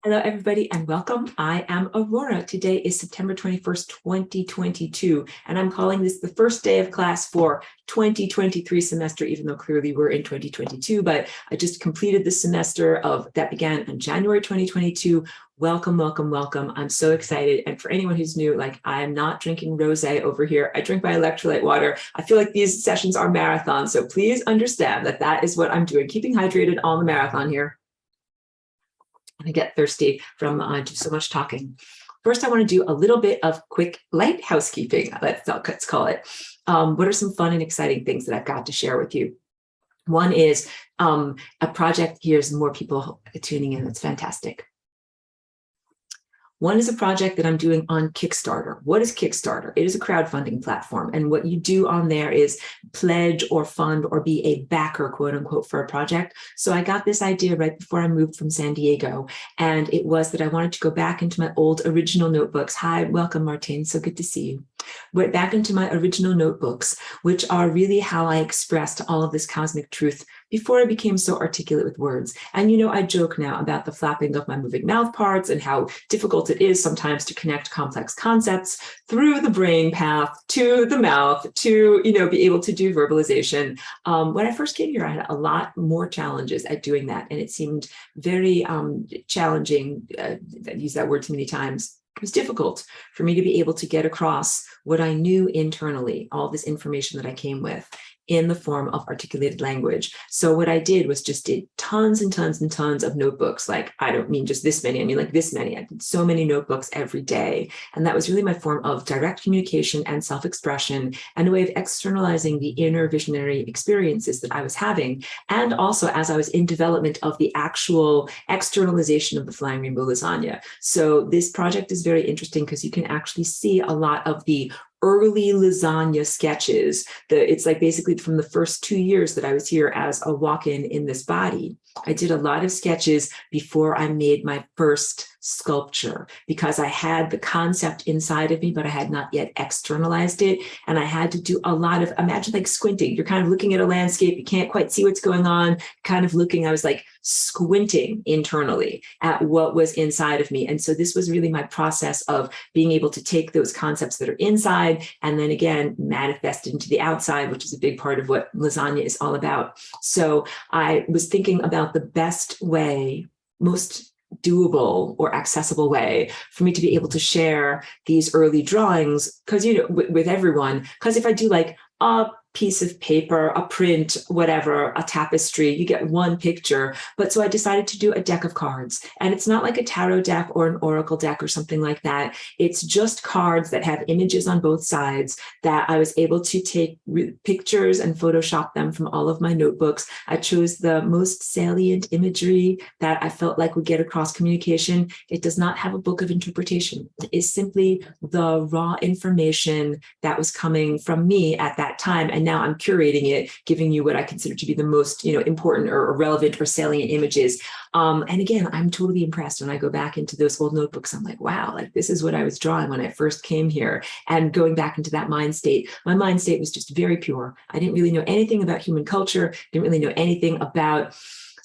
Hello, everybody, and welcome. I am Aurora. Today is September 21st, 2022, and I'm calling this the first day of class for 2023 semester, even though clearly we're in 2022, but I just completed the semester that began in January 2022. Welcome, welcome, welcome. I'm so excited. And for anyone who's new, I am not drinking rosé over here. I drink my electrolyte water. I feel like these sessions are marathons, so please understand that that is what I'm doing, keeping hydrated on the marathon here. I get thirsty from so much talking. First, I want to do a little bit of quick light housekeeping. Let's call it. What are some fun and exciting things that I've got to share with you? One is a project. Here's more people tuning in. It's fantastic. One is a project that I'm doing on Kickstarter. What is Kickstarter? It is a crowdfunding platform. And what you do on there is pledge or fund or be a backer, quote unquote, for a project. So I got this idea right before I moved from San Diego. And it was that I wanted to go back into my old original notebooks. Hi, welcome, Martine. So good to see you. Went back into my original notebooks, which are really how I expressed all of this cosmic truth before I became so articulate with words. And I joke now about the flapping of my moving mouth parts and how difficult it is sometimes to connect complex concepts through the brain path to the mouth to, be able to do verbalization. When I first came here, I had a lot more challenges at doing that. And it seemed very challenging. I've used that word too many times. It was difficult for me to be able to get across what I knew internally, all this information that I came with, in the form of articulated language. So what I did was just did tons and tons and tons of notebooks. I don't mean just this many, I mean like this many. I did so many notebooks every day. And that was really my form of direct communication and self-expression and a way of externalizing the inner visionary experiences that I was having. And also as I was in development of the actual externalization of the Flying Rainbow Lasagna. So this project is very interesting because you can actually see a lot of the early lasagna sketches. It's like basically from the first 2 years that I was here as a walk-in in this body. I did a lot of sketches before I made my first sculpture because I had the concept inside of me, but I had not yet externalized it. And I had to do a lot of, imagine like squinting. You're kind of looking at a landscape. You can't quite see what's going on, kind of looking. I was like squinting internally at what was inside of me. And so this was really my process of being able to take those concepts that are inside and then again, manifest into the outside, which is a big part of what lasagna is all about. So I was thinking about the best way, most doable or accessible way for me to be able to share these early drawings because with everyone, because if I do like a piece of paper, a print, whatever, a tapestry, you get one picture. But so I decided to do a deck of cards. And it's not like a tarot deck or an oracle deck or something like that. It's just cards that have images on both sides that I was able to take pictures and Photoshop them from all of my notebooks. I chose the most salient imagery that I felt like would get across communication. It does not have a book of interpretation. It is simply the raw information that was coming from me at that time. And now I'm curating it, giving you what I consider to be the most, important or relevant or salient images. And again, I'm totally impressed when I go back into those old notebooks. I'm like, wow, this is what I was drawing when I first came here. And going back into that mind state, my mind state was just very pure. I didn't really know anything about human culture, didn't really know anything about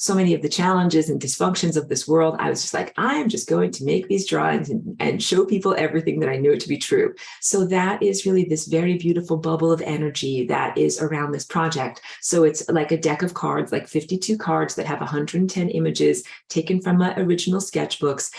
so many of the challenges and dysfunctions of this world. I was just like, I am just going to make these drawings and show people everything that I knew to be true. So that is really this very beautiful bubble of energy that is around this project. So it's like a deck of cards, like 52 cards that have 110 images taken from my original sketchbooks.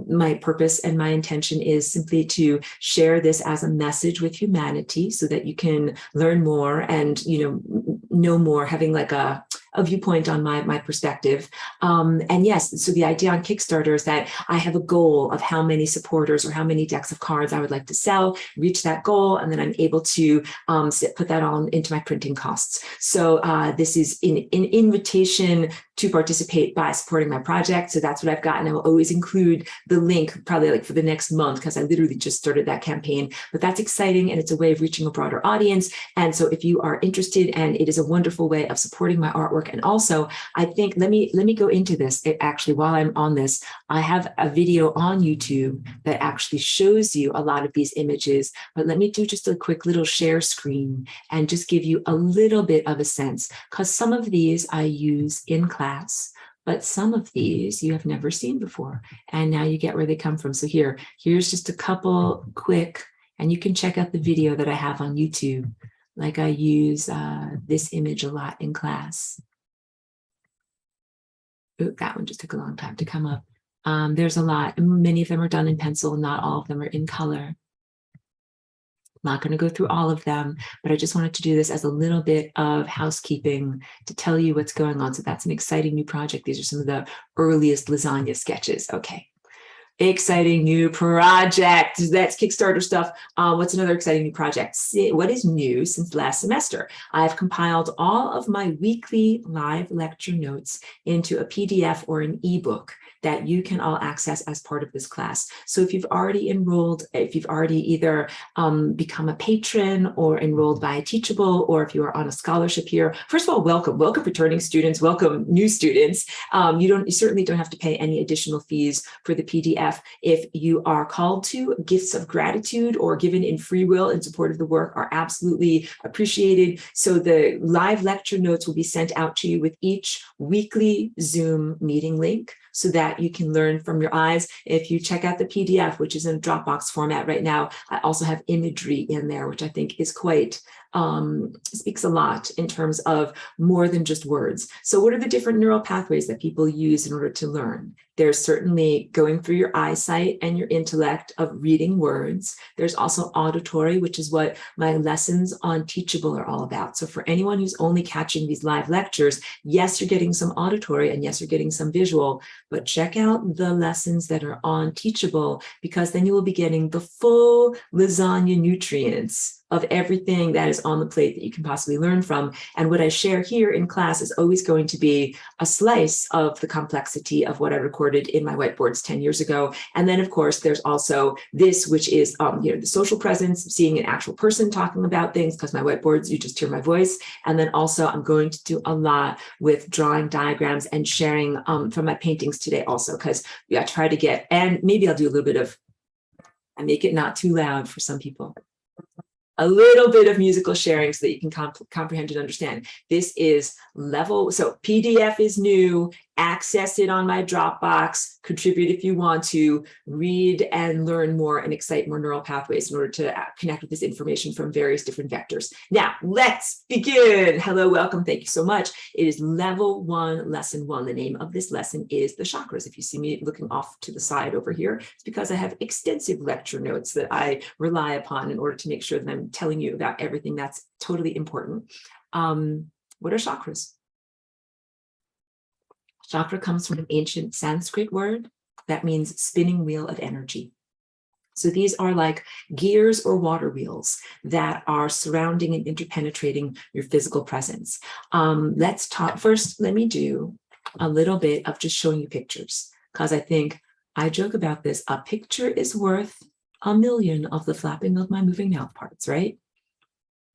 My purpose and my intention is simply to share this as a message with humanity so that you can learn more and, know more, having like a viewpoint on my perspective. And yes, so the idea on Kickstarter is that I have a goal of how many supporters or how many decks of cards I would like to sell, reach that goal, and then I'm able to put that on into my printing costs. So this is an invitation to participate by supporting my project. So that's what I've got. And I will always include the link probably like for the next month because I literally just started that campaign. But that's exciting and it's a way of reaching a broader audience. And so if you are interested, and it is a wonderful way of supporting my artwork. And also, I think, let me go into this. Actually, while I'm on this, I have a video on YouTube that actually shows you a lot of these images. But let me do just a quick little share screen and just give you a little bit of a sense, because some of these I use in class, but some of these you have never seen before. And now you get where they come from. So here's just a couple quick, and you can check out the video that I have on YouTube. Like I use this image a lot in class. Ooh, that one just took a long time to come up. There's a lot. Many of them are done in pencil. Not all of them are in color. Not going to go through all of them, but I just wanted to do this as a little bit of housekeeping to tell you what's going on. So that's an exciting new project. These are some of the earliest lasagna sketches. Okay. Exciting new project. That's Kickstarter stuff. What's another exciting new project? What is new since last semester? I've compiled all of my weekly live lecture notes into a PDF or an ebook that you can all access as part of this class. So if you've already enrolled, if you've already either become a patron or enrolled via Teachable, or if you are on a scholarship here, first of all, welcome returning students, welcome new students. You certainly don't have to pay any additional fees for the PDF. If you are called to, gifts of gratitude or given in free will in support of the work are absolutely appreciated. So the live lecture notes will be sent out to you with each weekly Zoom meeting link, so that you can learn from your eyes. If you check out the PDF, which is in a Dropbox format right now, I also have imagery in there, which I think is quite, speaks a lot in terms of more than just words. So what are the different neural pathways that people use in order to learn? There's certainly going through your eyesight and your intellect of reading words. There's also auditory, which is what my lessons on Teachable are all about. So for anyone who's only catching these live lectures, yes, you're getting some auditory and yes, you're getting some visual, but check out the lessons that are on Teachable, because then you will be getting the full lasagna nutrients of everything that is on the plate that you can possibly learn from. And what I share here in class is always going to be a slice of the complexity of what I recorded in my whiteboards 10 years ago. And then, of course, there's also this, which is the social presence, seeing an actual person talking about things, because my whiteboards, you just hear my voice. And then also I'm going to do a lot with drawing diagrams and sharing from my paintings today also, because I try to get, and maybe I'll do a little bit of, I make it not too loud for some people, a little bit of musical sharing so that you can comprehend and understand. This is level, so PDF is new, access it on my Dropbox, contribute if you want to, read and learn more and excite more neural pathways in order to connect with this information from various different vectors. Now, let's begin. Hello, welcome, thank you so much. It is level 1, lesson 1. The name of this lesson is the chakras. If you see me looking off to the side over here, it's because I have extensive lecture notes that I rely upon in order to make sure that I'm telling you about everything that's totally important. What are chakras? Chakra comes from an ancient Sanskrit word that means spinning wheel of energy. So these are like gears or water wheels that are surrounding and interpenetrating your physical presence. Let's talk first. Let me do a little bit of just showing you pictures, because I think I joke about this. A picture is worth a million of the flapping of my moving mouth parts, right?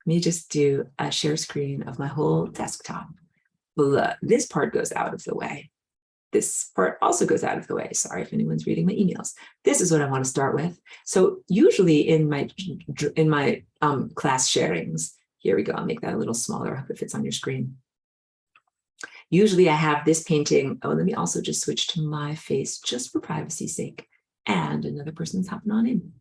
Let me just do a share screen of my whole desktop. This part goes out of the way. This part also goes out of the way. Sorry if anyone's reading my emails. This is what I want to start with. So usually in my class sharings, here we go. I'll make that a little smaller. I hope it fits on your screen. Usually I have this painting. Oh, let me also just switch to my face just for privacy's sake. And another person's hopping on in.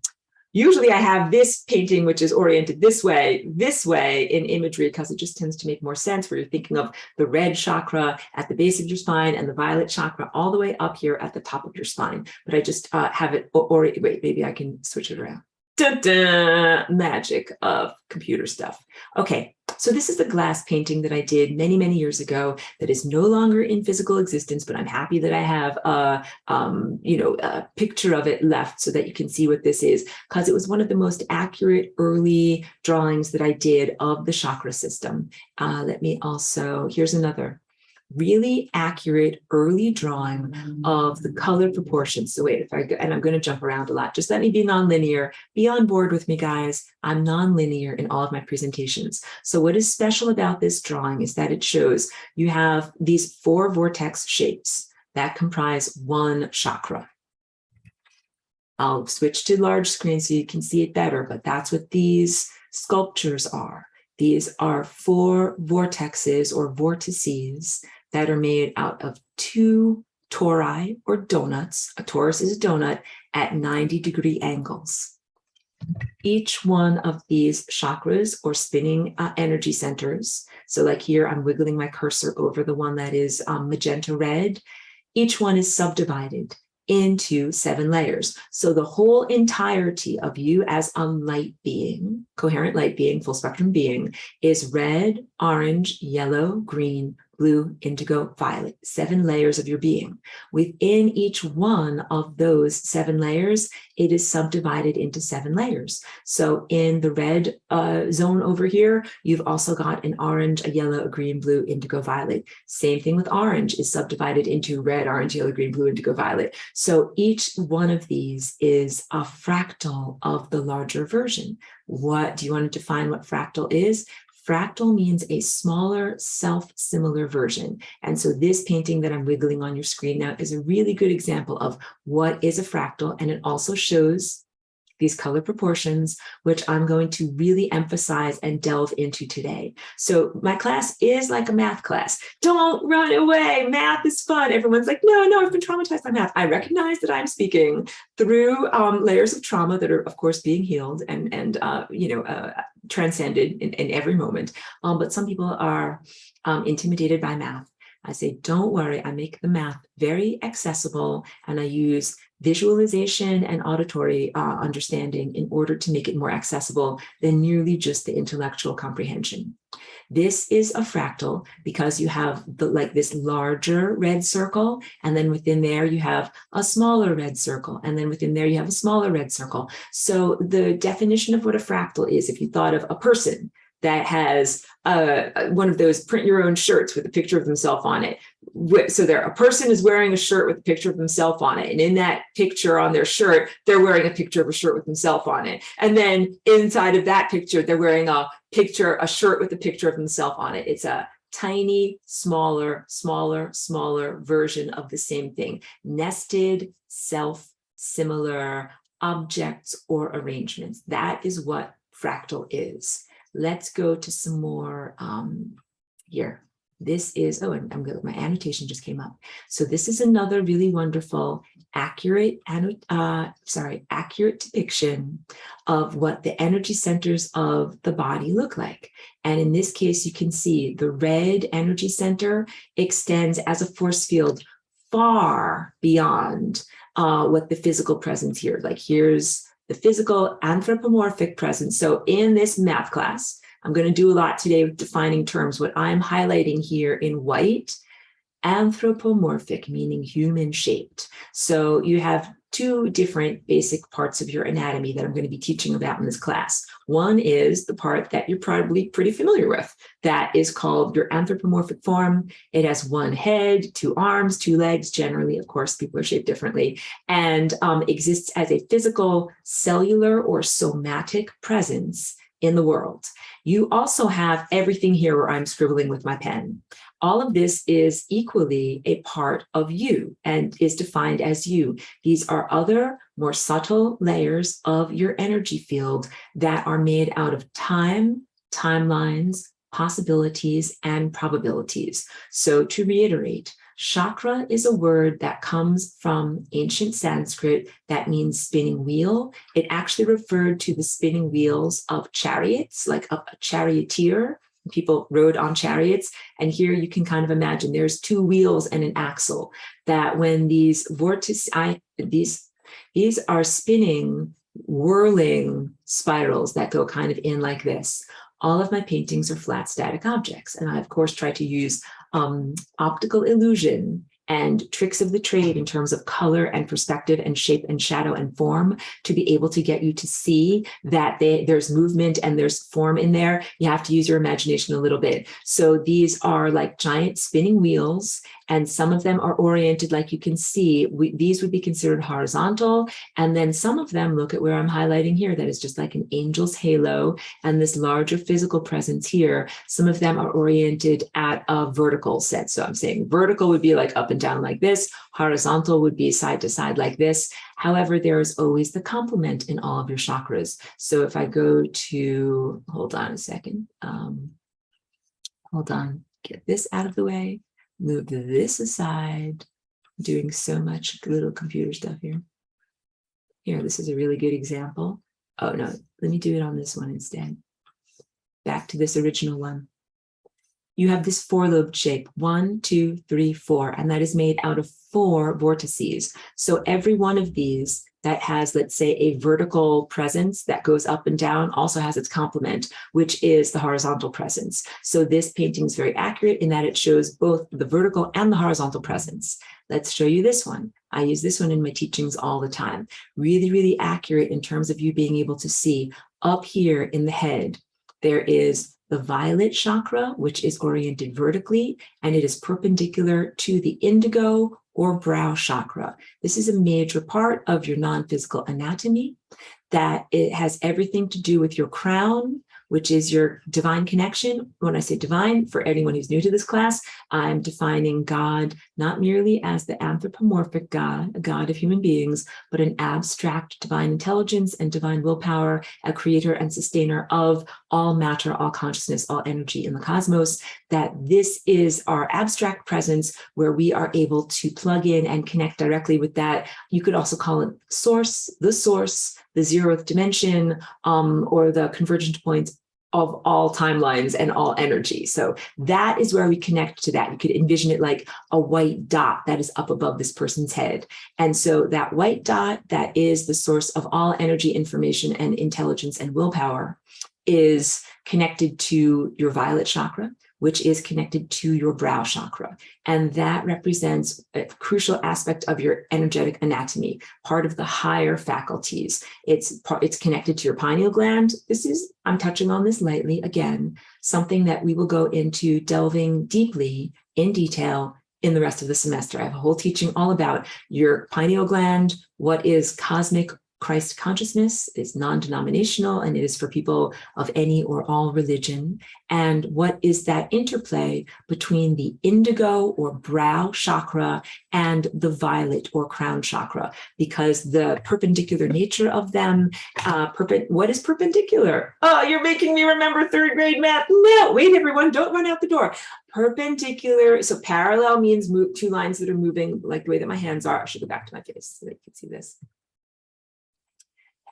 Usually I have this painting, which is oriented this way in imagery, because it just tends to make more sense, where you're thinking of the red chakra at the base of your spine and the violet chakra all the way up here at the top of your spine. But I just have it, wait, maybe I can switch it around. Dun, dun, magic of computer stuff. Okay, so this is the glass painting that I did many, many years ago that is no longer in physical existence, but I'm happy that I have a picture of it left so that you can see what this is, because it was one of the most accurate early drawings that I did of the chakra system. Let me also, here's another really accurate early drawing of the color proportions. So wait, and I'm going to jump around a lot. Just let me be nonlinear. Be on board with me, guys. I'm nonlinear in all of my presentations. So what is special about this drawing is that it shows you have these 4 vortex shapes that comprise one chakra. I'll switch to large screen so you can see it better, but that's what these sculptures are. These are 4 vortexes or vortices that are made out of two tori or donuts. A torus is a donut at 90-degree angles. Each one of these chakras or spinning energy centers, so like here, I'm wiggling my cursor over the one that is magenta red. Each one is subdivided into 7 layers. So the whole entirety of you as a light being, coherent light being, full spectrum being, is red, orange, yellow, green, blue, indigo, violet, 7 layers of your being. Within each one of those 7 layers, it is subdivided into 7 layers. So in the red zone over here, you've also got an orange, a yellow, a green, blue, indigo, violet. Same thing with orange is subdivided into red, orange, yellow, green, blue, indigo, violet. So each one of these is a fractal of the larger version. What do you want to define what fractal is? Fractal means a smaller, self-similar version. And so this painting that I'm wiggling on your screen now is a really good example of what is a fractal. And it also shows these color proportions, which I'm going to really emphasize and delve into today. So my class is like a math class. Don't run away. Math is fun. Everyone's like, no, I've been traumatized by math. I recognize that I'm speaking through layers of trauma that are, of course, being healed and transcended in every moment. But some people are intimidated by math. I say, don't worry, I make the math very accessible, and I use visualization and auditory understanding in order to make it more accessible than merely just the intellectual comprehension. This is a fractal because you have this larger red circle, and then within there you have a smaller red circle, and then within there you have a smaller red circle. So the definition of what a fractal is, if you thought of a person that has one of those print your own shirts with a picture of themselves on it. So a person is wearing a shirt with a picture of themselves on it. And in that picture on their shirt, they're wearing a picture of a shirt with themselves on it. And then inside of that picture, they're wearing a shirt with a picture of themselves on it. It's a tiny, smaller version of the same thing. Nested, self-similar objects or arrangements. That is what fractal is. Let's go to some more here. This is, and I'm good. My annotation just came up. So this is another really wonderful, accurate depiction of what the energy centers of the body look like. And in this case, you can see the red energy center extends as a force field far beyond what the physical presence here. Like here's the physical anthropomorphic presence. So in this math class, I'm going to do a lot today with defining terms. What I'm highlighting here in white, anthropomorphic, meaning human shaped. So you have 2 different basic parts of your anatomy that I'm going to be teaching about in this class. One is the part that you're probably pretty familiar with. That is called your anthropomorphic form. It has 1 head, 2 arms, 2 legs. Generally, of course, people are shaped differently, and exists as a physical, cellular, or somatic presence in the world. You also have everything here where I'm scribbling with my pen. All of this is equally a part of you and is defined as you. These are other, more subtle layers of your energy field that are made out of time, timelines, possibilities, and probabilities. So to reiterate, chakra is a word that comes from ancient Sanskrit that means spinning wheel. It actually referred to the spinning wheels of chariots, like a charioteer. People rode on chariots. And here you can kind of imagine there's 2 wheels and an axle that when these vortices, these are spinning, whirling spirals that go kind of in like this. All of my paintings are flat static objects. And I, of course, try to use optical illusion and tricks of the trade in terms of color and perspective and shape and shadow and form to be able to get you to see that there's movement and there's form in there. You have to use your imagination a little bit. So these are like giant spinning wheels, and some of them are oriented like you can see. These would be considered horizontal. And then some of them, look at where I'm highlighting here, that is just like an angel's halo, and this larger physical presence here. Some of them are oriented at a vertical set. So I'm saying vertical would be like up and down like this. Horizontal would be side to side like this. However, there is always the complement in all of your chakras. So if I go to, hold on a second, hold on, get this out of the way. move this aside. I'm doing so much little computer stuff here. Here, this is a really good example. Oh no, let me do it on this one instead. Back to this original one. You have this 4-lobed shape, 1, 2, 3, 4, and that is made out of 4 vortices. So every one of these that has, let's say, a vertical presence that goes up and down also has its complement, which is the horizontal presence. So this painting is very accurate in that it shows both the vertical and the horizontal presence. Let's show you this one. I use this one in my teachings all the time. Really, really accurate in terms of you being able to see up here in the head, there is the violet chakra, which is oriented vertically, and it is perpendicular to the indigo or brow chakra. This is a major part of your non-physical anatomy, that it has everything to do with your crown, which is your divine connection. When I say divine, for anyone who's new to this class, I'm defining God not merely as the anthropomorphic God, a God of human beings, but an abstract divine intelligence and divine willpower, a creator and sustainer of all matter, all consciousness, all energy in the cosmos, that this is our abstract presence where we are able to plug in and connect directly with that. You could also call it source, the 0th dimension, or the convergent points of all timelines and all energy. So that is where we connect to that. You could envision it like a white dot that is up above this person's head. And so that white dot that is the source of all energy, information, and intelligence and willpower is connected to your violet chakra, which is connected to your brow chakra. And that represents a crucial aspect of your energetic anatomy, part of the higher faculties. It's connected to your pineal gland. I'm touching on this lightly, again, something that we will go into delving deeply in detail in the rest of the semester. I have a whole teaching all about your pineal gland, what is cosmic Christ consciousness, is non-denominational, and it is for people of any or all religion. And what is that interplay between the indigo or brow chakra and the violet or crown chakra? Because the perpendicular nature of them, what is perpendicular? Oh, you're making me remember 3rd grade math. No, wait, everyone, don't run out the door. Perpendicular, so parallel means 2 lines that are moving like the way that my hands are. I should go back to my face so that you can see this.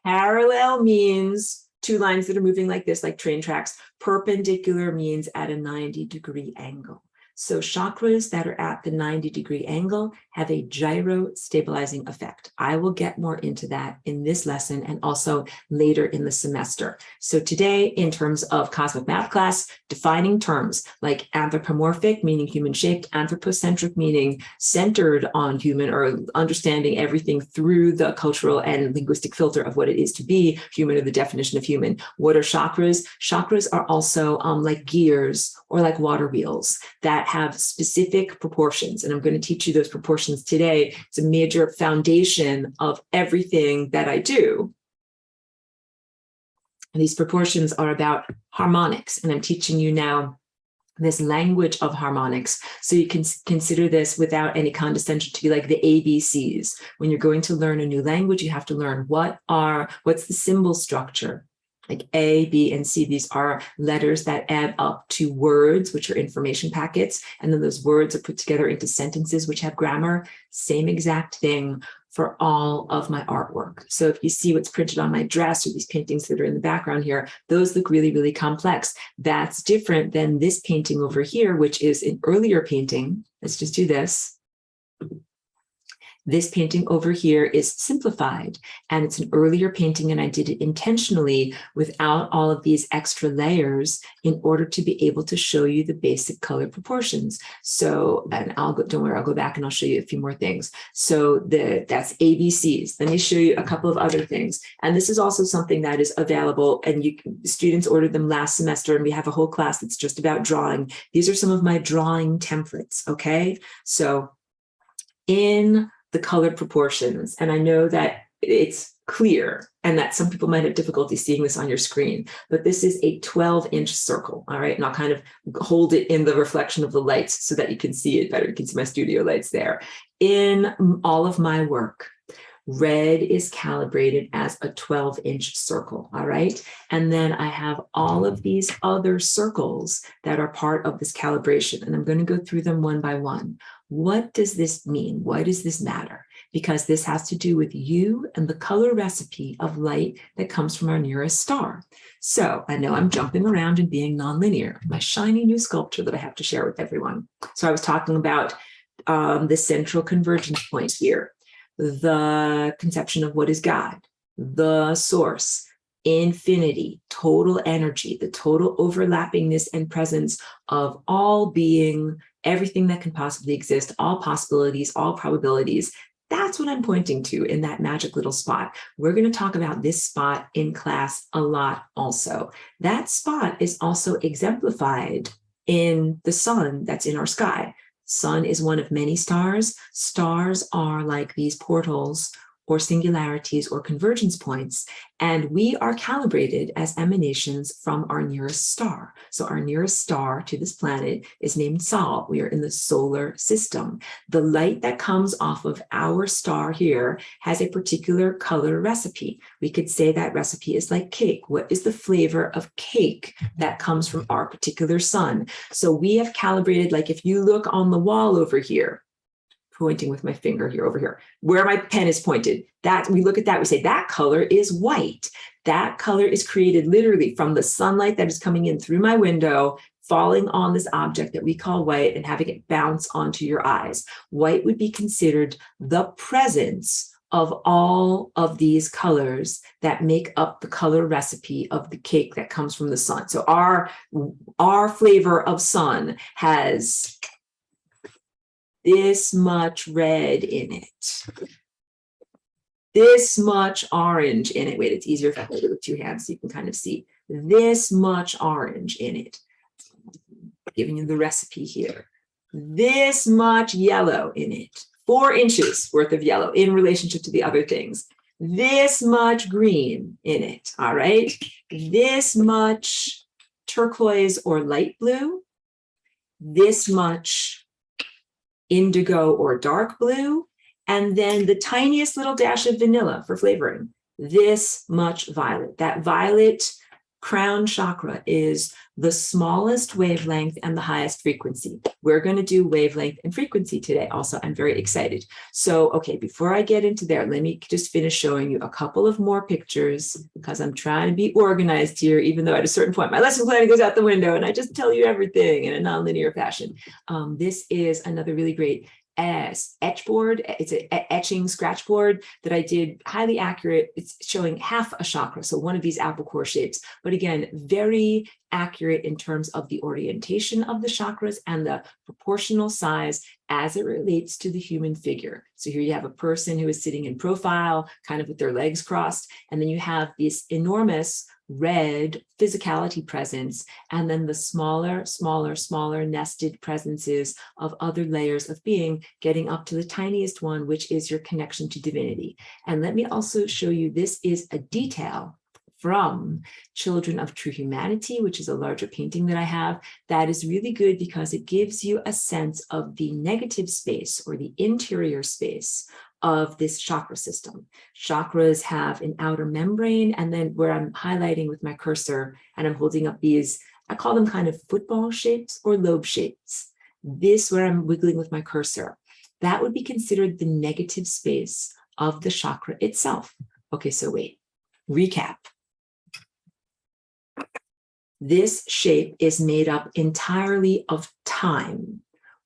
Parallel means 2 lines that are moving like this, like train tracks. Perpendicular means at a 90-degree angle. So chakras that are at the 90-degree angle have a gyro-stabilizing effect. I will get more into that in this lesson and also later in the semester. So today, in terms of cosmic math class, defining terms like anthropomorphic, meaning human-shaped, anthropocentric, meaning centered on human, or understanding everything through the cultural and linguistic filter of what it is to be human, or the definition of human. What are chakras? Chakras are also like gears or like water wheels that have specific proportions. And I'm going to teach you those proportions today. It's a major foundation of everything that I do. And these proportions are about harmonics. And I'm teaching you now this language of harmonics. So you can consider this without any condescension to be like the ABCs. When you're going to learn a new language, you have to learn what's the symbol structure. Like A, B, and C, these are letters that add up to words, which are information packets. And then those words are put together into sentences, which have grammar. Same exact thing for all of my artwork. So if you see what's printed on my dress or these paintings that are in the background here, those look really, really complex. That's different than this painting over here, which is an earlier painting. Let's just do this. This painting over here is simplified, and it's an earlier painting, and I did it intentionally without all of these extra layers in order to be able to show you the basic color proportions. So, and don't worry, I'll go back and I'll show you a few more things. So that's ABCs. Let me show you a couple of other things. And this is also something that is available, and students ordered them last semester, and we have a whole class that's just about drawing. These are some of my drawing templates, okay? So in the colored proportions, and I know that it's clear and that some people might have difficulty seeing this on your screen, but this is a 12-inch circle, all right? And I'll kind of hold it in the reflection of the lights so that you can see it better. You can see my studio lights there. In all of my work, Red is calibrated as a 12-inch circle, all right? And then I have all of these other circles that are part of this calibration, and I'm going to go through them one by one. What does this mean? Why does this matter? Because this has to do with you and the color recipe of light that comes from our nearest star. So I know I'm jumping around and being nonlinear, my shiny new sculpture that I have to share with everyone. So I was talking about the central convergence point here, the conception of what is God, the source, infinity, total energy, the total overlappingness and presence of all being, everything that can possibly exist, all possibilities, all probabilities. That's what I'm pointing to in that magic little spot. We're going to talk about this spot in class a lot also. That spot is also exemplified in the sun that's in our sky. Sun is one of many stars. Stars are like these portals or singularities or convergence points, and we are calibrated as emanations from our nearest star. So our nearest star to this planet is named Sol. We are in the solar system. The light that comes off of our star here has a particular color recipe. We could say that recipe is like cake. What is the flavor of cake that comes from our particular sun? So we have calibrated, like if you look on the wall over here, pointing with my finger here over here, where my pen is pointed, that we look at that, we say that color is white. That color is created literally from the sunlight that is coming in through my window, falling on this object that we call white and having it bounce onto your eyes. White would be considered the presence of all of these colors that make up the color recipe of the cake that comes from the sun. So our flavor of sun has this much red in it, this much orange in it. Wait, it's easier if I hold it with two hands so you can kind of see. This much orange in it. Giving you the recipe here. This much yellow in it. 4 inches worth of yellow in relationship to the other things. This much green in it, all right? This much turquoise or light blue. This much indigo or dark blue, and then the tiniest little dash of vanilla for flavoring. This much violet. That violet crown chakra is the smallest wavelength and the highest frequency. We're going to do wavelength and frequency today also. I'm very excited. So, okay, before I get into there, let me just finish showing you a couple of more pictures because I'm trying to be organized here, even though at a certain point my lesson planning goes out the window and I just tell you everything in a nonlinear fashion. This is another really great etch board. It's an etching scratch board that I did, highly accurate. It's showing half a chakra, so one of these apple core shapes, but again, very accurate in terms of the orientation of the chakras and the proportional size as it relates to the human figure. So here you have a person who is sitting in profile, kind of with their legs crossed, and then you have this enormous red physicality presence, and then the smaller nested presences of other layers of being, getting up to the tiniest one, which is your connection to divinity. And let me also show you, this is a detail from Children of True Humanity, which is a larger painting that I have, that is really good because it gives you a sense of the negative space or the interior space of this chakra system. Chakras have an outer membrane, and then where I'm highlighting with my cursor and I'm holding up these, I call them kind of football shapes or lobe shapes. This, where I'm wiggling with my cursor, that would be considered the negative space of the chakra itself. Okay, so wait, recap. This shape is made up entirely of time,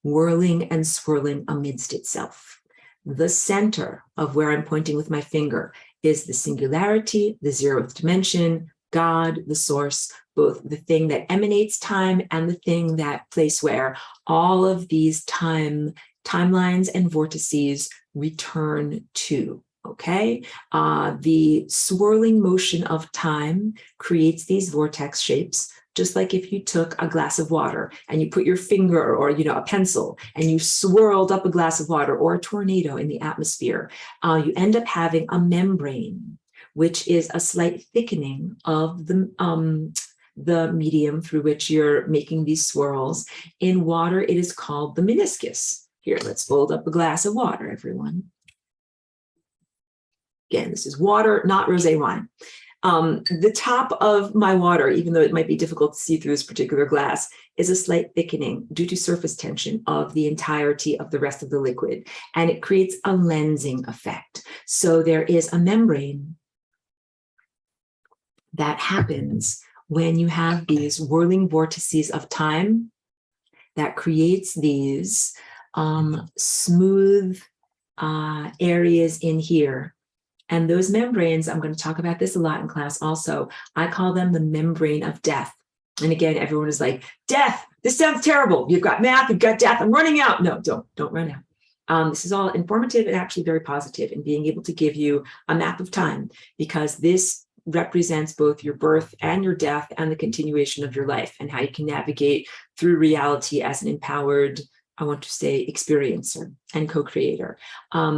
whirling and swirling amidst itself. The center of where I'm pointing with my finger is the singularity, the 0th dimension, God, the source, both the thing that emanates time and the thing that place where all of these timelines and vortices return to. Okay, the swirling motion of time creates these vortex shapes, just like if you took a glass of water and you put your finger or a pencil and you swirled up a glass of water or a tornado in the atmosphere, you end up having a membrane, which is a slight thickening of the medium through which you're making these swirls. In water, it is called the meniscus. Here, let's fold up a glass of water, everyone. Again, this is water, not rosé wine. The top of my water, even though it might be difficult to see through this particular glass, is a slight thickening due to surface tension of the entirety of the rest of the liquid. And it creates a lensing effect. So there is a membrane that happens when you have these whirling vortices of time that creates these smooth areas in here. And those membranes, I'm going to talk about this a lot in class also. I call them the membrane of death. And again, everyone is like, death, this sounds terrible. You've got math, you've got death, I'm running out. No, don't run out. This is all informative and actually very positive in being able to give you a map of time, because this represents both your birth and your death and the continuation of your life and how you can navigate through reality as an empowered, I want to say, experiencer and co-creator.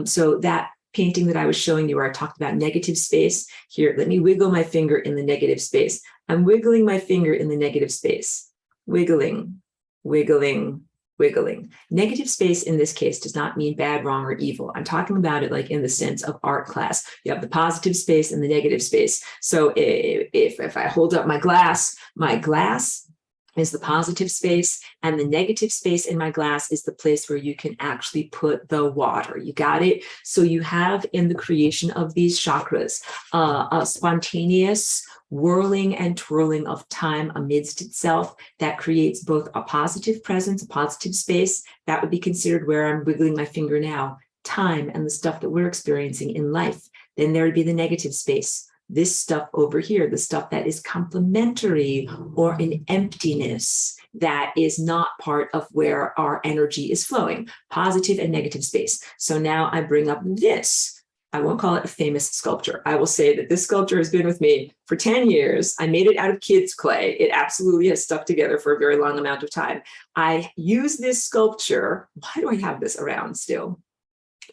So that painting that I was showing you where I talked about negative space, here, let me wiggle my finger in the negative space. I'm wiggling my finger in the negative space. Wiggling, wiggling, wiggling. Negative space in this case does not mean bad, wrong, or evil. I'm talking about it like in the sense of art class. You have the positive space and the negative space. So if I hold up my glass is the positive space, and the negative space in my glass is the place where you can actually put the water. You got it? So you have in the creation of these chakras a spontaneous whirling and twirling of time amidst itself that creates both a positive presence, a positive space. That would be considered where I'm wiggling my finger now, time and the stuff that we're experiencing in life. Then there would be the negative space. This stuff over here, the stuff that is complementary or an emptiness that is not part of where our energy is flowing, positive and negative space. So now I bring up this. I won't call it a famous sculpture. I will say that this sculpture has been with me for 10 years. I made it out of kids' clay. It absolutely has stuck together for a very long amount of time. I use this sculpture. Why do I have this around still?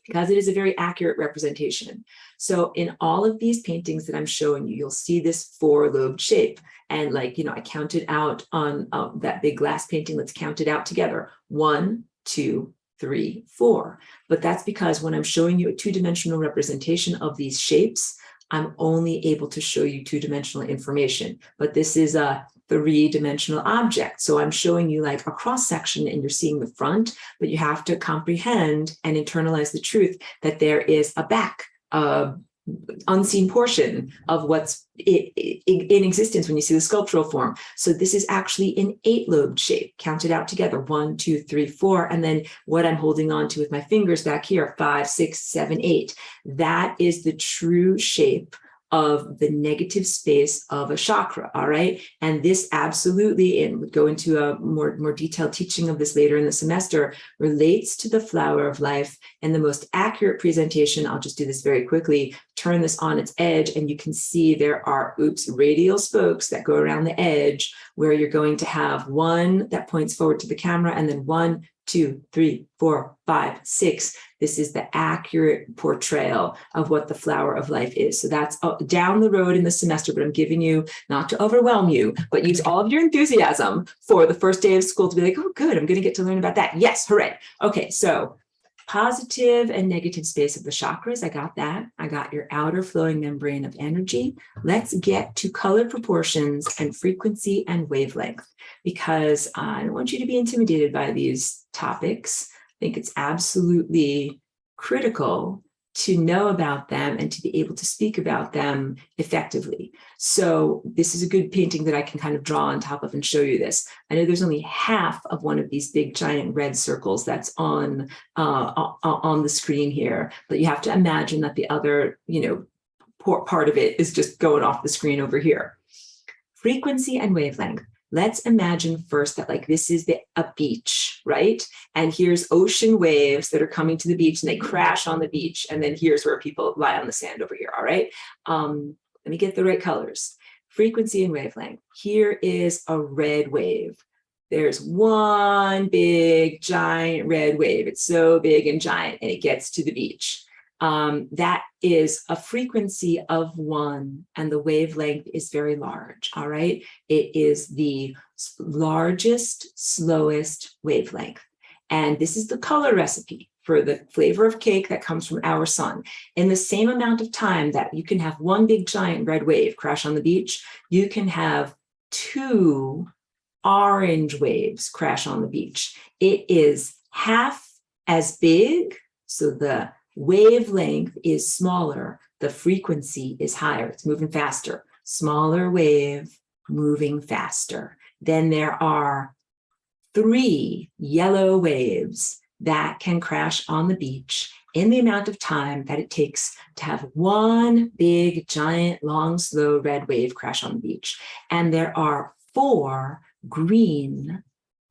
Because it is a very accurate representation. So in all of these paintings that I'm showing you, you'll see this four-lobed shape. And like, I counted out on that big glass painting. Let's count it out together. 1, 2, 3, 4. But that's because when I'm showing you a two-dimensional representation of these shapes, I'm only able to show you two-dimensional information. But this is a three-dimensional object. So I'm showing you like a cross-section and you're seeing the front, but you have to comprehend and internalize the truth that there is a back, unseen portion of what's in existence when you see the sculptural form. So this is actually an 8-lobed shape, counted out together, 1, 2, 3, 4. And then what I'm holding on to with my fingers back here, 5, 6, 7, 8. That is the true shape of the negative space of a chakra, all right? And this absolutely, and we'll go into a more detailed teaching of this later in the semester, relates to the flower of life. And the most accurate presentation, I'll just do this very quickly, turn this on its edge, and you can see there are, radial spokes that go around the edge where you're going to have one that points forward to the camera, and then 1, 2, 3, 4, 5, 6. This is the accurate portrayal of what the flower of life is. So that's down the road in the semester, but I'm giving you, not to overwhelm you, but use all of your enthusiasm for the first day of school to be like, oh, good, I'm going to get to learn about that. Yes, hooray. Okay, so positive and negative space of the chakras. I got that. I got your outer flowing membrane of energy. Let's get to color proportions and frequency and wavelength, because I don't want you to be intimidated by these topics. I think it's absolutely critical to know about them and to be able to speak about them effectively. So this is a good painting that I can kind of draw on top of and show you this. I know there's only half of one of these big giant red circles that's on the screen here, but you have to imagine that the other, part of it is just going off the screen over here. Frequency and wavelength. Let's imagine first that like this is a beach, right? And here's ocean waves that are coming to the beach and they crash on the beach. And then here's where people lie on the sand over here, all right? Let me get the right colors. Frequency and wavelength. Here is a red wave. There's one big giant red wave. It's so big and giant and it gets to the beach. That is a frequency of 1 and the wavelength is very large, all right? It is the largest, slowest wavelength. And this is the color recipe for the flavor of cake that comes from our sun. In the same amount of time that you can have one big giant red wave crash on the beach, you can have 2 orange waves crash on the beach. It is half as big, so the wavelength is smaller, the frequency is higher, it's moving faster. Smaller wave, moving faster. Then there are 3 yellow waves that can crash on the beach in the amount of time that it takes to have one big, giant, long, slow red wave crash on the beach. And there are 4 green,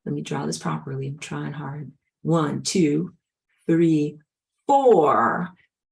let me draw this properly, I'm trying hard. 1, 2, 3, 4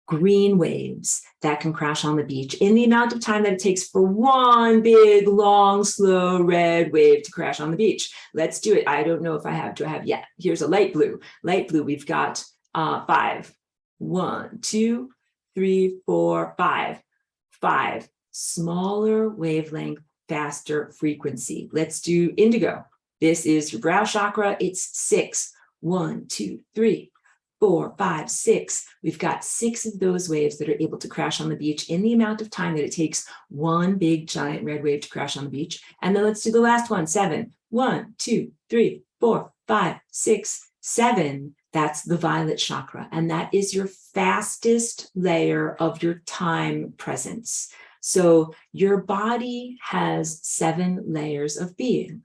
green waves that can crash on the beach in the amount of time that it takes for one big, long, slow red wave to crash on the beach. Let's do it. I don't know if I have, do I have? Yeah, here's a light blue. Light blue, we've got 5. 1, 2, 3, 4, 5. 5. Smaller wavelength, faster frequency. Let's do indigo. This is your brow chakra. It's 6. 1, 2, 3, 4, 5, 6. We've got 6 of those waves that are able to crash on the beach in the amount of time that it takes one big giant red wave to crash on the beach. And then let's do the last one, 7. 1, 2, 3, 4, 5, 6, 7. That's the violet chakra. And that is your fastest layer of your time presence. So your body has 7 layers of being.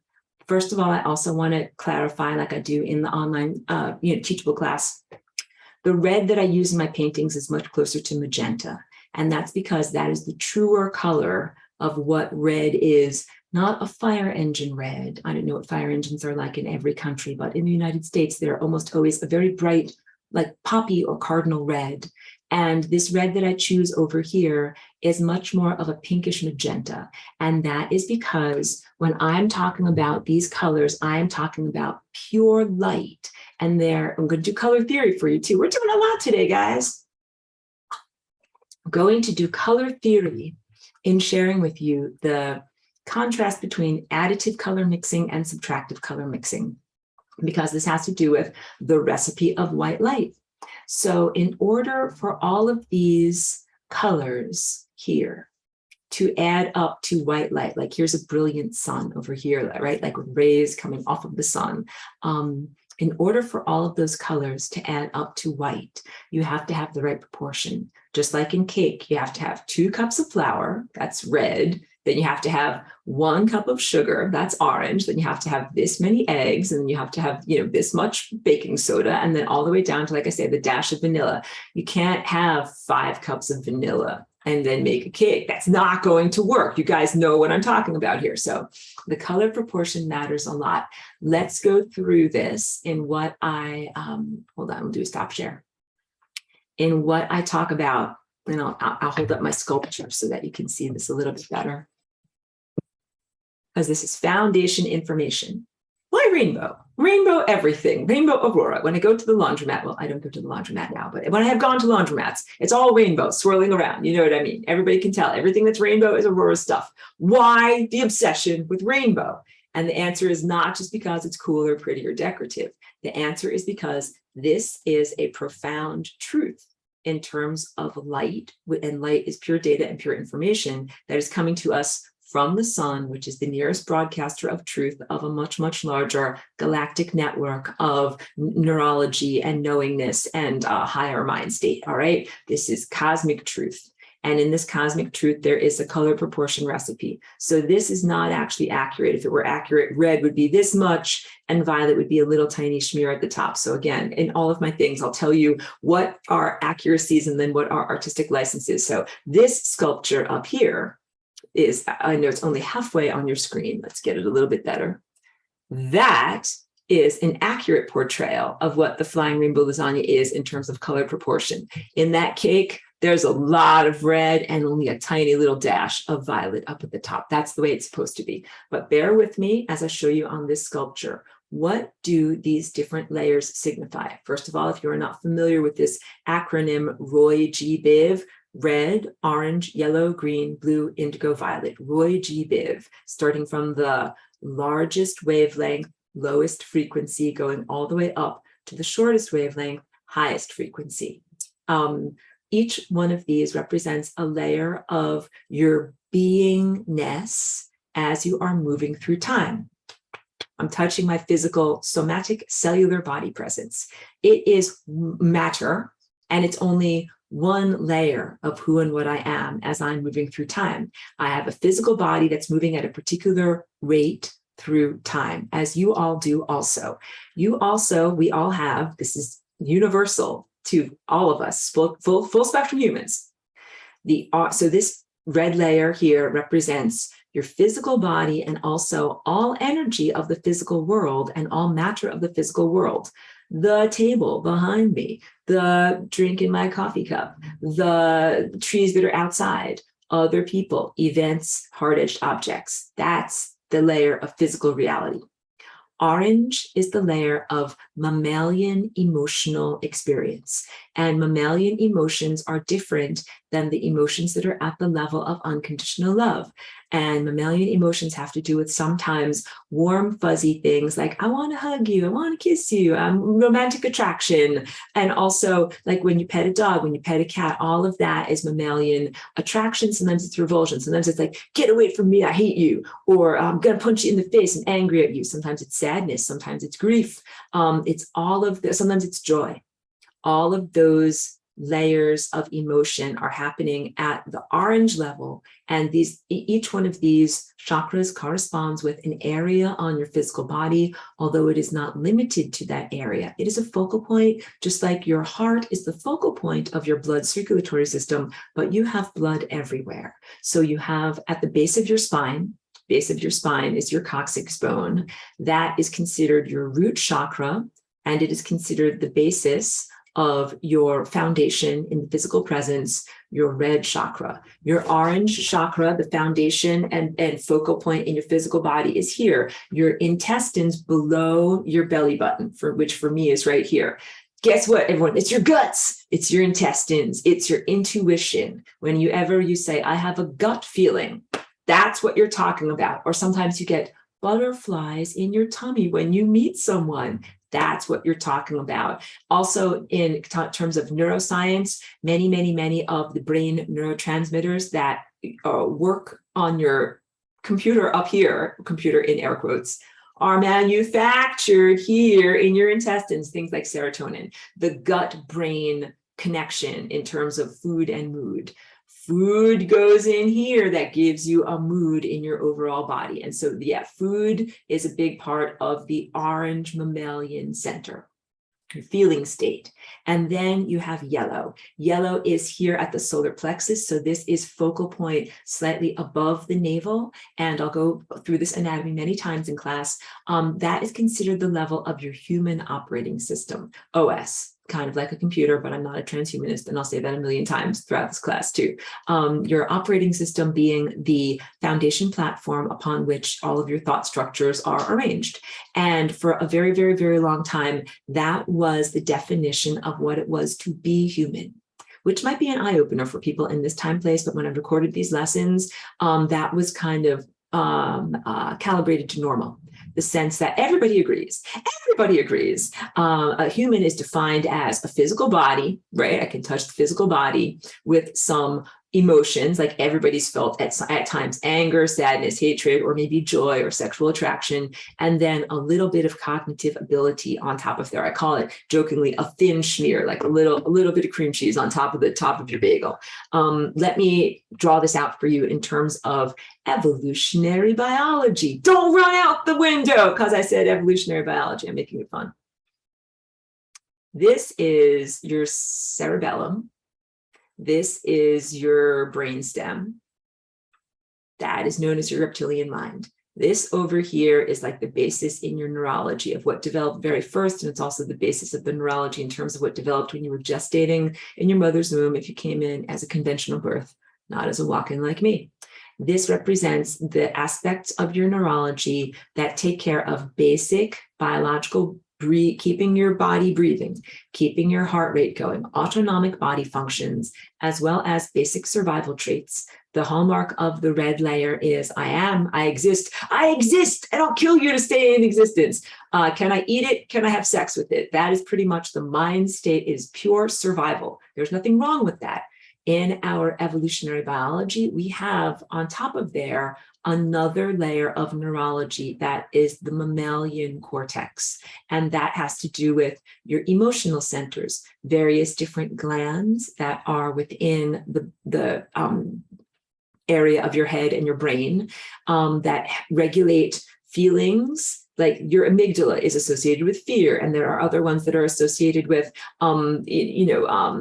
First of all, I also want to clarify, like I do in the online Teachable class, the red that I use in my paintings is much closer to magenta. And that's because that is the truer color of what red is, not a fire engine red. I don't know what fire engines are like in every country, but in the United States, they're almost always a very bright, like poppy or cardinal red. And this red that I choose over here is much more of a pinkish magenta. And that is because when I'm talking about these colors, I'm talking about pure light. And I'm going to do color theory for you too. We're doing a lot today, guys. I'm going to do color theory in sharing with you the contrast between additive color mixing and subtractive color mixing, because this has to do with the recipe of white light. So in order for all of these colors here to add up to white light, like here's a brilliant sun over here, right? Like with rays coming off of the sun. In order for all of those colors to add up to white, you have to have the right proportion. Just like in cake, you have to have 2 cups of flour, that's red. Then you have to have 1 cup of sugar, that's orange. Then you have to have this many eggs, and then you have to have, this much baking soda, and then all the way down to, like I said, the dash of vanilla. You can't have 5 cups of vanilla and then make a cake. That's not going to work. You guys know what I'm talking about here. So the color proportion matters a lot. Let's go through this in what I, hold on, we'll do a stop share. In what I talk about, and I'll hold up my sculpture so that you can see this a little bit better. Because this is foundation information. Why rainbow? Rainbow everything. Rainbow aurora. When I go to the laundromat, well, I don't go to the laundromat now, but when I have gone to laundromats, it's all rainbow swirling around. You know what I mean? Everybody can tell. Everything that's rainbow is aurora stuff. Why the obsession with rainbow? And the answer is not just because it's cool or pretty or decorative. The answer is because this is a profound truth in terms of light, and light is pure data and pure information that is coming to us from the sun, which is the nearest broadcaster of truth of a much, much larger galactic network of neurology and knowingness and higher mind state, all right? This is cosmic truth. And in this cosmic truth, there is a color proportion recipe. So this is not actually accurate. If it were accurate, red would be this much and violet would be a little tiny smear at the top. So again, in all of my things, I'll tell you what are accuracies and then what are artistic licenses. So this sculpture up here is, I know it's only halfway on your screen. Let's get it a little bit better. That is an accurate portrayal of what the flying rainbow lasagna is in terms of color proportion. In that cake, there's a lot of red and only a tiny little dash of violet up at the top. That's the way it's supposed to be. But bear with me as I show you on this sculpture. What do these different layers signify? First of all, if you're not familiar with this acronym Roy G. Biv, red, orange, yellow, green, blue, indigo, violet. Roy G. Biv, starting from the largest wavelength, lowest frequency, going all the way up to the shortest wavelength, highest frequency. Each one of these represents a layer of your beingness as you are moving through time. I'm touching my physical, somatic, cellular body presence. It is matter, and it's only one layer of who and what I am as I'm moving through time. I have a physical body that's moving at a particular rate through time, as you all do also. We all have, this is universal to all of us, full spectrum humans. So this red layer here represents your physical body and also all energy of the physical world and all matter of the physical world. The table behind me, the drink in my coffee cup, the trees that are outside, other people, events, hard-edged objects. That's the layer of physical reality. Orange is the layer of mammalian emotional experience. And mammalian emotions are different than the emotions that are at the level of unconditional love. And mammalian emotions have to do with sometimes warm, fuzzy things like, I want to hug you, I want to kiss you, romantic attraction. And also, like when you pet a dog, when you pet a cat, all of that is mammalian attraction. Sometimes it's revulsion. Sometimes it's like, get away from me, I hate you. Or I'm going to punch you in the face and angry at you. Sometimes it's sadness. Sometimes it's grief. It's all of this. Sometimes it's joy. All of those layers of emotion are happening at the orange level, and each one of these chakras corresponds with an area on your physical body, although it is not limited to that area. It is a focal point, just like your heart is the focal point of your blood circulatory system, but you have blood everywhere. So you have at the base of your spine is your coccyx bone. That is considered your root chakra, and it is considered the basis of your foundation in the physical presence, your red chakra. Your orange chakra, the foundation and focal point in your physical body, is here. Your intestines below your belly button, which for me is right here. Guess what, everyone? It's your guts. It's your intestines. It's your intuition. When you say, I have a gut feeling, that's what you're talking about. Or sometimes you get butterflies in your tummy when you meet someone. That's what you're talking about. Also, in terms of neuroscience, many of the brain neurotransmitters that work on your computer up here, computer in air quotes, are manufactured here in your intestines, things like serotonin, the gut-brain connection in terms of food and mood. Food goes in here that gives you a mood in your overall body. And so, yeah, food is a big part of the orange mammalian center, feeling state. And then you have yellow. Yellow is here at the solar plexus. So this is focal point slightly above the navel. And I'll go through this anatomy many times in class. That is considered the level of your human operating system, OS. Kind of like a computer, but I'm not a transhumanist, and I'll say that a million times throughout this class too. Your operating system being the foundation platform upon which all of your thought structures are arranged. And for a very, very, very long time, that was the definition of what it was to be human, which might be an eye-opener for people in this time place. But when I recorded these lessons, that was kind of calibrated to normal. The sense that everybody agrees. A human is defined as a physical body, right? I can touch the physical body with some emotions, like everybody's felt at times anger, sadness, hatred, or maybe joy or sexual attraction, and then a little bit of cognitive ability on top of there. I call it jokingly a thin schmear, like a little bit of cream cheese on top of the top of your bagel. Let me draw this out for you in terms of evolutionary biology. Don't run out the window because I said evolutionary biology. I'm making it fun. This is your cerebellum. This is your brainstem. That is known as your reptilian mind. This over here is like the basis in your neurology of what developed very first, and it's also the basis of the neurology in terms of what developed when you were gestating in your mother's womb if you came in as a conventional birth, not as a walk-in like me. This represents the aspects of your neurology that take care of basic biological keeping your body breathing, keeping your heart rate going, autonomic body functions, as well as basic survival traits. The hallmark of the red layer is I exist, I don't kill you to stay in existence. Can I eat it? Can I have sex with it? That is pretty much the mind state, is pure survival. There's nothing wrong with that. In our evolutionary biology, we have on top of there another layer of neurology that is the mammalian cortex. And that has to do with your emotional centers, various different glands that are within the area of your head and your brain that regulate feelings. Like your amygdala is associated with fear, and there are other ones that are associated with,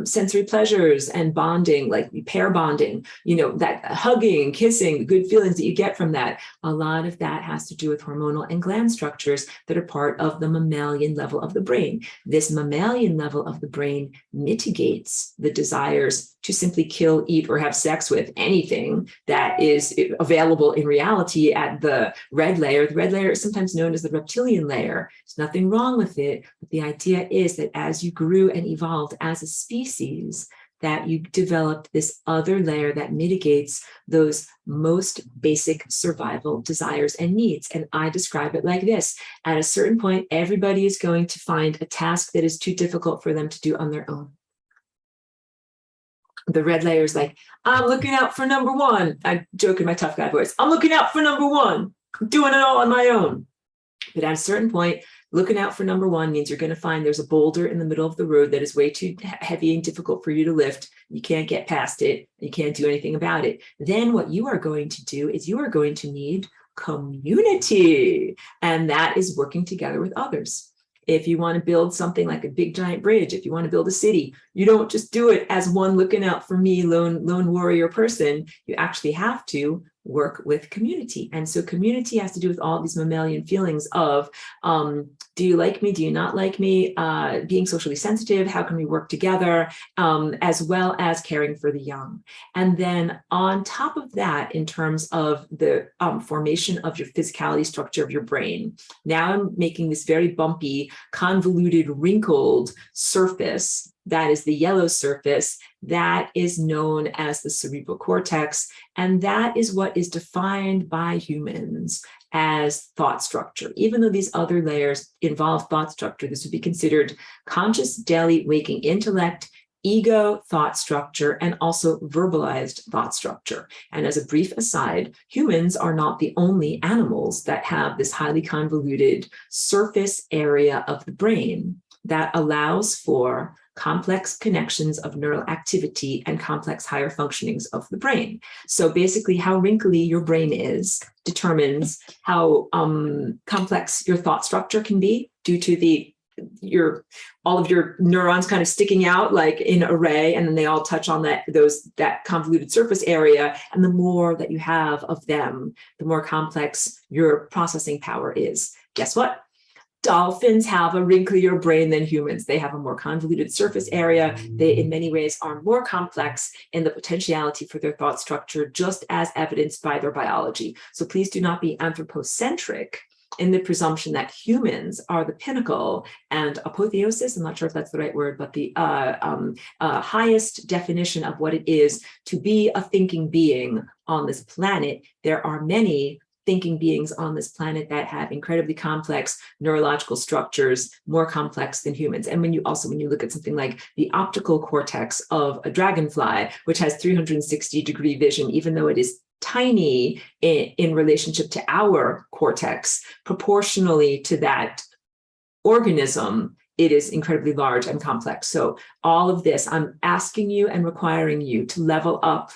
sensory pleasures and bonding, like pair bonding, that hugging, kissing, good feelings that you get from that. A lot of that has to do with hormonal and gland structures that are part of the mammalian level of the brain. This mammalian level of the brain mitigates the desires to simply kill, eat, or have sex with anything that is available in reality at the red layer. The red layer is sometimes known as the reptilian layer. There's nothing wrong with it, but the idea is that as you grew and evolved as a species, that you developed this other layer that mitigates those most basic survival desires and needs. And I describe it like this. At a certain point, everybody is going to find a task that is too difficult for them to do on their own. The red layer is like, I'm looking out for number one. I joke in my tough guy voice. I'm looking out for number one. I'm doing it all on my own. But at a certain point, looking out for number one means you're going to find there's a boulder in the middle of the road that is way too heavy and difficult for you to lift. You can't get past it. You can't do anything about it. Then what you are going to do is you are going to need community. And that is working together with others. If you want to build something like a big giant bridge, if you want to build a city, you don't just do it as one looking out for me, lone warrior person. You actually have to work with community. And so community has to do with all these mammalian feelings of, do you like me? Do you not like me? Being socially sensitive, how can we work together? As well as caring for the young. And then on top of that, in terms of the formation of your physicality structure of your brain, now I'm making this very bumpy, convoluted, wrinkled surface. That is the yellow surface that is known as the cerebral cortex. And that is what is defined by humans as thought structure. Even though these other layers involve thought structure, this would be considered conscious daily waking intellect, ego thought structure, and also verbalized thought structure. And as a brief aside, humans are not the only animals that have this highly convoluted surface area of the brain that allows for complex connections of neural activity and complex higher functionings of the brain. So basically, how wrinkly your brain is determines how complex your thought structure can be due to all of your neurons kind of sticking out like in array, and then they all touch on that convoluted surface area. And the more that you have of them, the more complex your processing power is. Guess what? Dolphins have a wrinklier brain than humans. They have a more convoluted surface area. They, in many ways, are more complex in the potentiality for their thought structure, just as evidenced by their biology. So please do not be anthropocentric in the presumption that humans are the pinnacle and apotheosis, I'm not sure if that's the right word, but the highest definition of what it is to be a thinking being on this planet. There are many thinking beings on this planet that have incredibly complex neurological structures, more complex than humans. And when you look at something like the optical cortex of a dragonfly, which has 360-degree vision, even though it is tiny in relationship to our cortex, proportionally to that organism, it is incredibly large and complex. So all of this, I'm asking you and requiring you to level up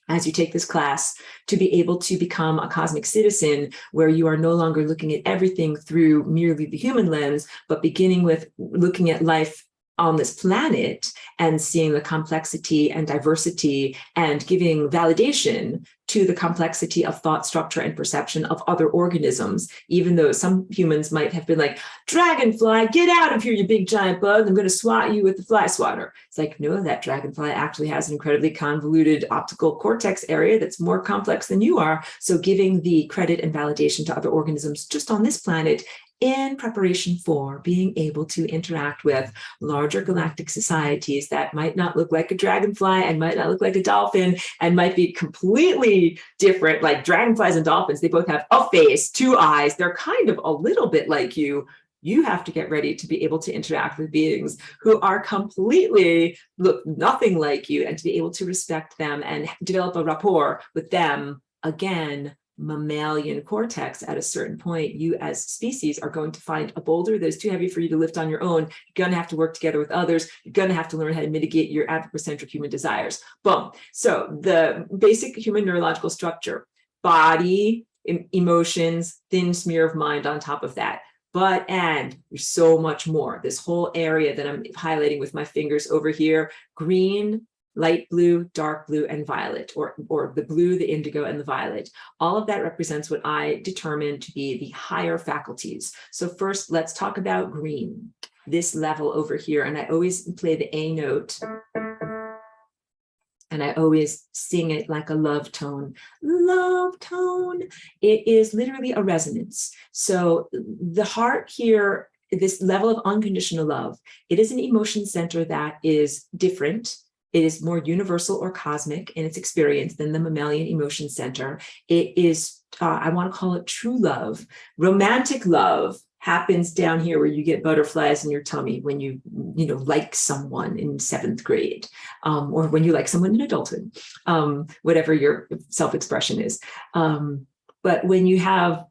as you take this class, to be able to become a cosmic citizen where you are no longer looking at everything through merely the human lens, but beginning with looking at life on this planet and seeing the complexity and diversity and giving validation to the complexity of thought structure and perception of other organisms, even though some humans might have been like, dragonfly, get out of here, you big giant bug, I'm going to swat you with the fly swatter. It's like, no, that dragonfly actually has an incredibly convoluted optical cortex area that's more complex than you are. So giving the credit and validation to other organisms just on this planet in preparation for being able to interact with larger galactic societies that might not look like a dragonfly and might not look like a dolphin and might be completely different. Like dragonflies and dolphins, they both have a face, two eyes. They're kind of a little bit like you. You have to get ready to be able to interact with beings who are completely look nothing like you, and to be able to respect them and develop a rapport with them. Again, mammalian cortex. At a certain point, you as species are going to find a boulder that is too heavy for you to lift on your own. You're going to have to work together with others. You're going to have to learn how to mitigate your anthropocentric human desires. Boom. So the basic human neurological structure: body, emotions, thin smear of mind on top of that. And there's so much more. This whole area that I'm highlighting with my fingers over here: green, light blue, dark blue, and violet, or the blue, the indigo, and the violet. All of that represents what I determine to be the higher faculties. So first, let's talk about green, this level over here. And I always play the A note, and I always sing it like a love tone. Love tone. It is literally a resonance. So the heart here, this level of unconditional love, it is an emotion center that is different. It is more universal or cosmic in its experience than the mammalian emotion center. It is, I want to call it true love. Romantic love happens down here where you get butterflies in your tummy when you like someone in 7th grade, or when you like someone in adulthood, whatever your self-expression is. But when you have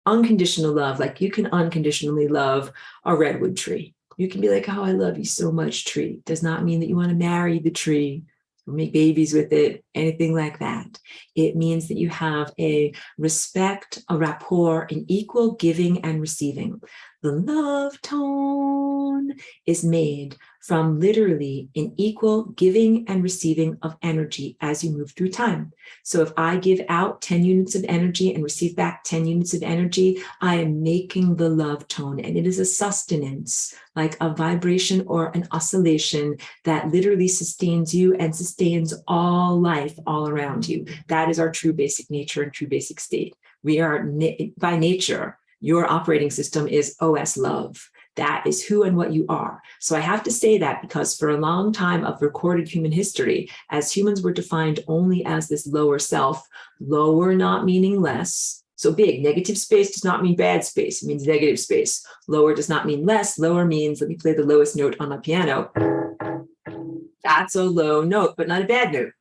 unconditional love, like you can unconditionally love a redwood tree. You can be like, oh, I love you so much, tree. Does not mean that you want to marry the tree or make babies with it, anything like that. It means that you have a respect, a rapport, an equal giving and receiving. The love tone is made from literally an equal giving and receiving of energy as you move through time. So if I give out 10 units of energy and receive back 10 units of energy, I am making the love tone, and it is a sustenance, like a vibration or an oscillation that literally sustains you and sustains all life all around you. That is our true basic nature and true basic state. We are, by nature, your operating system is OS love. That is who and what you are. So I have to say that because for a long time of recorded human history, as humans were defined only as this lower self, lower not meaning less. So big, negative space does not mean bad space, it means negative space. Lower does not mean less. Lower means, let me play the lowest note on my piano. That's a low note, but not a bad note.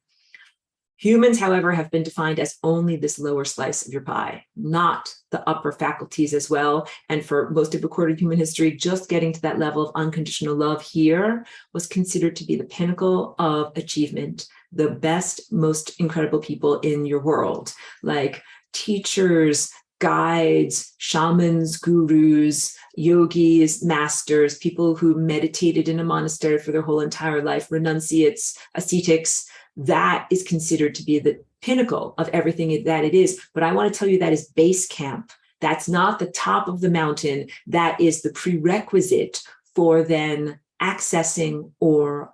Humans, however, have been defined as only this lower slice of your pie, not the upper faculties as well. And for most of recorded human history, just getting to that level of unconditional love here was considered to be the pinnacle of achievement, the best, most incredible people in your world, like teachers, guides, shamans, gurus, yogis, masters, people who meditated in a monastery for their whole entire life, renunciates, ascetics. That is considered to be the pinnacle of everything that it is. But I want to tell you that is base camp. That's not the top of the mountain. That is the prerequisite for then accessing or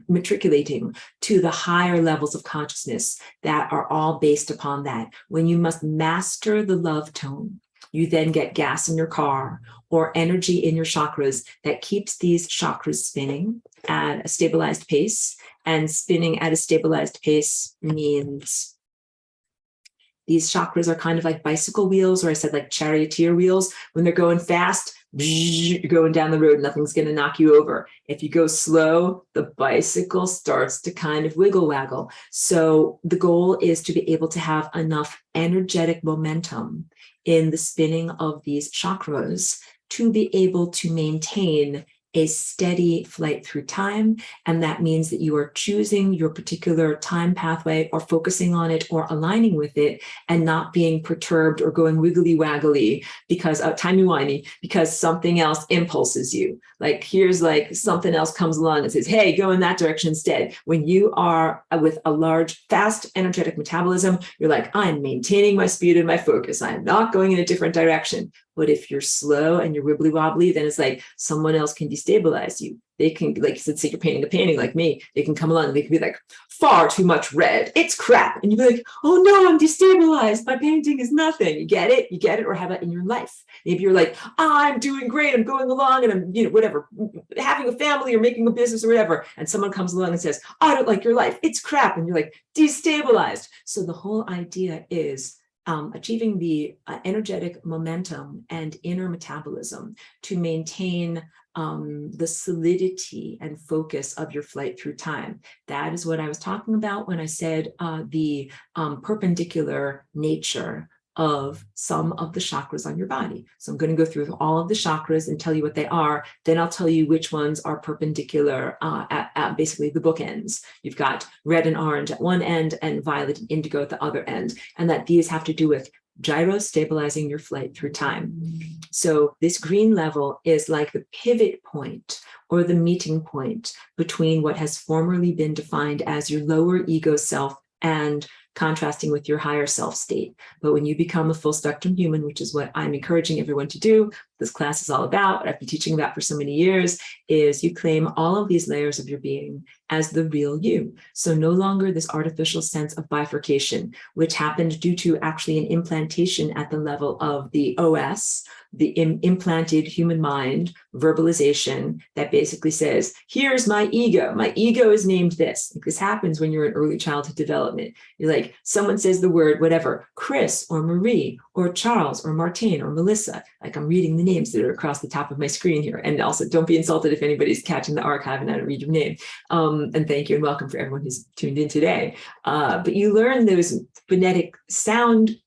matriculating to the higher levels of consciousness that are all based upon that. When you must master the love tone, you then get gas in your car or energy in your chakras that keeps these chakras spinning at a stabilized pace. And spinning at a stabilized pace means these chakras are kind of like bicycle wheels, or I said like charioteer wheels. When they're going fast, you're going down the road, nothing's going to knock you over. If you go slow, the bicycle starts to kind of wiggle waggle. So the goal is to be able to have enough energetic momentum in the spinning of these chakras to be able to maintain a steady flight through time. And that means that you are choosing your particular time pathway or focusing on it or aligning with it and not being perturbed or going wiggly waggly because timey-wimey, because something else impulses you. Like here's like something else comes along and says, hey, go in that direction instead. When you are with a large, fast, energetic metabolism, you're like, I'm maintaining my speed and my focus. I'm not going in a different direction. But if you're slow and you're wibbly wobbly, then it's like someone else can destabilize you. They can, like you said, say you're painting a painting like me, they can come along and they can be like, far too much red, it's crap. And you'd be like, oh no, I'm destabilized. My painting is nothing. You get it? You get it? Or how about in your life? Maybe you're like, I'm doing great, I'm going along and I'm, whatever, having a family or making a business or whatever. And someone comes along and says, I don't like your life, it's crap. And you're like, destabilized. So the whole idea is achieving the energetic momentum and inner metabolism to maintain the solidity and focus of your flight through time. That is what I was talking about when I said the perpendicular nature of some of the chakras on your body. So I'm going to go through all of the chakras and tell you what they are. Then I'll tell you which ones are perpendicular at basically the bookends. You've got red and orange at one end and violet and indigo at the other end. And that these have to do with gyros stabilizing your flight through time. So this green level is like the pivot point or the meeting point between what has formerly been defined as your lower ego self and contrasting with your higher self state. But when you become a full spectrum human, which is what I'm encouraging everyone to do, this class is all about, what I've been teaching about for so many years, is you claim all of these layers of your being as the real you. So no longer this artificial sense of bifurcation, which happened due to actually an implantation at the level of the OS, the implanted human mind verbalization that basically says, here's my ego. My ego is named this. This happens when you're in early childhood development. You're like, someone says the word, whatever, Chris or Marie or Charles or Martine or Melissa. Like I'm reading the names that are across the top of my screen here. And also don't be insulted if anybody's catching the archive and I don't read your name. And thank you and welcome for everyone who's tuned in today. But you learn those phonetic sound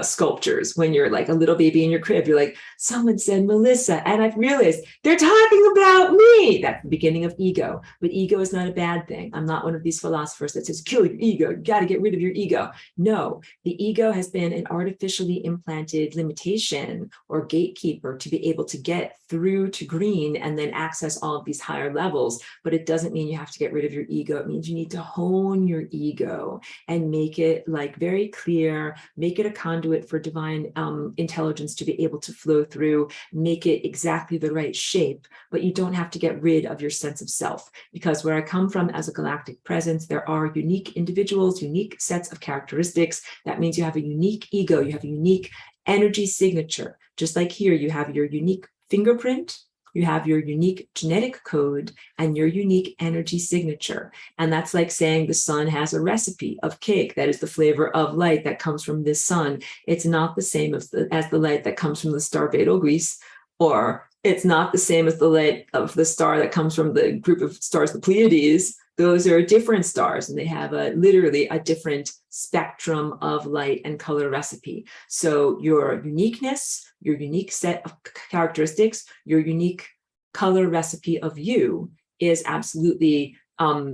sculptures when you're like a little baby in your crib. You're like, someone said Melissa, and I've realized they're talking about me. That's the beginning of ego. But ego is not a bad thing. I'm not one of these philosophers that says, kill your ego, you got to get rid of your ego. No, the ego has been an artificially implanted limitation or gatekeeper to be able to get through to green and then access all of these higher levels. But it doesn't mean you have to get rid of your ego. It means you need to hone your ego and make it like very clear, make it a conduit for divine intelligence to be able to flow through, make it exactly the right shape, but you don't have to get rid of your sense of self. Because where I come from as a galactic presence, there are unique individuals, unique sets of characteristics. That means you have a unique ego, you have a unique energy signature. Just like here, you have your unique fingerprint, you have your unique genetic code and your unique energy signature. And that's like saying the sun has a recipe of cake that is the flavor of light that comes from this sun. It's not the same as the light that comes from the star Betelgeuse, or it's not the same as the light of the star that comes from the group of stars, the Pleiades. Those are different stars and they have literally a different spectrum of light and color recipe. So your uniqueness, your unique set of characteristics, your unique color recipe of you is absolutely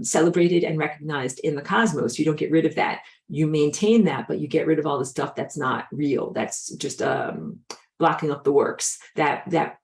celebrated and recognized in the cosmos. You don't get rid of that. You maintain that, but you get rid of all the stuff that's not real. That's just blocking up the works that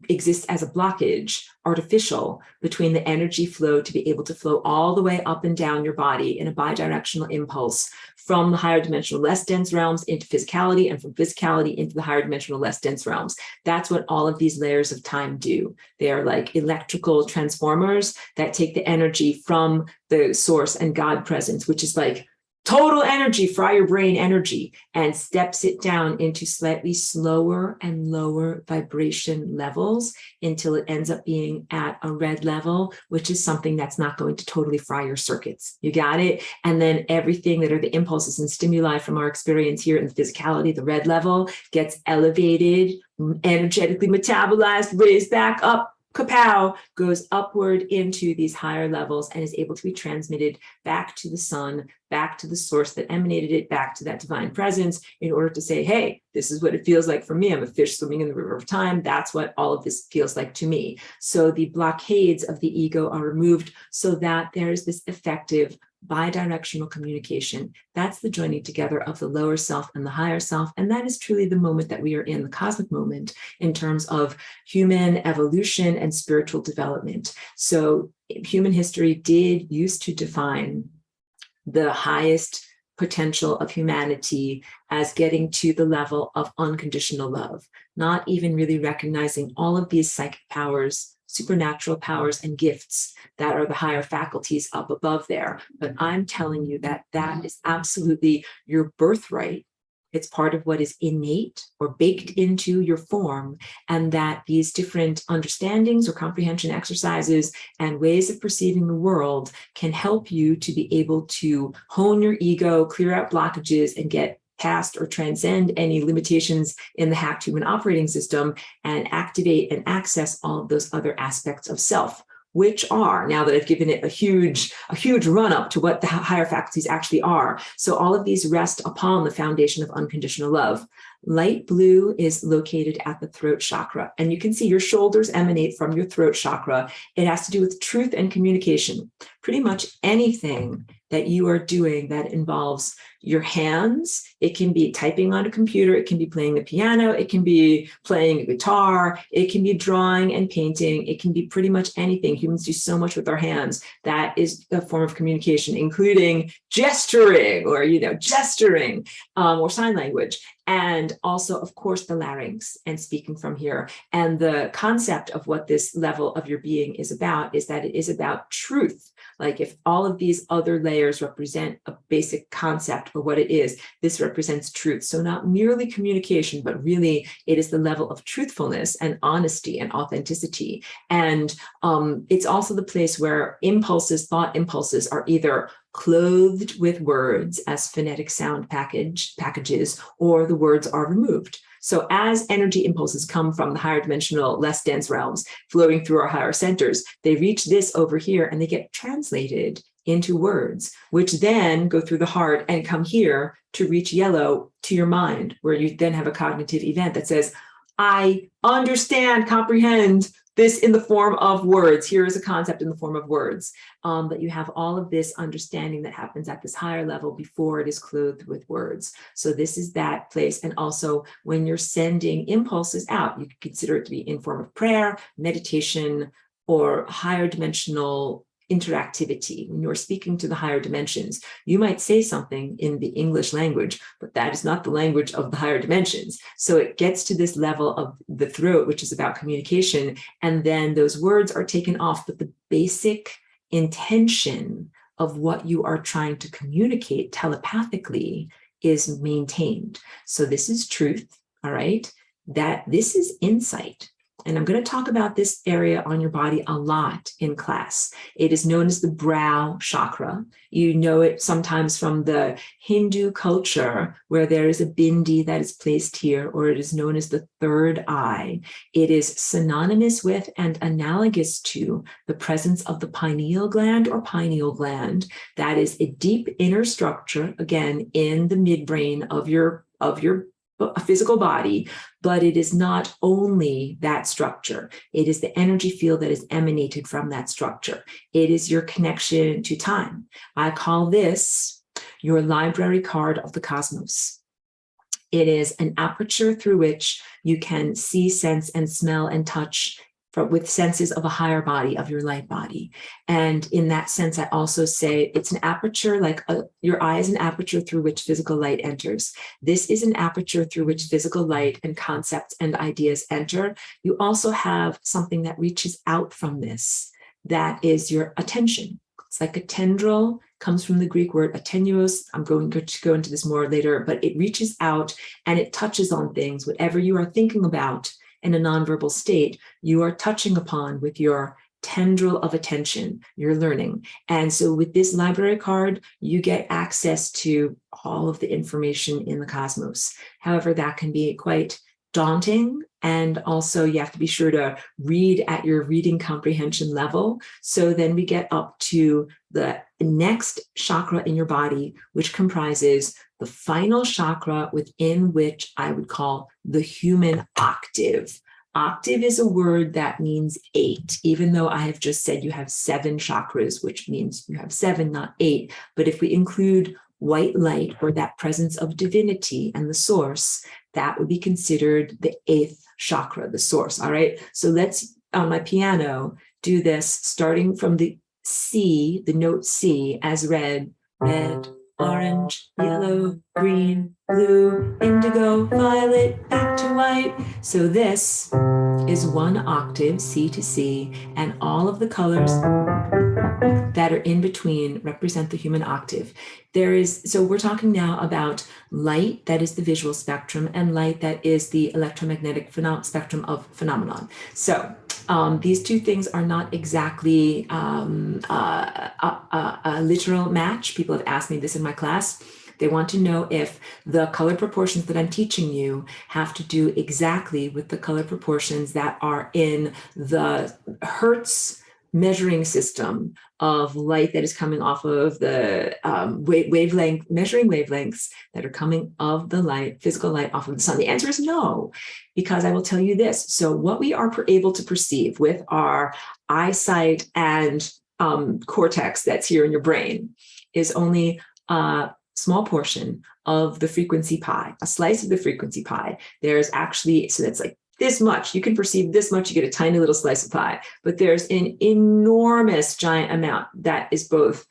exists as a blockage, artificial, between the energy flow to be able to flow all the way up and down your body in a bidirectional impulse from the higher dimensional, less dense realms into physicality, and from physicality into the higher dimensional, less dense realms. That's what all of these layers of time do. They are like electrical transformers that take the energy from the source and God presence, which is like total energy, fry your brain energy, and steps it down into slightly slower and lower vibration levels until it ends up being at a red level, which is something that's not going to totally fry your circuits. You got it? And then everything that are the impulses and stimuli from our experience here in the physicality, the red level, gets elevated, energetically metabolized, raised back up, kapow, goes upward into these higher levels and is able to be transmitted back to the sun, back to the source that emanated it, back to that divine presence, in order to say, hey, this is what it feels like for me. I'm a fish swimming in the river of time. That's what all of this feels like to me. So the blockades of the ego are removed so that there's this effective bidirectional communication. That's the joining together of the lower self and the higher self. And that is truly the moment that we are in, the cosmic moment, in terms of human evolution and spiritual development. So human history did used to define the highest potential of humanity as getting to the level of unconditional love, not even really recognizing all of these psychic powers supernatural powers and gifts that are the higher faculties up above there. But I'm telling you that that is absolutely your birthright. It's part of what is innate or baked into your form, and that these different understandings or comprehension exercises and ways of perceiving the world can help you to be able to hone your ego, clear out blockages, and get past or transcend any limitations in the hacked human operating system and activate and access all of those other aspects of self, which are, now that I've given it a huge run up to what the higher faculties actually are. So all of these rest upon the foundation of unconditional love. Light blue is located at the throat chakra, and you can see your shoulders emanate from your throat chakra. It has to do with truth and communication. Pretty much anything that you are doing that involves your hands. It can be typing on a computer, it can be playing the piano, it can be playing a guitar, it can be drawing and painting, it can be pretty much anything. Humans do so much with our hands. That is a form of communication, including gesturing or, gesturing or sign language. And also, of course, the larynx and speaking from here. And the concept of what this level of your being is about is that it is about truth. Like if all of these other layers represent a basic concept for what it is, this represents truth. So not merely communication, but really it is the level of truthfulness and honesty and authenticity. And it's also the place where thought impulses are either clothed with words as phonetic sound packages, or the words are removed. So as energy impulses come from the higher dimensional, less dense realms flowing through our higher centers, they reach this over here and they get translated into words, which then go through the heart and come here to reach yellow to your mind, where you then have a cognitive event that says, I understand, comprehend this in the form of words. Here is a concept in the form of words. But you have all of this understanding that happens at this higher level before it is clothed with words. So this is that place. And also when you're sending impulses out, you can consider it to be in form of prayer, meditation, or higher dimensional interactivity. When you're speaking to the higher dimensions, you might say something in the English language, but that is not the language of the higher dimensions. So it gets to this level of the throat, which is about communication, and then those words are taken off, but the basic intention of what you are trying to communicate telepathically is maintained. So this is truth, all right? That this is insight. And I'm going to talk about this area on your body a lot in class. It is known as the brow chakra. You know it sometimes from the Hindu culture, where there is a bindi that is placed here, or it is known as the third eye. It is synonymous with and analogous to the presence of the pineal gland or pineal gland. That is a deep inner structure, again, in the midbrain of your physical body, but it is not only that structure. It is the energy field that is emanated from that structure. It is your connection to time. I call this your library card of the cosmos. It is an aperture through which you can see, sense, and smell and touch with senses of a higher body, of your light body. And in that sense, I also say it's an aperture, like your eye is an aperture through which physical light enters. This is an aperture through which physical light and concepts and ideas enter. You also have something that reaches out from this. That is your attention. It's like a tendril, comes from the Greek word attenuos. I'm going to go into this more later, but it reaches out and it touches on things. Whatever you are thinking about in a nonverbal state, you are touching upon with your tendril of attention, your learning. And so with this library card, you get access to all of the information in the cosmos. However, that can be quite daunting. And also you have to be sure to read at your reading comprehension level. So then we get up to the next chakra in your body, which comprises the final chakra, within which I would call the human octave. Octave is a word that means 8, even though I have just said you have 7 chakras, which means you have 7, not 8. But if we include white light, or that presence of divinity and the source, that would be considered the 8th chakra, the source. All right. So let's, on my piano, do this starting from the C, the note C, as read, red, orange, yellow, green, blue, indigo, violet, back to white. So this is one octave, C to C, and all of the colors that are in between represent the human octave. So we're talking now about light, that is the visual spectrum, and light, that is the electromagnetic spectrum of phenomenon. So these two things are not exactly a literal match. People have asked me this in my class. They want to know if the color proportions that I'm teaching you have to do exactly with the color proportions that are in the Hertz measuring system of light that is coming off of the measuring wavelengths that are coming of the light, physical light off of the sun. The answer is no, because I will tell you this. So what we are able to perceive with our eyesight and cortex that's here in your brain is only a small portion of the frequency pi, a slice of the frequency pi. There's actually, so that's like this much. You can perceive this much, you get a tiny little slice of pie, but there's an enormous giant amount that is both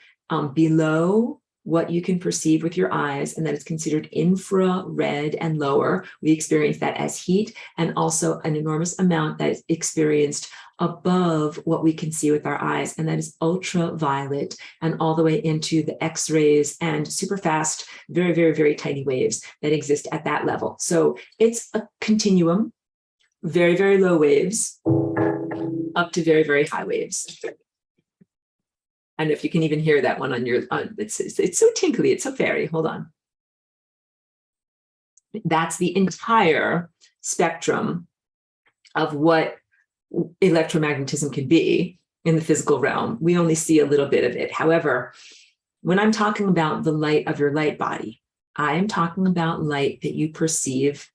below what you can perceive with your eyes, and that is considered infrared and lower. We experience that as heat, and also an enormous amount that is experienced above what we can see with our eyes, and that is ultraviolet, and all the way into the X-rays and super fast, very, very, very tiny waves that exist at that level. So it's a continuum. Very, very low waves up to very, very high waves. And if you can even hear that one on your, it's so tinkly, it's so fairy. Hold on. That's the entire spectrum of what electromagnetism can be in the physical realm. We only see a little bit of it. However, when I'm talking about the light of your light body, I am talking about light that you perceive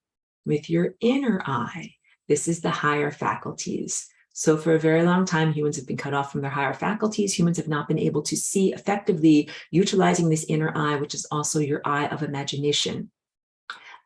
with your inner eye. This is the higher faculties. So for a very long time, humans have been cut off from their higher faculties. Humans have not been able to see effectively, utilizing this inner eye, which is also your eye of imagination.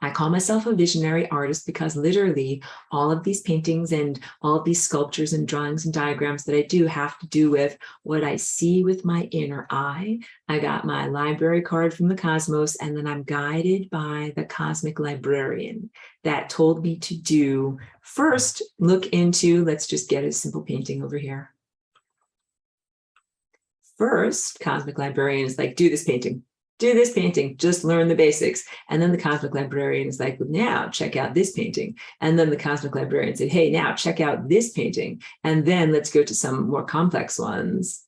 I call myself a visionary artist because literally all of these paintings and all of these sculptures and drawings and diagrams that I do have to do with what I see with my inner eye. I got my library card from the cosmos, and then I'm guided by the cosmic librarian that told me to do first, look into, let's just get a simple painting over here. First, cosmic librarian is like, do this painting. Do this painting, just learn the basics. And then the cosmic librarian is like, now check out this painting. And then the cosmic librarian said, hey, now check out this painting. And then let's go to some more complex ones.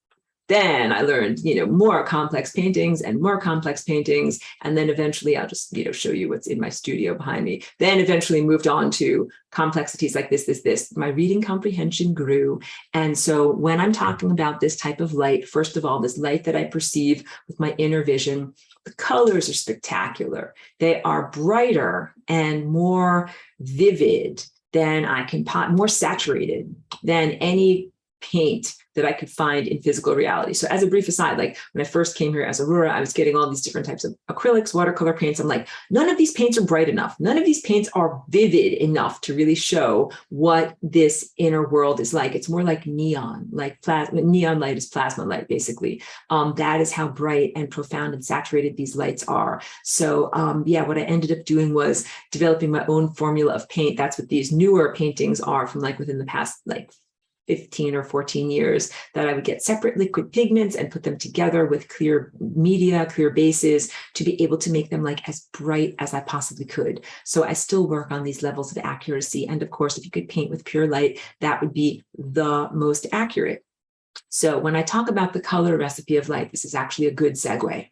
Then I learned, more complex paintings and more complex paintings. And then eventually I'll just, show you what's in my studio behind me. Then eventually moved on to complexities like this. My reading comprehension grew. And so when I'm talking about this type of light, first of all, this light that I perceive with my inner vision, the colors are spectacular. They are brighter and more vivid than I can, more saturated than any paint that I could find in physical reality. So as a brief aside, like when I first came here as Aurora, I was getting all these different types of acrylics, watercolor paints. I'm like, none of these paints are bright enough. None of these paints are vivid enough to really show what this inner world is like. It's more like neon, like plasma. Neon light is plasma light, basically. That is how bright and profound and saturated these lights are. So what I ended up doing was developing my own formula of paint. That's what these newer paintings are from like within the past, 15 or 14 years, that I would get separate liquid pigments and put them together with clear media, clear bases, to be able to make them like as bright as I possibly could. So I still work on these levels of accuracy. And of course, if you could paint with pure light, that would be the most accurate. So when I talk about the color recipe of light, this is actually a good segue.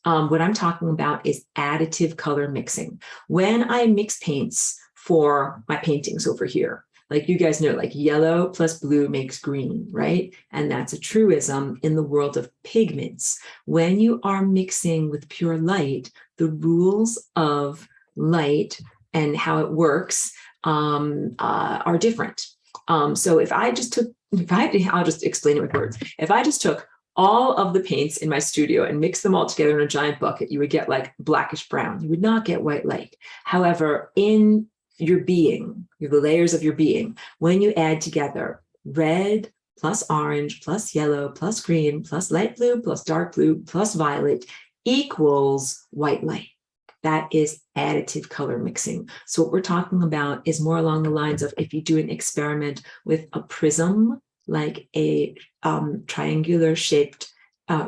What I'm talking about is additive color mixing. When I mix paints for my paintings over here, like you guys know, like yellow plus blue makes green, right? And that's a truism in the world of pigments. When you are mixing with pure light, the rules of light and how it works are different. So if I just took, I'll just explain it with words. If I just took all of the paints in my studio and mix them all together in a giant bucket, you would get like blackish brown. You would not get white light. However, in your being, the layers of your being, when you add together red plus orange plus yellow plus green plus light blue plus dark blue plus violet, equals white light. That is additive color mixing. So what we're talking about is more along the lines of if you do an experiment with a prism, like a triangular shaped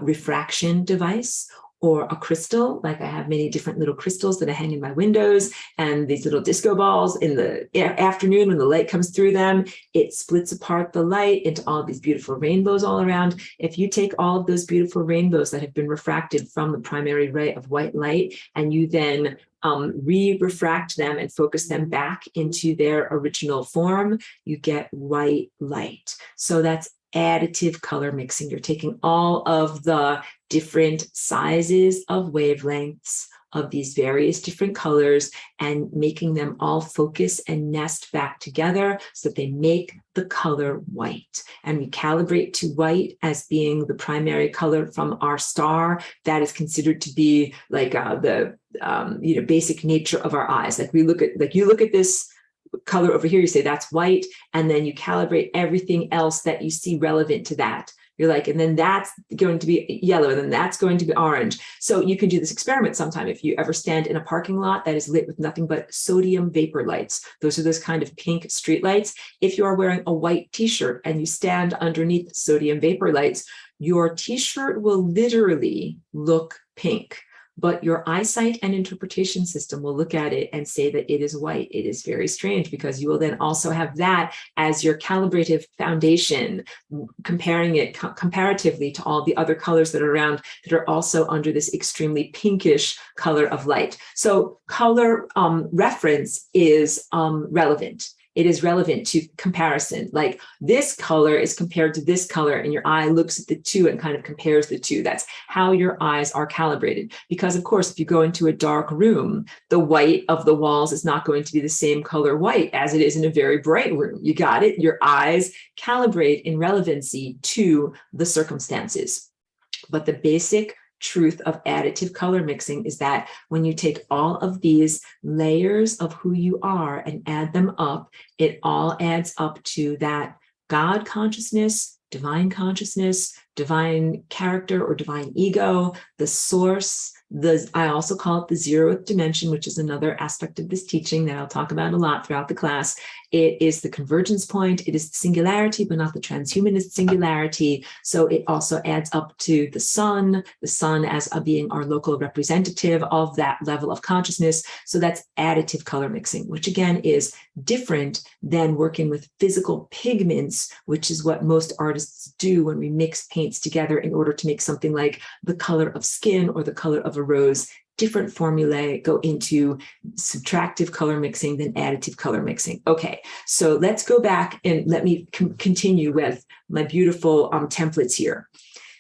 refraction device, or a crystal, like I have many different little crystals that I hang in my windows, and these little disco balls in the afternoon when the light comes through them, it splits apart the light into all these beautiful rainbows all around. If you take all of those beautiful rainbows that have been refracted from the primary ray of white light, and you then re-refract them and focus them back into their original form, you get white light. So that's additive color mixing. You're taking all of the different sizes of wavelengths of these various different colors and making them all focus and nest back together so that they make the color white. And we calibrate to white as being the primary color from our star. That is considered to be like the basic nature of our eyes. Like we look at, like you look at this color over here, you say that's white, and then you calibrate everything else that you see relevant to that. You're like, and then that's going to be yellow, and then that's going to be orange. So you can do this experiment sometime if you ever stand in a parking lot that is lit with nothing but sodium vapor lights. Those are those kind of pink street lights. If you are wearing a white t-shirt and you stand underneath sodium vapor lights, your t-shirt will literally look pink. But your eyesight and interpretation system will look at it and say that it is white. It is very strange because you will then also have that as your calibrative foundation, comparing it comparatively to all the other colors that are around that are also under this extremely pinkish color of light. So color reference is relevant. It is relevant to comparison. Like this color is compared to this color, and your eye looks at the two and kind of compares the two. That's how your eyes are calibrated. Because of course, if you go into a dark room, the white of the walls is not going to be the same color white as it is in a very bright room. You got it? Your eyes calibrate in relevancy to the circumstances. But the basic truth of additive color mixing is that when you take all of these layers of who you are and add them up, it all adds up to that God consciousness, divine character or divine ego, the source. I also call it the zeroth dimension, which is another aspect of this teaching that I'll talk about a lot throughout the class. It is the convergence point. It is the singularity, but not the transhumanist singularity. So it also adds up to the sun as being our local representative of that level of consciousness. So that's additive color mixing, which again is different than working with physical pigments, which is what most artists do when we mix paints together in order to make something like the color of skin or the color of a rose. Different formulae go into subtractive color mixing than additive color mixing. Okay, so let's go back and let me continue with my beautiful templates here.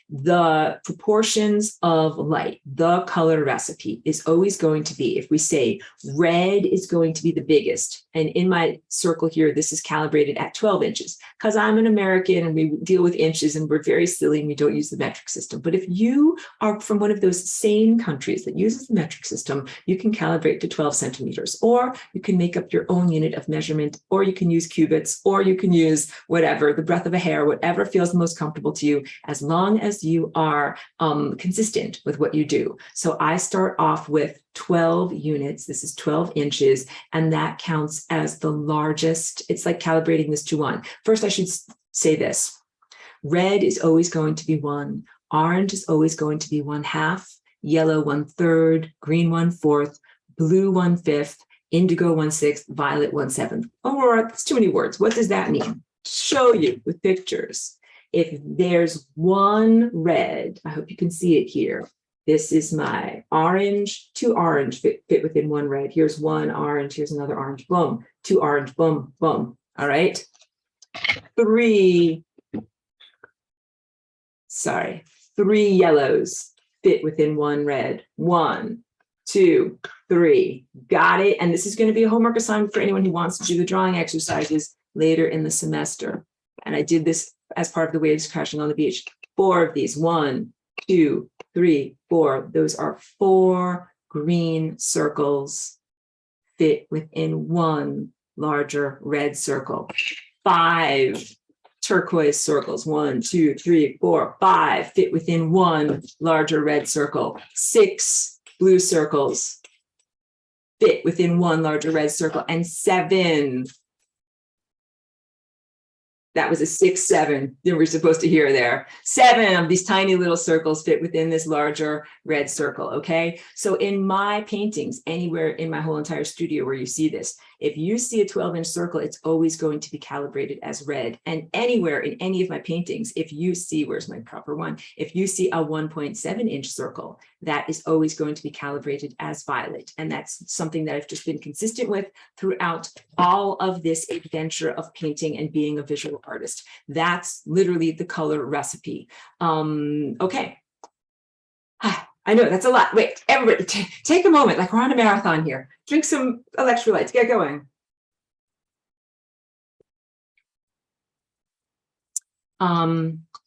The proportions of light, the color recipe is always going to be, if we say red is going to be the biggest, and in my circle here, this is calibrated at 12 inches, because I'm an American and we deal with inches and we're very silly and we don't use the metric system. But if you are from one of those sane countries that uses the metric system, you can calibrate to 12 centimeters, or you can make up your own unit of measurement, or you can use cubits, or you can use whatever, the breadth of a hair, whatever feels the most comfortable to you, as long as you are consistent with what you do. So I start off with 12 units. This is 12 inches, and that counts as the largest. It's like calibrating this to 1. First, I should say this. Red is always going to be 1. Orange is always going to be 1/2. Yellow 1/3. Green 1/4. Blue 1/5. Indigo 1/6. Violet 1/7. Aurora, that's too many words. What does that mean? Show you with pictures. If there's one red, I hope you can see it here. This is my orange, 2 orange fit within 1 red. Here's 1 orange, here's another orange, boom, 2 orange, boom, boom. All right. 3 yellows fit within 1 red. 1, 2, 3. Got it. And this is going to be a homework assignment for anyone who wants to do the drawing exercises later in the semester. And I did this as part of the waves crashing on the beach. 4 of these. 1, 2, 3, 4. Those are 4 green circles fit within 1 larger red circle. 5 turquoise circles. 1, 2, 3, 4, 5 fit within one larger red circle. 6 blue circles fit within one larger red circle. And 7. That was a 6, 7 that we're supposed to hear there. 7 of these tiny little circles fit within this larger red circle, okay? So in my paintings, anywhere in my whole entire studio where you see this, if you see a 12-inch circle, it's always going to be calibrated as red. And anywhere in any of my paintings, if you see, where's my proper one? If you see a 1.7-inch circle, that is always going to be calibrated as violet. And that's something that I've just been consistent with throughout all of this adventure of painting and being a visual artist. That's literally the color recipe. Okay. I know that's a lot. Wait, everybody take a moment, like we're on a marathon here. Drink some electrolytes, get going.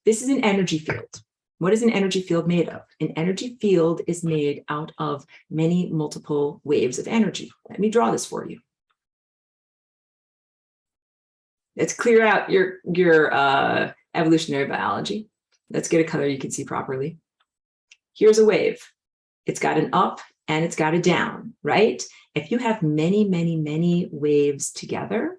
This is an energy field. What is an energy field made of? An energy field is made out of many multiple waves of energy. Let me draw this for you. Let's clear out your evolutionary biology. Let's get a color you can see properly. Here's a wave. It's got an up and it's got a down, right? If you have many, many, many waves together,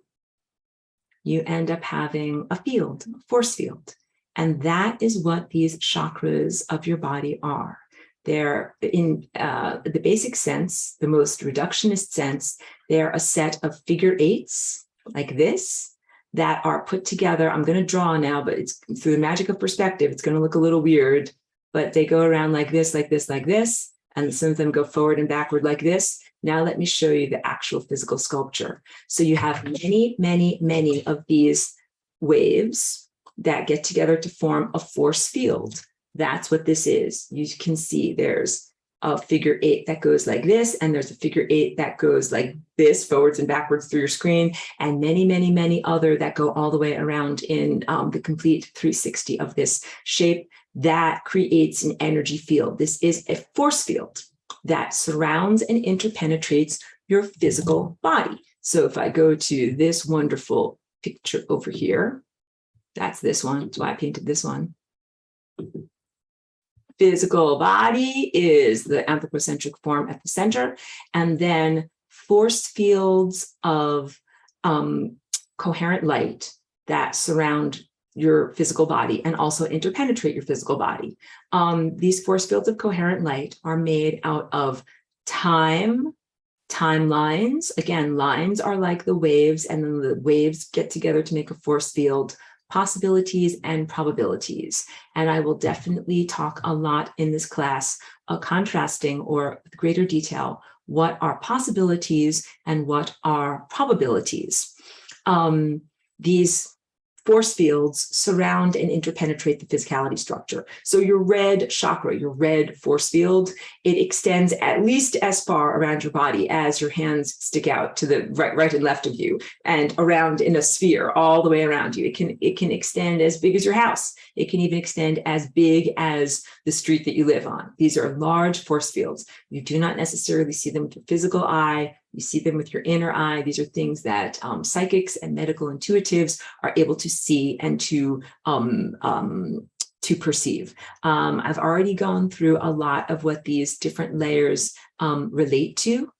you end up having a field, a force field. And that is what these chakras of your body are. They're in the basic sense, the most reductionist sense, they're a set of figure 8s like this that are put together. I'm going to draw now, but it's through the magic of perspective. It's going to look a little weird, but they go around like this, like this, like this. And some of them go forward and backward like this. Now let me show you the actual physical sculpture. So you have many, many, many of these waves that get together to form a force field. That's what this is. You can see there's a figure 8 that goes like this, and there's a figure 8 that goes like this, forwards and backwards through your screen, and many, many, many other that go all the way around in the complete 360 of this shape. That creates an energy field. This is a force field that surrounds and interpenetrates your physical body. So if I go to this wonderful picture over here, that's this one. That's why I painted this one. Physical body is the anthropocentric form at the center, and then force fields of coherent light that surround your physical body and also interpenetrate your physical body. These force fields of coherent light are made out of time, timelines. Again, lines are like the waves, and then the waves get together to make a force field, possibilities and probabilities. And I will definitely talk a lot in this class, contrasting or with greater detail, what are possibilities and what are probabilities. These force fields surround and interpenetrate the physicality structure. So your red chakra, your red force field, it extends at least as far around your body as your hands stick out to the right and left of you, and around in a sphere all the way around you. It can extend as big as your house. It can even extend as big as the street that you live on. These are large force fields. You do not necessarily see them with your physical eye. You see them with your inner eye. These are things that psychics and medical intuitives are able to see and to perceive. I've already gone through a lot of what these different layers relate to.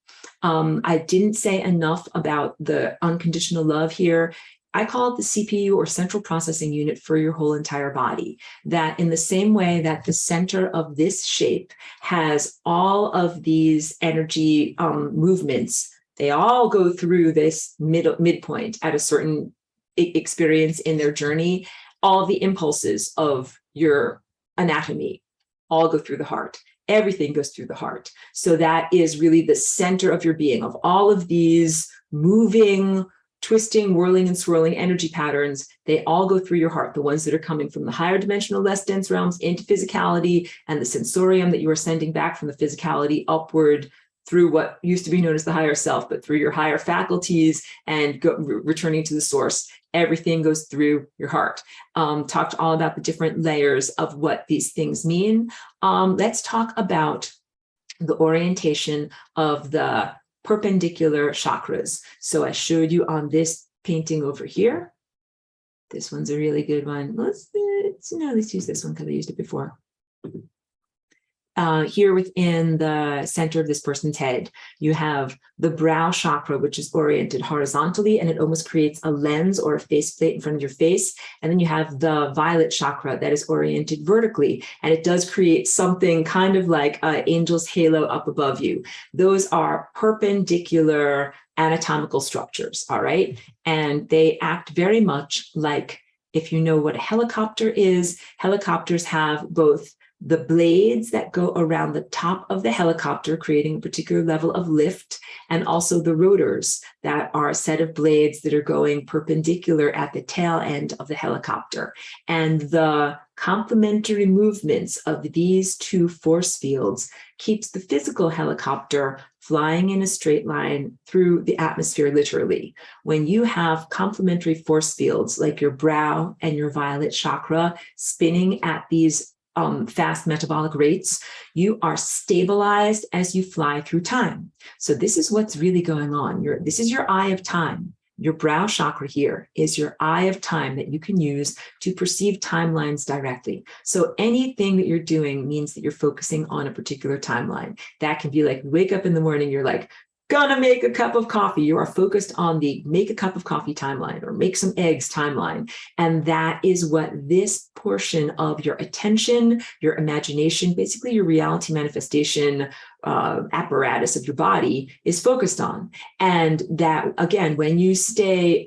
I didn't say enough about the unconditional love here. I call it the CPU, or central processing unit, for your whole entire body. That in the same way that the center of this shape has all of these energy movements, they all go through this midpoint at a certain experience in their journey. All the impulses of your anatomy all go through the heart. Everything goes through the heart. So that is really the center of your being, of all of these moving, twisting, whirling, and swirling energy patterns. They all go through your heart, the ones that are coming from the higher dimensional, less dense realms into physicality, and the sensorium that you are sending back from the physicality upward through what used to be known as the higher self, but through your higher faculties and returning to the source. Everything goes through your heart. Talked all about the different layers of what these things mean. Let's talk about the orientation of the perpendicular chakras. So I showed you on this painting over here. This one's a really good one. Let's use this one because I used it before. Here within the center of this person's head, you have the brow chakra, which is oriented horizontally, and it almost creates a lens or a faceplate in front of your face. And then you have the violet chakra that is oriented vertically, and it does create something kind of like an angel's halo up above you. Those are perpendicular anatomical structures, all right? And they act very much like, if you know what a helicopter is, helicopters have both the blades that go around the top of the helicopter, creating a particular level of lift, and also the rotors that are a set of blades that are going perpendicular at the tail end of the helicopter. And the complementary movements of these two force fields keeps the physical helicopter flying in a straight line through the atmosphere, literally. When you have complementary force fields like your brow and your violet chakra spinning at these fast metabolic rates, you are stabilized as you fly through time. So this is what's really going on. This is your eye of time. Your brow chakra here is your eye of time that you can use to perceive timelines directly. So anything that you're doing means that you're focusing on a particular timeline. That can be like, you wake up in the morning, you're like, gonna make a cup of coffee. You are focused on the make a cup of coffee timeline or make some eggs timeline. And that is what this portion of your attention, your imagination, basically your reality manifestation apparatus of your body is focused on. And that, again, when you stay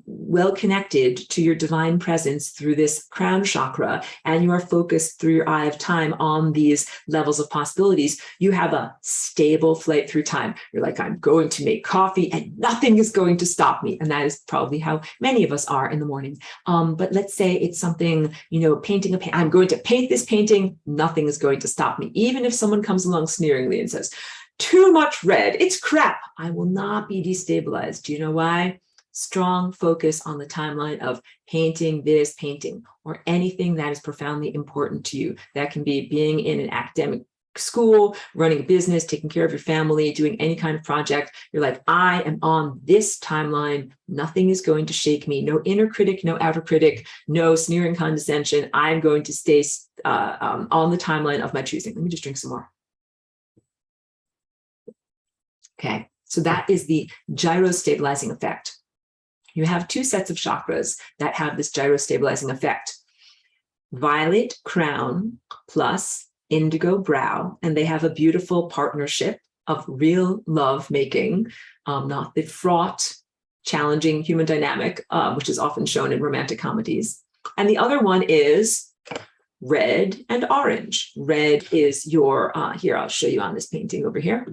well connected to your divine presence through this crown chakra, and you are focused through your eye of time on these levels of possibilities, you have a stable flight through time. You're like, I'm going to make coffee and nothing is going to stop me. And that is probably how many of us are in the morning. But let's say it's something, painting I'm going to paint this painting, nothing is going to stop me. Even if someone comes along sneeringly and says, too much red, it's crap, I will not be destabilized. Do you know why? Strong focus on the timeline of painting this painting or anything that is profoundly important to you. That can be being in an academic school, running a business, taking care of your family, doing any kind of project. You're like, I am on this timeline. Nothing is going to shake me. No inner critic, no outer critic, no sneering condescension. I'm going to stay on the timeline of my choosing. Let me just drink some more. Okay, so that is the gyrostabilizing effect. You have two sets of chakras that have this gyrostabilizing effect. Violet crown plus indigo brow, and they have a beautiful partnership of real love making, not the fraught, challenging human dynamic, which is often shown in romantic comedies. And the other one is red and orange. Red is your, here, I'll show you on this painting over here.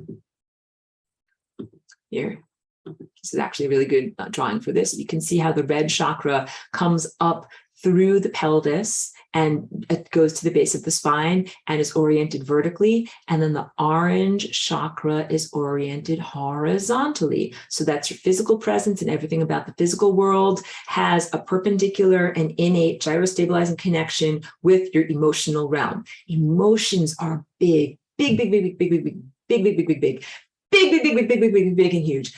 Here, this is actually a really good drawing for this. You can see how the red chakra comes up through the pelvis and it goes to the base of the spine and is oriented vertically. And then the orange chakra is oriented horizontally. So that's your physical presence, and everything about the physical world has a perpendicular and innate gyrostabilizing connection with your emotional realm. Emotions are big, big, big, big, big, big, big, big, big, big, big, big. Big, big, big, big, big, big, big, big, and huge.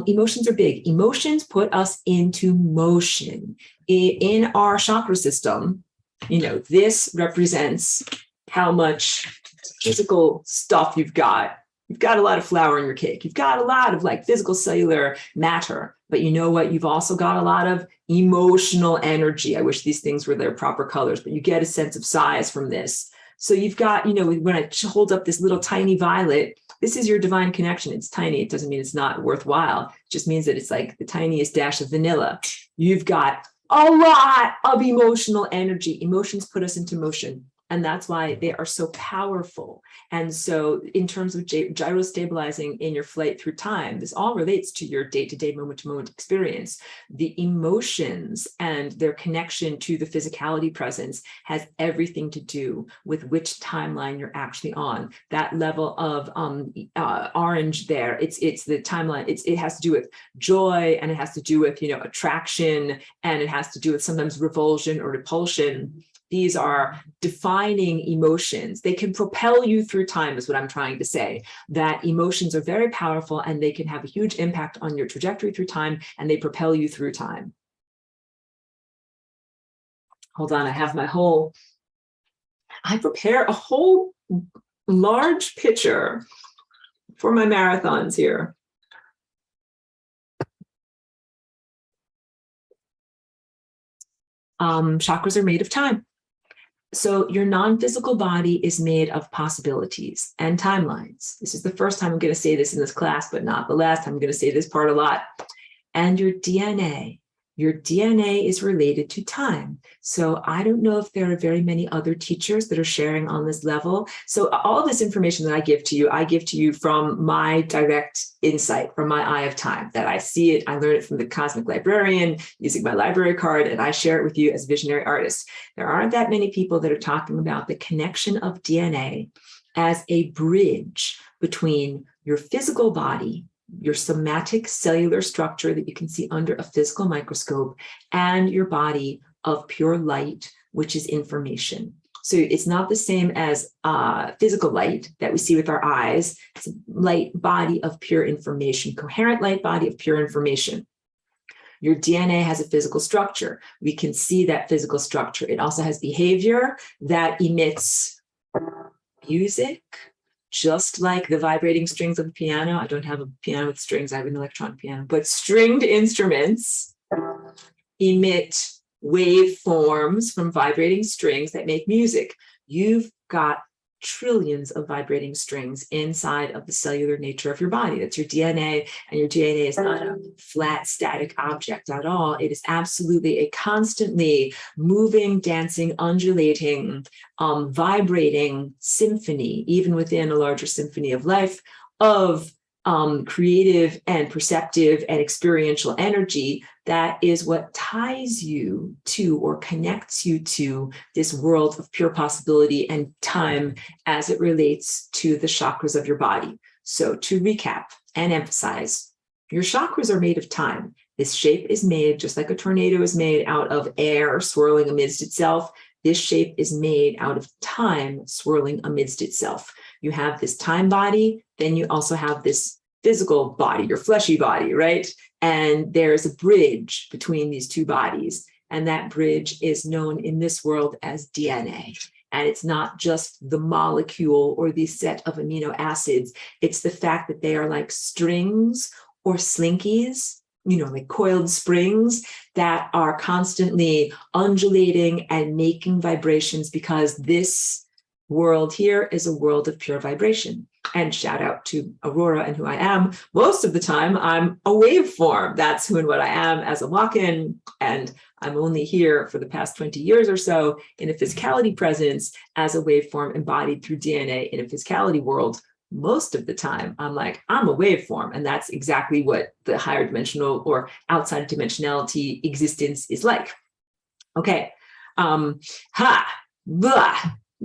Emotions are big. Emotions put us into motion. In our chakra system, this represents how much physical stuff you've got. You've got a lot of flour in your cake. You've got a lot of physical cellular matter. But you know what? You've also got a lot of emotional energy. I wish these things were their proper colors, but you get a sense of size from this. So you've got, when I hold up this little tiny violet, this is your divine connection. It's tiny. It doesn't mean it's not worthwhile. It just means that it's like the tiniest dash of vanilla. You've got a lot of emotional energy. Emotions put us into motion. And that's why they are so powerful. And so in terms of gyrostabilizing in your flight through time, this all relates to your day-to-day, moment-to-moment experience. The emotions and their connection to the physicality presence has everything to do with which timeline you're actually on. That level of orange there, it's the timeline. It has to do with joy, and it has to do with, attraction, and it has to do with sometimes revulsion or repulsion. These are defining emotions. They can propel you through time, is what I'm trying to say. That emotions are very powerful and they can have a huge impact on your trajectory through time, and they propel you through time. hold on, I prepare a whole large picture for my marathons here. Chakras are made of time. So your non-physical body is made of possibilities and timelines. This is the first time I'm going to say this in this class, but not the last. I'm going to say this part a lot. And your DNA is related to time. So I don't know if there are very many other teachers that are sharing on this level. So all this information that I give to you from my direct insight, from my eye of time, that I see it, I learn it from the cosmic librarian using my library card, and I share it with you as visionary artists. There aren't that many people that are talking about the connection of DNA as a bridge between your physical body, your somatic cellular structure that you can see under a physical microscope, and your body of pure light, which is information. So it's not the same as physical light that we see with our eyes. It's a light body of pure information, coherent light body of pure information. Your DNA has a physical structure. We can see that physical structure. It also has behavior that emits music, just like the vibrating strings of a piano. I don't have a piano with strings, I have an electronic piano, but stringed instruments emit waveforms from vibrating strings that make music. You've got trillions of vibrating strings inside of the cellular nature of your body. That's your DNA, and your DNA is not a flat, static object at all. It is absolutely a constantly moving, dancing, undulating, vibrating symphony, even within a larger symphony of life, of creative and perceptive and experiential energy. That is what ties you to or connects you to this world of pure possibility and time as it relates to the chakras of your body. So to recap and emphasize, your chakras are made of time. This shape is made, just like a tornado is made out of air swirling amidst itself. This shape is made out of time swirling amidst itself. You have this time body, then you also have this physical body, your fleshy body, right? And there's a bridge between these two bodies. And that bridge is known in this world as DNA. And it's not just the molecule or the set of amino acids. It's the fact that they are like strings or slinkies, like coiled springs that are constantly undulating and making vibrations, because this world here is a world of pure vibration. And shout out to Aurora and who I am. Most of the time, I'm a waveform. That's who and what I am as a walk-in. And I'm only here for the past 20 years or so in a physicality presence as a waveform embodied through DNA in a physicality world. Most of the time, I'm a waveform. And that's exactly what the higher dimensional or outside dimensionality existence is like. Okay.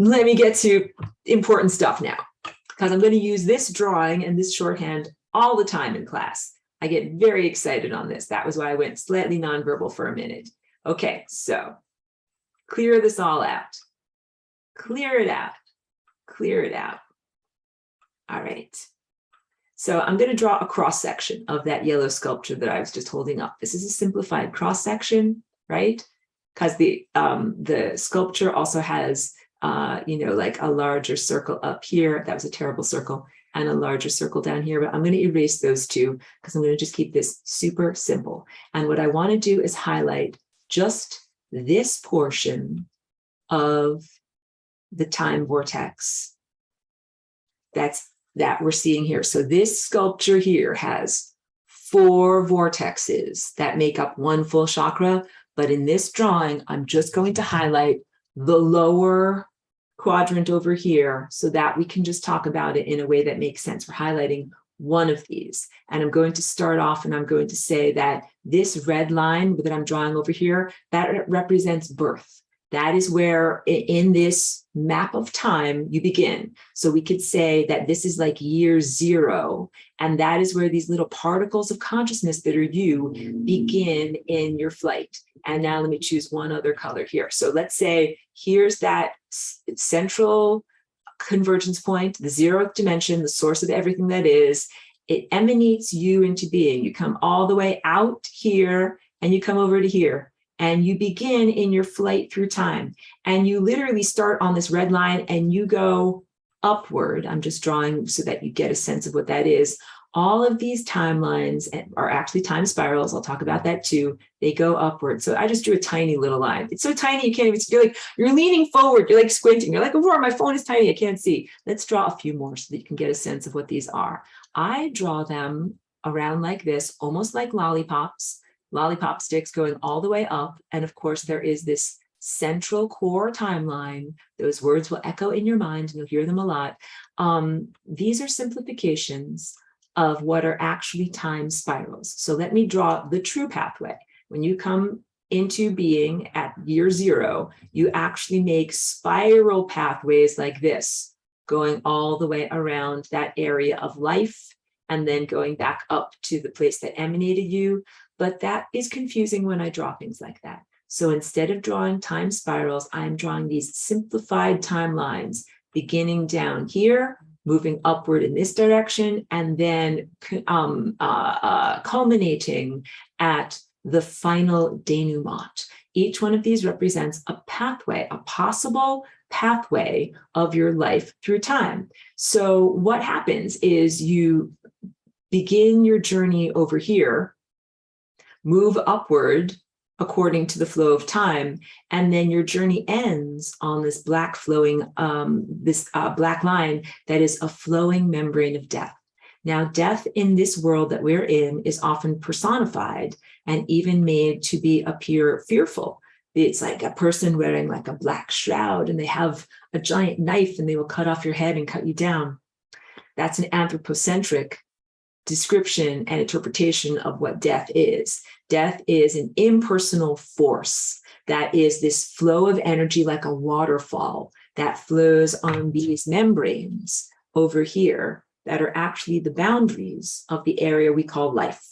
Let me get to important stuff now, because I'm going to use this drawing and this shorthand all the time in class. I get very excited on this. That was why I went slightly nonverbal for a minute. Okay, so clear this all out. Clear it out. Clear it out. All right. So I'm going to draw a cross section of that yellow sculpture that I was just holding up. This is a simplified cross section, right? Because the sculpture also has like a larger circle up here. That was a terrible circle. And a larger circle down here, but I'm going to erase those two because I'm going to just keep this super simple. And what I want to do is highlight just this portion of the time vortex that we're seeing here. So this sculpture here has 4 vortexes that make up one full chakra. But in this drawing, I'm just going to highlight the lower quadrant over here so that we can just talk about it in a way that makes sense. We're highlighting one of these. And I'm going to start off and I'm going to say that this red line that I'm drawing over here, that represents birth. That is where in this map of time you begin. So we could say that this is like year 0. And that is where these little particles of consciousness that are you begin in your flight. And now let me choose one other color here. So let's say here's that central convergence point, the 0th dimension, the source of everything that is. It emanates you into being. You come all the way out here and you come over to here. and you begin in your flight through time. And you literally start on this red line and you go upward. I'm just drawing so that you get a sense of what that is. All of these timelines are actually time spirals. I'll talk about that too. They go upward. So I just drew a tiny little line. It's so tiny you can't even see. You're like, you're leaning forward. You're like squinting. You're like, Aurora, my phone is tiny. I can't see. Let's draw a few more so that you can get a sense of what these are. I draw them around like this, almost like lollipops, lollipop sticks going all the way up. And of course, there is this central core timeline. Those words will echo in your mind and you'll hear them a lot. These are simplifications of what are actually time spirals. So let me draw the true pathway. When you come into being at year 0, you actually make spiral pathways like this, going all the way around that area of life and then going back up to the place that emanated you. But that is confusing when I draw things like that. So instead of drawing time spirals, I'm drawing these simplified timelines, beginning down here, moving upward in this direction, and then culminating at the final denouement. Each one of these represents a pathway, a possible pathway of your life through time. So what happens is you begin your journey over here, move upward according to the flow of time, and then your journey ends on this black flowing, black line that is a flowing membrane of death. Now, death in this world that we're in is often personified and even made to appear fearful. It's like a person wearing like a black shroud and they have a giant knife and they will cut off your head and cut you down. That's an anthropocentric description and interpretation of what death is. Death is an impersonal force that is this flow of energy like a waterfall that flows on these membranes over here that are actually the boundaries of the area we call life.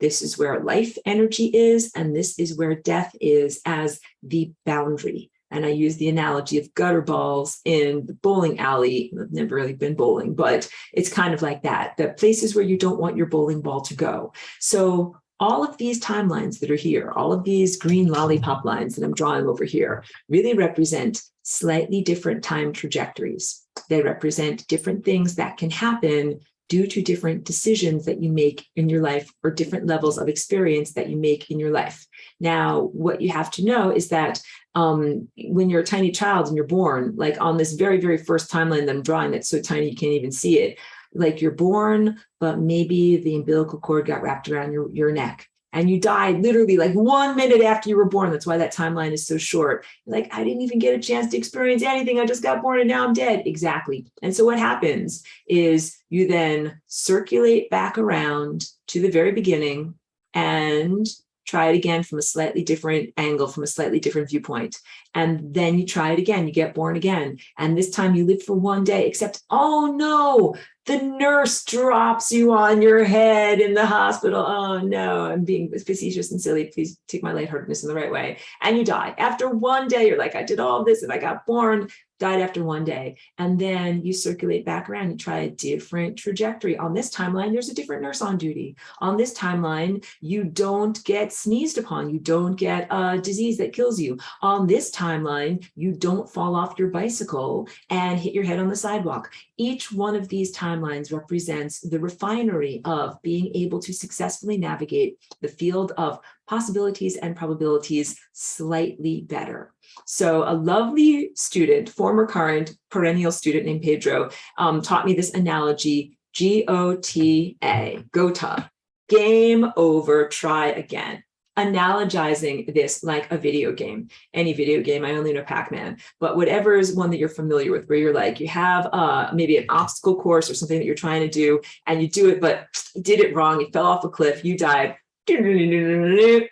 This is where life energy is, and this is where death is as the boundary. And I use the analogy of gutter balls in the bowling alley. I've never really been bowling, but it's kind of like that. The places where you don't want your bowling ball to go. So all of these timelines that are here, all of these green lollipop lines that I'm drawing over here really represent slightly different time trajectories. They represent different things that can happen due to different decisions that you make in your life or different levels of experience that you make in your life. Now, what you have to know is that when you're a tiny child and you're born, like on this very, very first timeline that I'm drawing that's so tiny you can't even see it, like you're born, but maybe the umbilical cord got wrapped around your neck. And you died literally like 1 minute after you were born. That's why that timeline is so short. Like, I didn't even get a chance to experience anything. I just got born and now I'm dead. Exactly. And so what happens is you then circulate back around to the very beginning and try it again from a slightly different angle, from a slightly different viewpoint. And then you try it again, you get born again. And this time you live for 1 day, except, oh no, the nurse drops you on your head in the hospital. Oh no, I'm being facetious and silly. Please take my lightheartedness in the right way. And you die. After 1 day, you're like, I did all this and I got born, died after 1 day. And then you circulate back around and try a different trajectory. On this timeline, there's a different nurse on duty. On this timeline, you don't get sneezed upon. You don't get a disease that kills you. On this timeline, you don't fall off your bicycle and hit your head on the sidewalk. Each one of these timelines represents the refinery of being able to successfully navigate the field of possibilities and probabilities slightly better. So a lovely student, former current perennial student named Pedro, taught me this analogy, GOTA, GOTA, game over, try again. Analogizing this like a video game, any video game. I only know Pac-Man, but whatever is one that you're familiar with, where you're like, you have maybe an obstacle course or something that you're trying to do, and you do it, but you did it wrong. You fell off a cliff, you died. Game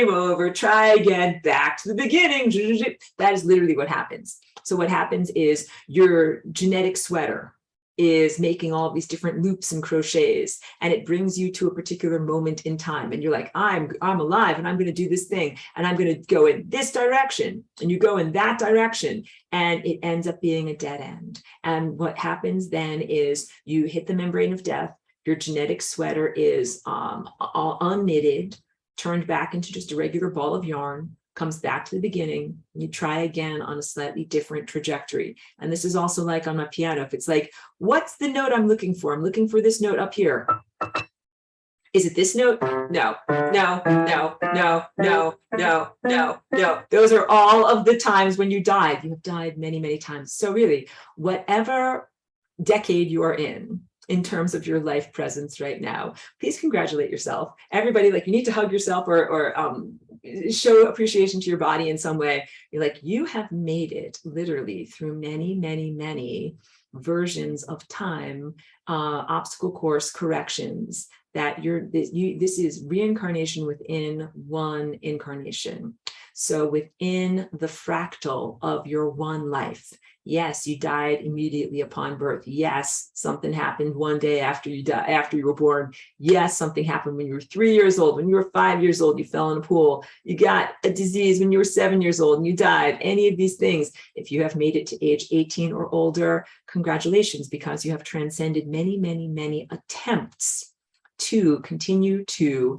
over, try again, back to the beginning. That is literally what happens. So what happens is your genetic sweater is making all of these different loops and crochets, and it brings you to a particular moment in time. And you're like, I'm alive and I'm going to do this thing and I'm going to go in this direction, and you go in that direction, and it ends up being a dead end. And what happens then is you hit the membrane of death. Your genetic sweater is all unknitted, turned back into just a regular ball of yarn, comes back to the beginning, and you try again on a slightly different trajectory. And this is also like on my piano. If it's like, what's the note I'm looking for? I'm looking for this note up here. Is it this note? No, no, no, no, no, no, no, no. Those are all of the times when you died. You have died many, many times. So really, whatever decade you are in terms of your life presence right now, please congratulate yourself. Everybody, like, you need to hug yourself or show appreciation to your body in some way. You're like, you have made it literally through many, many, many versions of time, obstacle course corrections, that this is reincarnation within one incarnation. So within the fractal of your one life, yes, you died immediately upon birth. Yes, something happened one day after you were born. Yes, something happened when you were 3 years old. When you were 5 years old, you fell in a pool. You got a disease when you were 7 years old and you died. Any of these things, if you have made it to age 18 or older, congratulations, because you have transcended many, many, many attempts to continue to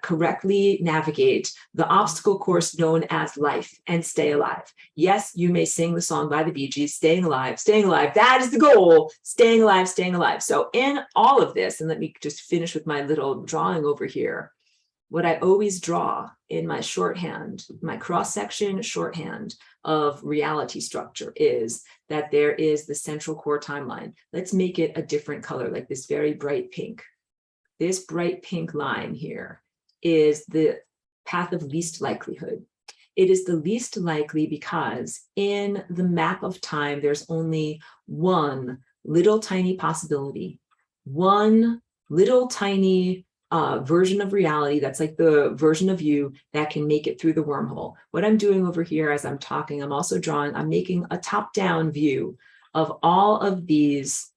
correctly navigate the obstacle course known as life and stay alive. Yes, you may sing the song by the Bee Gees, staying alive, that is the goal, staying alive, staying alive. So in all of this, and let me just finish with my little drawing over here, what I always draw in my shorthand, my cross-section shorthand of reality structure, is that there is the central core timeline. Let's make it a different color, like this very bright pink. This bright pink line here is the path of least likelihood. It is the least likely because in the map of time, there's only one little tiny possibility, one little tiny version of reality that's like the version of you that can make it through the wormhole. What I'm doing over here as I'm talking, I'm also I'm making a top-down view of all of these.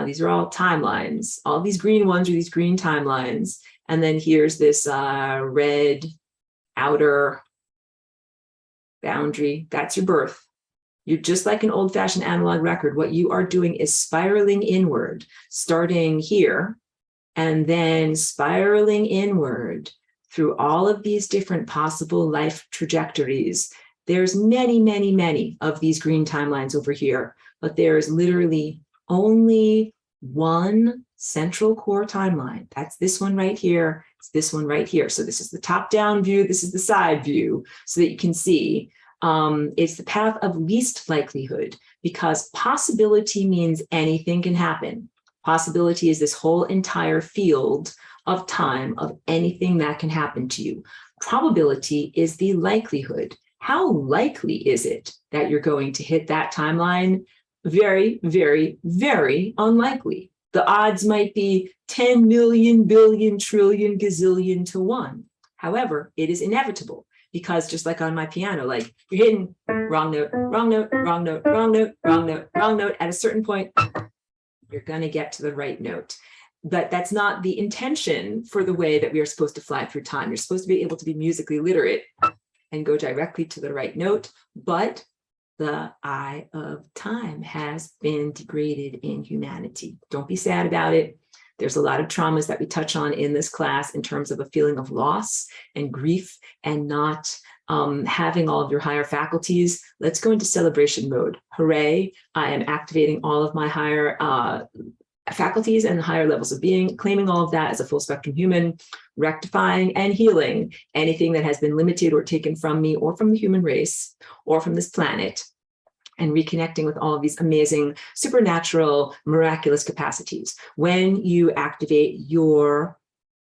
These are all timelines. All these green ones are these green timelines. And then here's this red outer boundary. That's your birth. You're just like an old-fashioned analog record. What you are doing is spiraling inward, starting here, and then spiraling inward through all of these different possible life trajectories. There's many, many, many of these green timelines over here, but there's literally only one central core timeline. That's this one right here. It's this one right here. So this is the top-down view. This is the side view, so that you can see. It's the path of least likelihood, because possibility means anything can happen. Possibility is this whole entire field of time of anything that can happen to you. Probability is the likelihood. How likely is it that you're going to hit that timeline? Very, very, very unlikely. The odds might be 10 million, billion, trillion, gazillion to 1. However, it is inevitable, because just like on my piano, like, you're hitting wrong note, wrong note, wrong note, wrong note, wrong note, wrong note. At a certain point, you're going to get to the right note. But that's not the intention for the way that we are supposed to fly through time. You're supposed to be able to be musically literate and go directly to the right note, but the eye of time has been degraded in humanity. Don't be sad about it. There's a lot of traumas that we touch on in this class in terms of a feeling of loss and grief and not having all of your higher faculties. Let's go into celebration mode. Hooray, I am activating all of my higher faculties and higher levels of being, claiming all of that as a full spectrum human, rectifying and healing anything that has been limited or taken from me or from the human race or from this planet, and reconnecting with all of these amazing, supernatural, miraculous capacities. When you activate your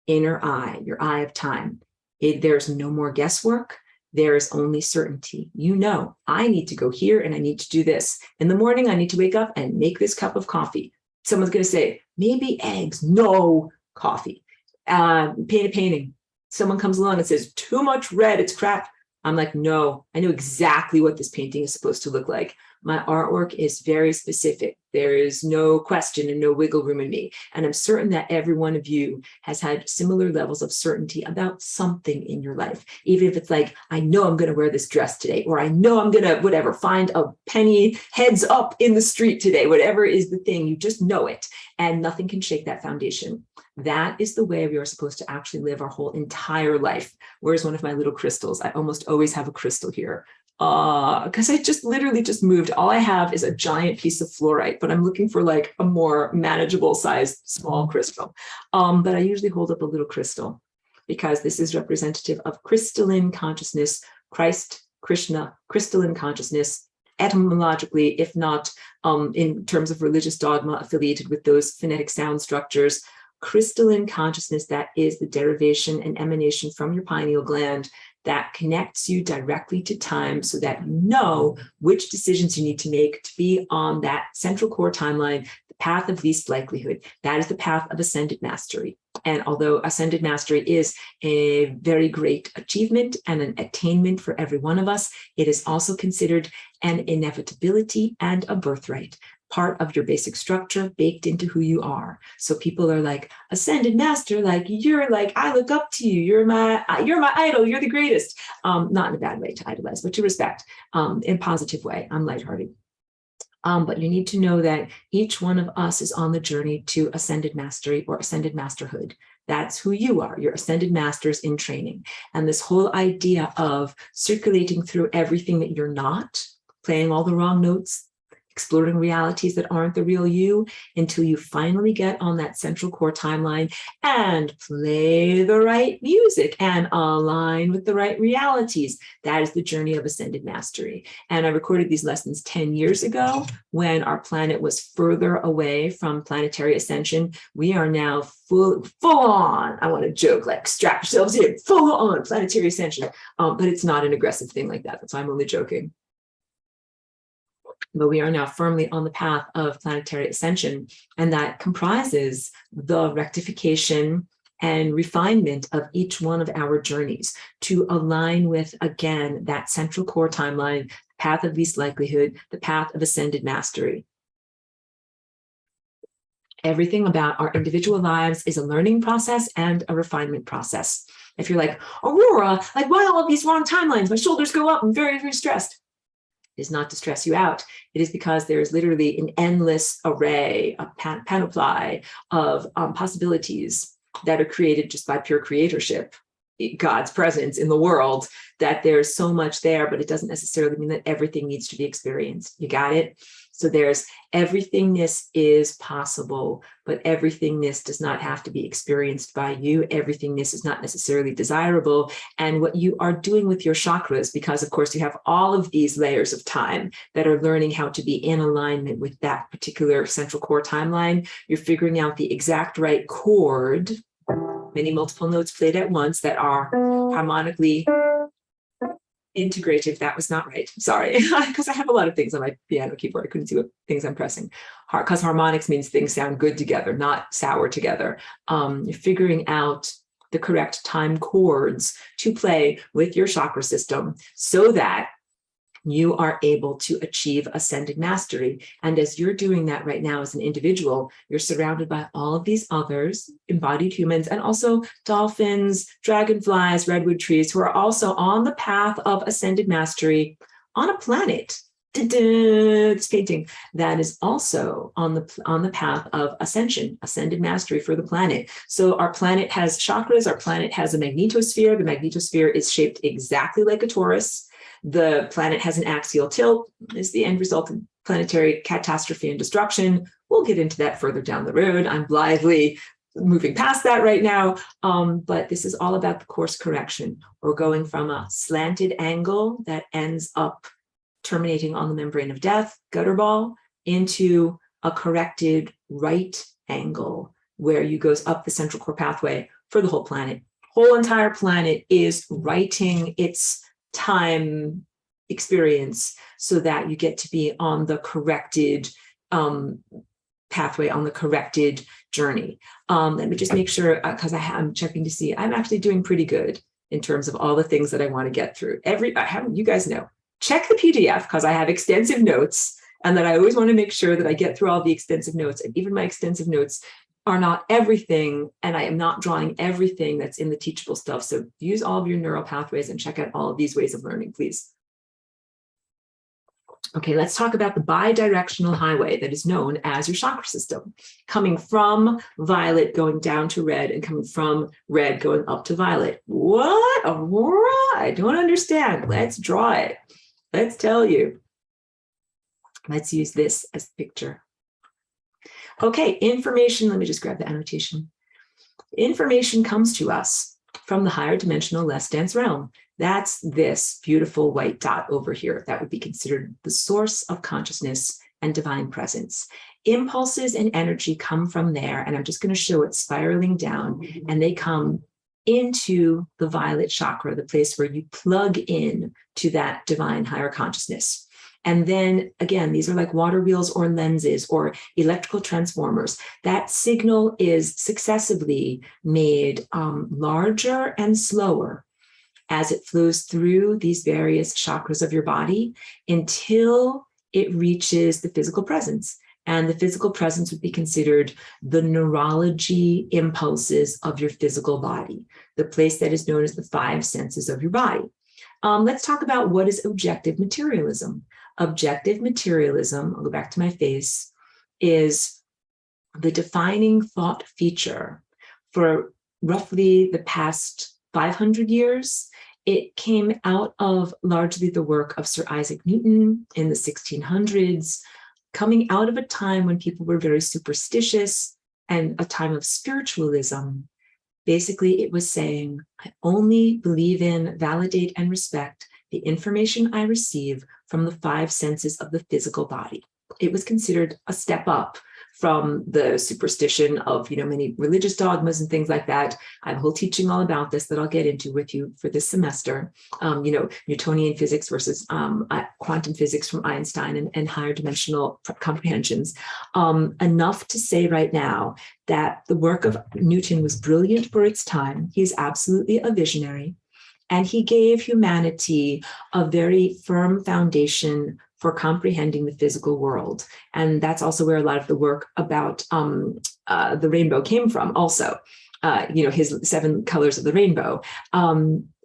inner eye, your eye of time, there's no more guesswork. There's only certainty. You know, I need to go here and I need to do this. In the morning, I need to wake up and make this cup of coffee. Someone's going to say, maybe eggs, no coffee. Paint a painting. Someone comes along and says, too much red, it's crap. I'm like, no, I know exactly what this painting is supposed to look like. My artwork is very specific. There is no question and no wiggle room in me. And I'm certain that every one of you has had similar levels of certainty about something in your life. Even if it's like, I know I'm going to wear this dress today, or I know I'm going to, whatever, find a penny heads up in the street today, whatever is the thing, you just know it. And nothing can shake that foundation. That is the way we are supposed to actually live our whole entire life. Where's one of my little crystals? I almost always have a crystal here. Because I just literally just moved. All I have is a giant piece of fluorite, but I'm looking for like a more manageable sized small crystal. But I usually hold up a little crystal because this is representative of crystalline consciousness, Christ, Krishna, crystalline consciousness, etymologically, if not in terms of religious dogma affiliated with those phonetic sound structures, crystalline consciousness, that is the derivation and emanation from your pineal gland that connects you directly to time so that you know which decisions you need to make to be on that central core timeline, the path of least likelihood. That is the path of ascended mastery. And although ascended mastery is a very great achievement and an attainment for every one of us, it is also considered an inevitability and a birthright, part of your basic structure baked into who you are. So people are like, ascended master, like you're like, I look up to you. You're my idol. You're the greatest. Not in a bad way to idolize, but to respect, in a positive way. I'm lighthearted. But you need to know that each one of us is on the journey to ascended mastery or ascended masterhood. That's who you are. You're ascended masters in training. And this whole idea of circulating through everything that you're not, playing all the wrong notes, exploring realities that aren't the real you until you finally get on that central core timeline and play the right music and align with the right realities. That is the journey of ascended mastery. And I recorded these lessons 10 years ago when our planet was further away from planetary ascension. We are now full on, I want to joke, like strap yourselves in, full on planetary ascension. But it's not an aggressive thing like that. That's why I'm only joking. But we are now firmly on the path of planetary ascension, and that comprises the rectification and refinement of each one of our journeys to align with, again, that central core timeline, path of least likelihood, the path of ascended mastery. Everything about our individual lives is a learning process and a refinement process. If you're like, Aurora, like why all of these wrong timelines? My shoulders go up, I'm very, very stressed. Is not to stress you out. It is because there is literally an endless array, a panoply of possibilities that are created just by pure creatorship, God's presence in the world, that there's so much there, but it doesn't necessarily mean that everything needs to be experienced. You got it? So there's everythingness is possible, but everythingness does not have to be experienced by you. Everythingness is not necessarily desirable. And what you are doing with your chakras, because of course you have all of these layers of time that are learning how to be in alignment with that particular central core timeline, you're figuring out the exact right chord, many multiple notes played at once that are harmonically integrative. That was not right. Sorry, because I have a lot of things on my piano keyboard. I couldn't see what things I'm pressing. Because harmonics means things sound good together, not sour together. You're figuring out the correct time chords to play with your chakra system so that you are able to achieve ascended mastery. And as you're doing that right now as an individual, you're surrounded by all of these others, embodied humans, and also dolphins, dragonflies, redwood trees, who are also on the path of ascended mastery on a planet. This painting that is also on the path of ascension, ascended mastery for the planet. So our planet has chakras, our planet has a magnetosphere. The magnetosphere is shaped exactly like a torus. The planet has an axial tilt, is the end result of planetary catastrophe and destruction. We'll get into that further down the road. I'm blithely moving past that right now. But this is all about the course correction. We're going from a slanted angle that ends up terminating on the membrane of death, gutter ball, into a corrected right angle where you goes up the central core pathway for the whole planet. Whole entire planet is writing its time experience so that you get to be on the corrected pathway, on the corrected journey. Let me just make sure, because I'm checking to see, I'm actually doing pretty good in terms of all the things that I want to get through. You guys know, check the PDF because I have extensive notes, and that I always want to make sure that I get through all the extensive notes. And even my extensive notes are not everything, and I am not drawing everything that's in the Teachable stuff. So use all of your neural pathways and check out all of these ways of learning, please. Okay, let's talk about the bidirectional highway that is known as your chakra system, coming from violet, going down to red, and coming from red, going up to violet. What, Aurora? I don't understand. Let's draw it. Let's tell you. Let's use this as the picture. Okay, information. Let me just grab the annotation. Information comes to us from the higher dimensional, less dense realm. That's this beautiful white dot over here. That would be considered the source of consciousness and divine presence. Impulses and energy come from there, and I'm just going to show it spiraling down, and they come into the violet chakra, the place where you plug in to that divine higher consciousness. And then again, these are like water wheels or lenses or electrical transformers. That signal is successively made larger and slower as it flows through these various chakras of your body until it reaches the physical presence. And the physical presence would be considered the neurology impulses of your physical body, the place that is known as the five senses of your body. Let's talk about what is objective materialism. Objective materialism, I'll go back to my face, is the defining thought feature for roughly the past 500 years. It came out of largely the work of Sir Isaac Newton in the 1600s, coming out of a time when people were very superstitious and a time of spiritualism. Basically, it was saying, I only believe in, validate, and respect the information I receive from the five senses of the physical body. It was considered a step up from the superstition of, many religious dogmas and things like that. I have a whole teaching all about this that I'll get into with you for this semester. Newtonian physics versus quantum physics from Einstein and higher dimensional comprehensions. Enough to say right now that the work of Newton was brilliant for its time. He's absolutely a visionary. And he gave humanity a very firm foundation for comprehending the physical world. And that's also where a lot of the work about the rainbow came from also, his 7 colors of the rainbow.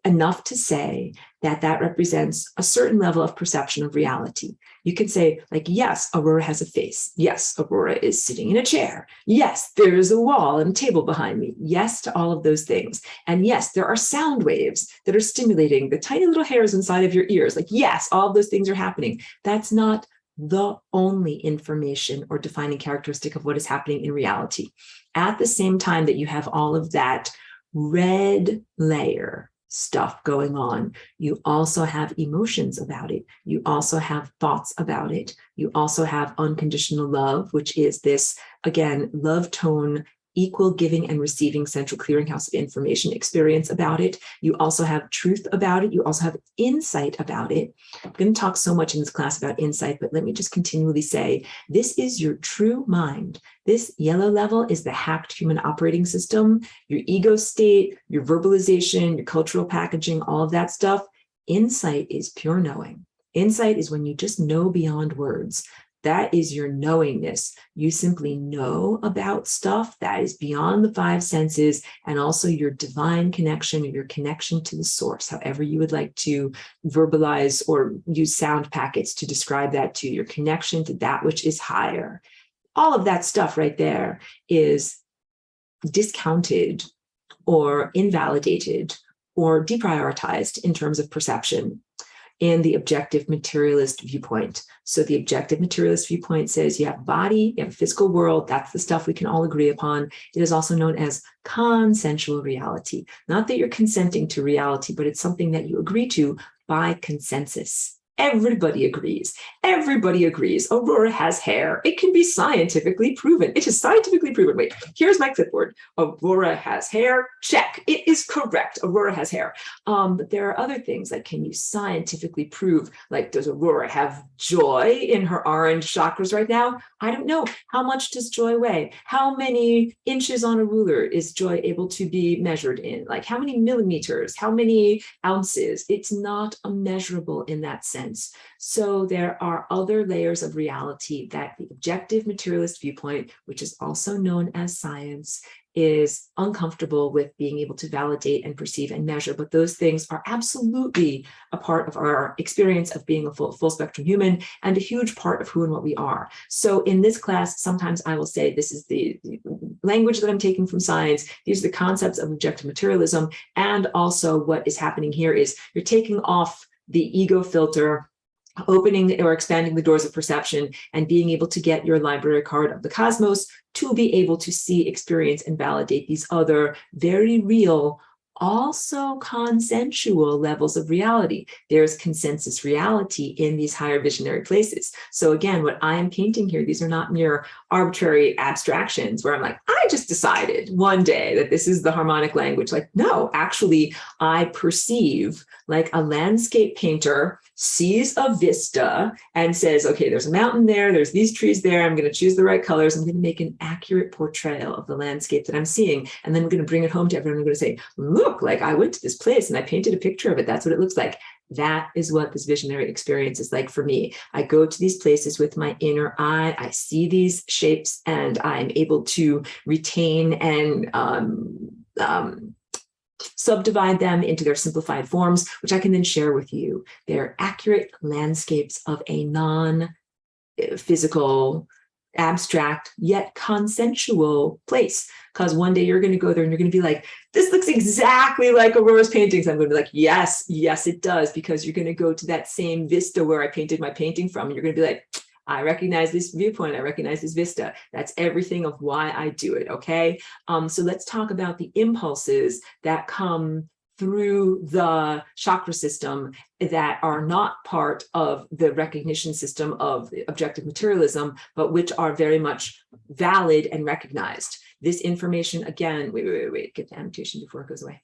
Enough to say that that represents a certain level of perception of reality. You can say, like, yes, Aurora has a face. Yes, Aurora is sitting in a chair. Yes, there is a wall and a table behind me. Yes to all of those things. And yes, there are sound waves that are stimulating the tiny little hairs inside of your ears. Like, yes, all of those things are happening. That's not the only information or defining characteristic of what is happening in reality. At the same time that you have all of that red layer stuff going on, you also have emotions about it. You also have thoughts about it. You also have unconditional love, which is this, again, love tone, equal giving and receiving central clearinghouse of information experience about it. You also have truth about it. You also have insight about it. I'm going to talk so much in this class about insight, but let me just continually say, this is your true mind. This yellow level is the hacked human operating system, your ego state, your verbalization, your cultural packaging, all of that stuff. Insight is pure knowing. Insight is when you just know beyond words. That is your knowingness. You simply know about stuff that is beyond the five senses, and also your divine connection or your connection to the source, however you would like to verbalize or use sound packets to describe that, to your connection to that which is higher. All of that stuff right there is discounted or invalidated or deprioritized in terms of perception in the objective materialist viewpoint. So the objective materialist viewpoint says you have a body, you have a physical world, that's the stuff we can all agree upon. It is also known as consensual reality. Not that you're consenting to reality, but it's something that you agree to by consensus. Everybody agrees. Everybody agrees. Aurora has hair. It can be scientifically proven. It is scientifically proven. Wait, here's my clipboard. Aurora has hair. Check. It is correct. Aurora has hair. But there are other things like, can you scientifically prove, like, does Aurora have joy in her orange chakras right now? I don't know. How much does joy weigh? How many inches on a ruler is joy able to be measured in? Like, how many millimeters? How many ounces? It's not immeasurable in that sense. sense. So there are other layers of reality that the objective materialist viewpoint, which is also known as science, is uncomfortable with being able to validate and perceive and measure. But those things are absolutely a part of our experience of being a full spectrum human and a huge part of who and what we are. So in this class, sometimes I will say this is the language that I'm taking from science. These are the concepts of objective materialism. And also what is happening here is you're taking off the ego filter, opening or expanding the doors of perception, and being able to get your library card of the cosmos to be able to see, experience, and validate these other very real, also consensual levels of reality. There's consensus reality in these higher visionary places. So again, what I am painting here, these are not mere arbitrary abstractions where I'm like, I just decided one day that this is the harmonic language. Like, no, actually, I perceive like a landscape painter sees a vista and says, okay, there's a mountain there, there's these trees there, I'm going to choose the right colors, I'm going to make an accurate portrayal of the landscape that I'm seeing, and then I'm going to bring it home to everyone. I'm going to say, look, like I went to this place and I painted a picture of it. That's what it looks like. That is what this visionary experience is like for me. I go to these places with my inner eye, I see these shapes, and I'm able to retain and subdivide them into their simplified forms, which I can then share with you. They're accurate landscapes of a non-physical, abstract, yet consensual place. Because one day you're going to go there and you're going to be like, this looks exactly like Aurora's paintings. I'm going to be like, yes, yes, it does. Because you're going to go to that same vista where I painted my painting from. And you're going to be like, I recognize this viewpoint. I recognize this vista. That's everything of why I do it. Okay. So let's talk about the impulses that come through the chakra system that are not part of the recognition system of objective materialism, but which are very much valid and recognized. This information, again, wait, get the annotation before it goes away.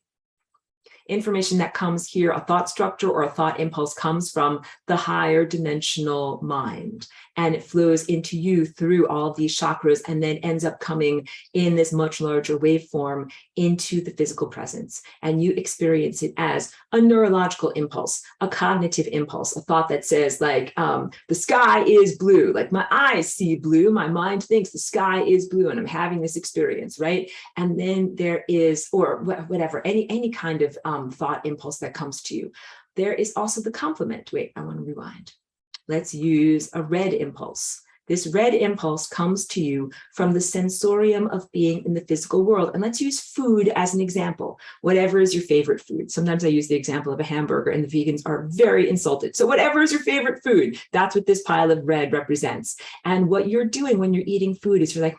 Information that comes here, a thought structure or a thought impulse comes from the higher dimensional mind, and it flows into you through all of these chakras and then ends up coming in this much larger waveform into the physical presence. And you experience it as a neurological impulse, a cognitive impulse, a thought that says like, the sky is blue, like my eyes see blue, my mind thinks the sky is blue and I'm having this experience, right? And then there is, or whatever, any kind of thought impulse that comes to you. There is also the complement. Wait, I want to rewind. Let's use a red impulse. This red impulse comes to you from the sensorium of being in the physical world. And let's use food as an example. Whatever is your favorite food. Sometimes I use the example of a hamburger and the vegans are very insulted. So whatever is your favorite food, that's what this pile of red represents. And what you're doing when you're eating food is you're like,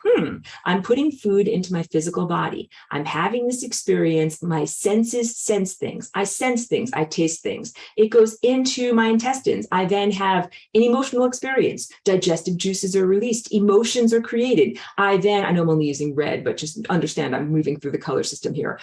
I'm putting food into my physical body. I'm having this experience. My senses sense things. I sense things. I taste things. It goes into my intestines. I then have an emotional experience. Digestive juices are released, emotions are created. I know I'm only using red, but just understand I'm moving through the color system here.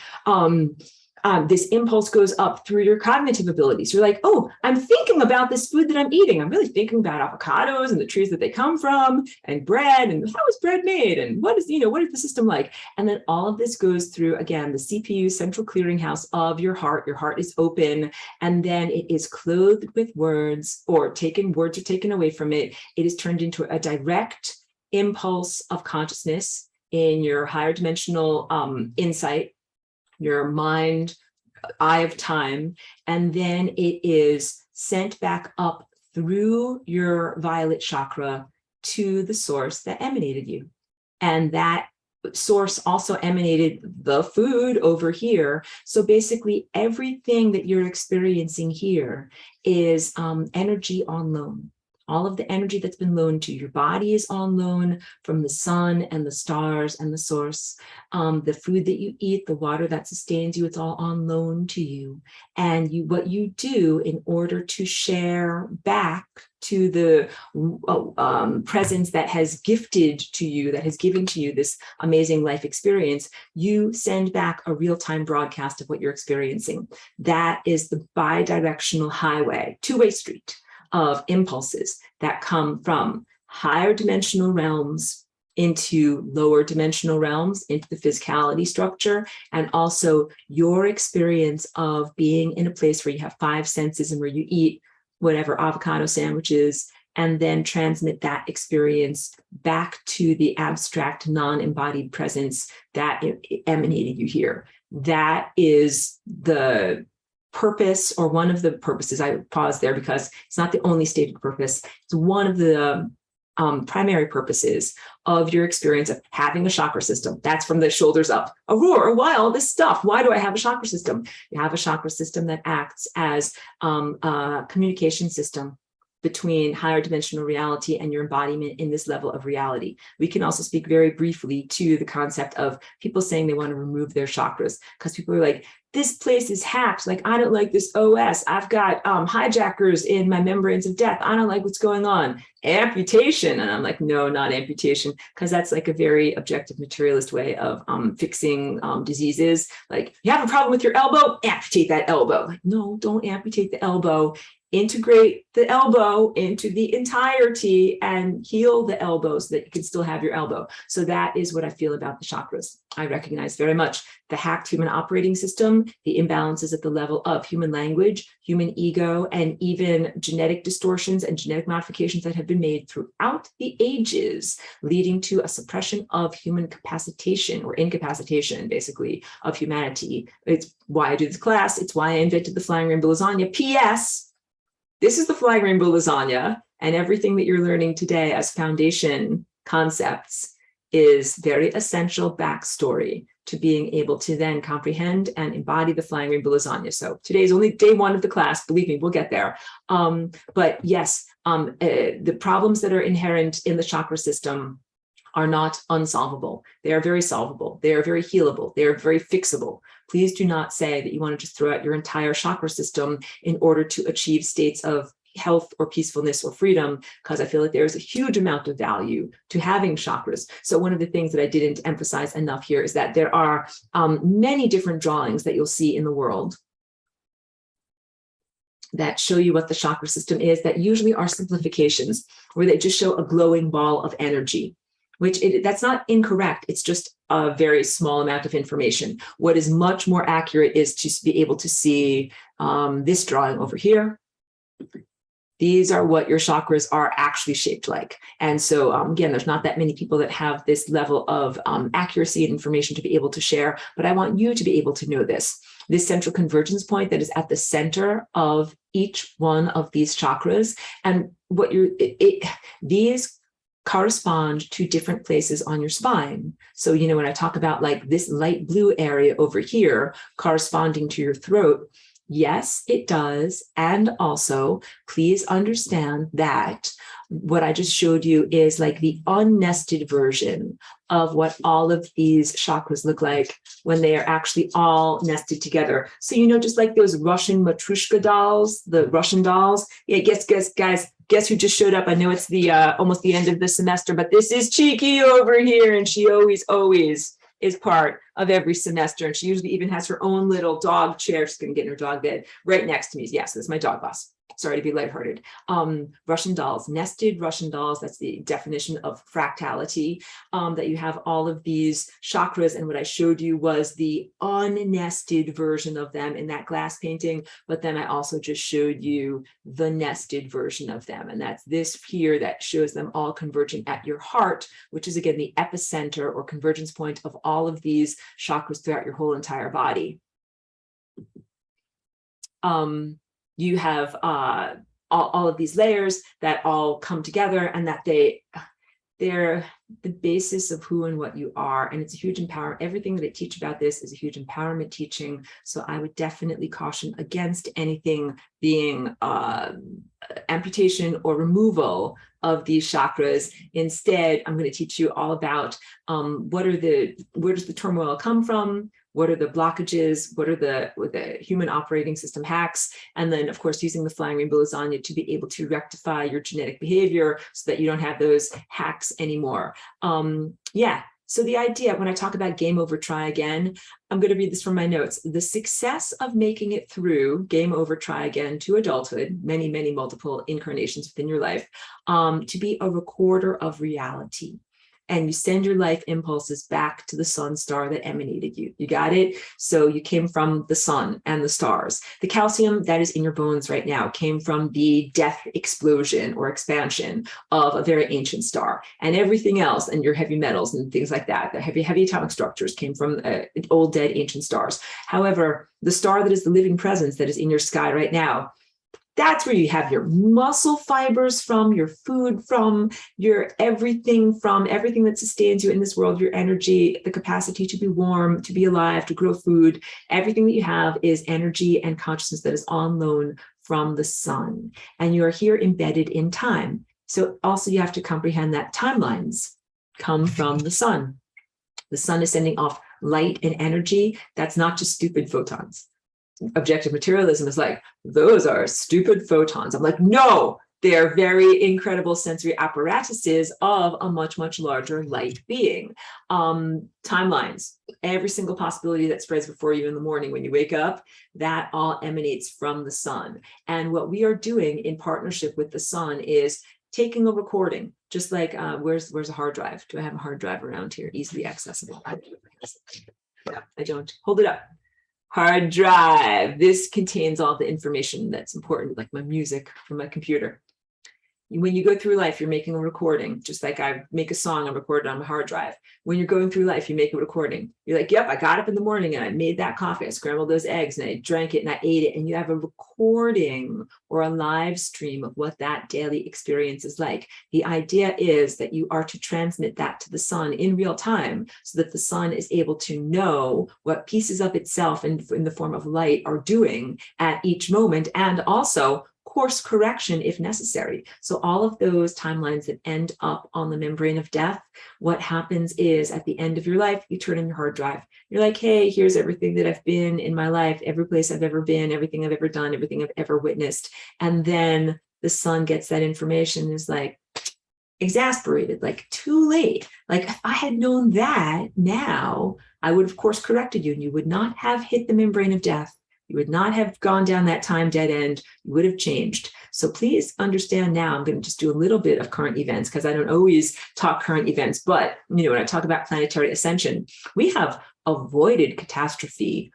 This impulse goes up through your cognitive abilities. You're like, oh, I'm thinking about this food that I'm eating. I'm really thinking about avocados and the trees that they come from and bread and how is bread made and what is the system like? And then all of this goes through, again, the CPU, central clearinghouse of your heart. Your heart is open and then it is clothed with words or words are taken away from it. It is turned into a direct impulse of consciousness in your higher dimensional insight, your mind, eye of time, and then it is sent back up through your violet chakra to the source that emanated you. And that source also emanated the food over here. So basically everything that you're experiencing here is energy on loan. All of the energy that's been loaned to your body is on loan from the sun and the stars and the source. The food that you eat, the water that sustains you, it's all on loan to you. And what you do in order to share back to the presence that has gifted to you, that has given to you this amazing life experience, you send back a real-time broadcast of what you're experiencing. That is the bi-directional highway, two-way street of impulses that come from higher dimensional realms into lower dimensional realms, into the physicality structure, and also your experience of being in a place where you have five senses and where you eat whatever, avocado sandwiches, and then transmit that experience back to the abstract, non-embodied presence that emanated you here. That is the purpose, or one of the purposes. I pause there because it's not the only stated purpose. It's one of the primary purposes of your experience of having a chakra system. That's from the shoulders up. Aurora, why all this stuff? Why do I have a chakra system? You have a chakra system that acts as a communication system between higher dimensional reality and your embodiment in this level of reality. We can also speak very briefly to the concept of people saying they want to remove their chakras, because people are like, this place is hacked. Like, I don't like this OS. I've got hijackers in my membranes of death. I don't like what's going on. Amputation. And I'm like, no, not amputation, because that's like a very objective materialist way of fixing diseases. Like, you have a problem with your elbow, amputate that elbow. Like, no, don't amputate the elbow. Integrate the elbow into the entirety and heal the elbow so that you can still have your elbow. So that is what I feel about the chakras. I recognize very much the hacked human operating system, the imbalances at the level of human language, human ego, and even genetic distortions and genetic modifications that have been made throughout the ages, leading to a suppression of human capacitation or incapacitation, basically, of humanity. It's why I do this class. It's why I invented the flying rainbow lasagna. P.S. This is the flying rainbow lasagna, and everything that you're learning today as foundation concepts is very essential backstory to being able to then comprehend and embody the flying rainbow lasagna. So today is only day one of the class. Believe me, we'll get there. But yes, the problems that are inherent in the chakra system are not unsolvable. They are very solvable. They are very healable. They are very fixable. Please do not say that you want to just throw out your entire chakra system in order to achieve states of health or peacefulness or freedom, because I feel like there's a huge amount of value to having chakras. So one of the things that I didn't emphasize enough here is that there are many different drawings that you'll see in the world that show you what the chakra system is, that usually are simplifications, where they just show a glowing ball of energy. That's not incorrect. It's just a very small amount of information. What is much more accurate is to be able to see this drawing over here. These are what your chakras are actually shaped like. And so again, there's not that many people that have this level of accuracy and information to be able to share, but I want you to be able to know this central convergence point that is at the center of each one of these chakras. And what these correspond to different places on your spine. So, you know, when I talk about like this light blue area over here corresponding to your throat, yes, it does. And also, please understand that what I just showed you is like the unnested version of what all of these chakras look like when they are actually all nested together. So, you know, just like those Russian Matryoshka dolls, the Russian dolls. Yeah, guys, guess who just showed up? I know it's the almost the end of the semester, but this is Cheeky over here, and she always is part of every semester, and she usually even has her own little dog chair. She's going to get in her dog bed right next to me. Yes, that's my dog boss. Sorry to be lighthearted. Russian dolls, nested Russian dolls. That's the definition of fractality, that you have all of these chakras. And what I showed you was the unnested version of them in that glass painting. But then I also just showed you the nested version of them. And that's this here that shows them all converging at your heart, which is, again, the epicenter or convergence point of all of these chakras throughout your whole entire body. You have all of these layers that all come together, and that they're the basis of who and what you are. And it's a huge empowerment. Everything that I teach about this is a huge empowerment teaching. So I would definitely caution against anything being amputation or removal of these chakras. Instead, I'm going to teach you all about where does the turmoil come from? What are the blockages? What are the human operating system hacks? And then, of course, using the flying rainbow lasagna to be able to rectify your genetic behavior so that you don't have those hacks anymore. Yeah. So the idea, when I talk about game over, try again, I'm going to read this from my notes. The success of making it through game over, try again to adulthood, many, multiple incarnations within your life, to be a recorder of reality. and you send your life impulses back to the sun star that emanated you. You got it? So you came from the sun and the stars. The calcium that is in your bones right now came from the death explosion or expansion of a very ancient star, and everything else, and your heavy metals and things like that, the heavy atomic structures came from old, dead, ancient stars. However, the star that is the living presence that is in your sky right now, that's where you have your muscle fibers from, your food from, your everything that sustains you in this world, your energy, the capacity to be warm, to be alive, to grow food. Everything that you have is energy and consciousness that is on loan from the sun. And you are here embedded in time. So also you have to comprehend that timelines come from the sun. The sun is sending off light and energy. That's not just stupid photons. Objective materialism is like, those are stupid photons. I'm like, no, they're very incredible sensory apparatuses of a much, much larger light being. Timelines, every single possibility that spreads before you in the morning when you wake up, that all emanates from the sun. And what we are doing in partnership with the sun is taking a recording, just like, where's a hard drive? Do I have a hard drive around here? Easily accessible. Yeah, I don't. Hold it up. Hard drive. This contains all the information that's important, like my music from my computer. When you go through life, you're making a recording, just like I make a song, I record it on my hard drive. When you're going through life, you make a recording. You're like, yep, I got up in the morning and I made that coffee, I scrambled those eggs and I drank it and I ate it. And you have a recording or a live stream of what that daily experience is like. The idea is that you are to transmit that to the sun in real time so that the sun is able to know what pieces of itself in the form of light are doing at each moment, and also course correction if necessary. So all of those timelines that end up on the membrane of death, what happens is at the end of your life, you turn in your hard drive. You're like, hey, here's everything that I've been in my life, every place I've ever been, everything I've ever done, everything I've ever witnessed. And then the sun gets that information and is like, exasperated, like too late. Like if I had known that now, I would have course corrected you and you would not have hit the membrane of death. You would not have gone down that time dead end. You would have changed. So please understand now, I'm going to just do a little bit of current events because I don't always talk current events. But, when I talk about planetary ascension, we have avoided catastrophe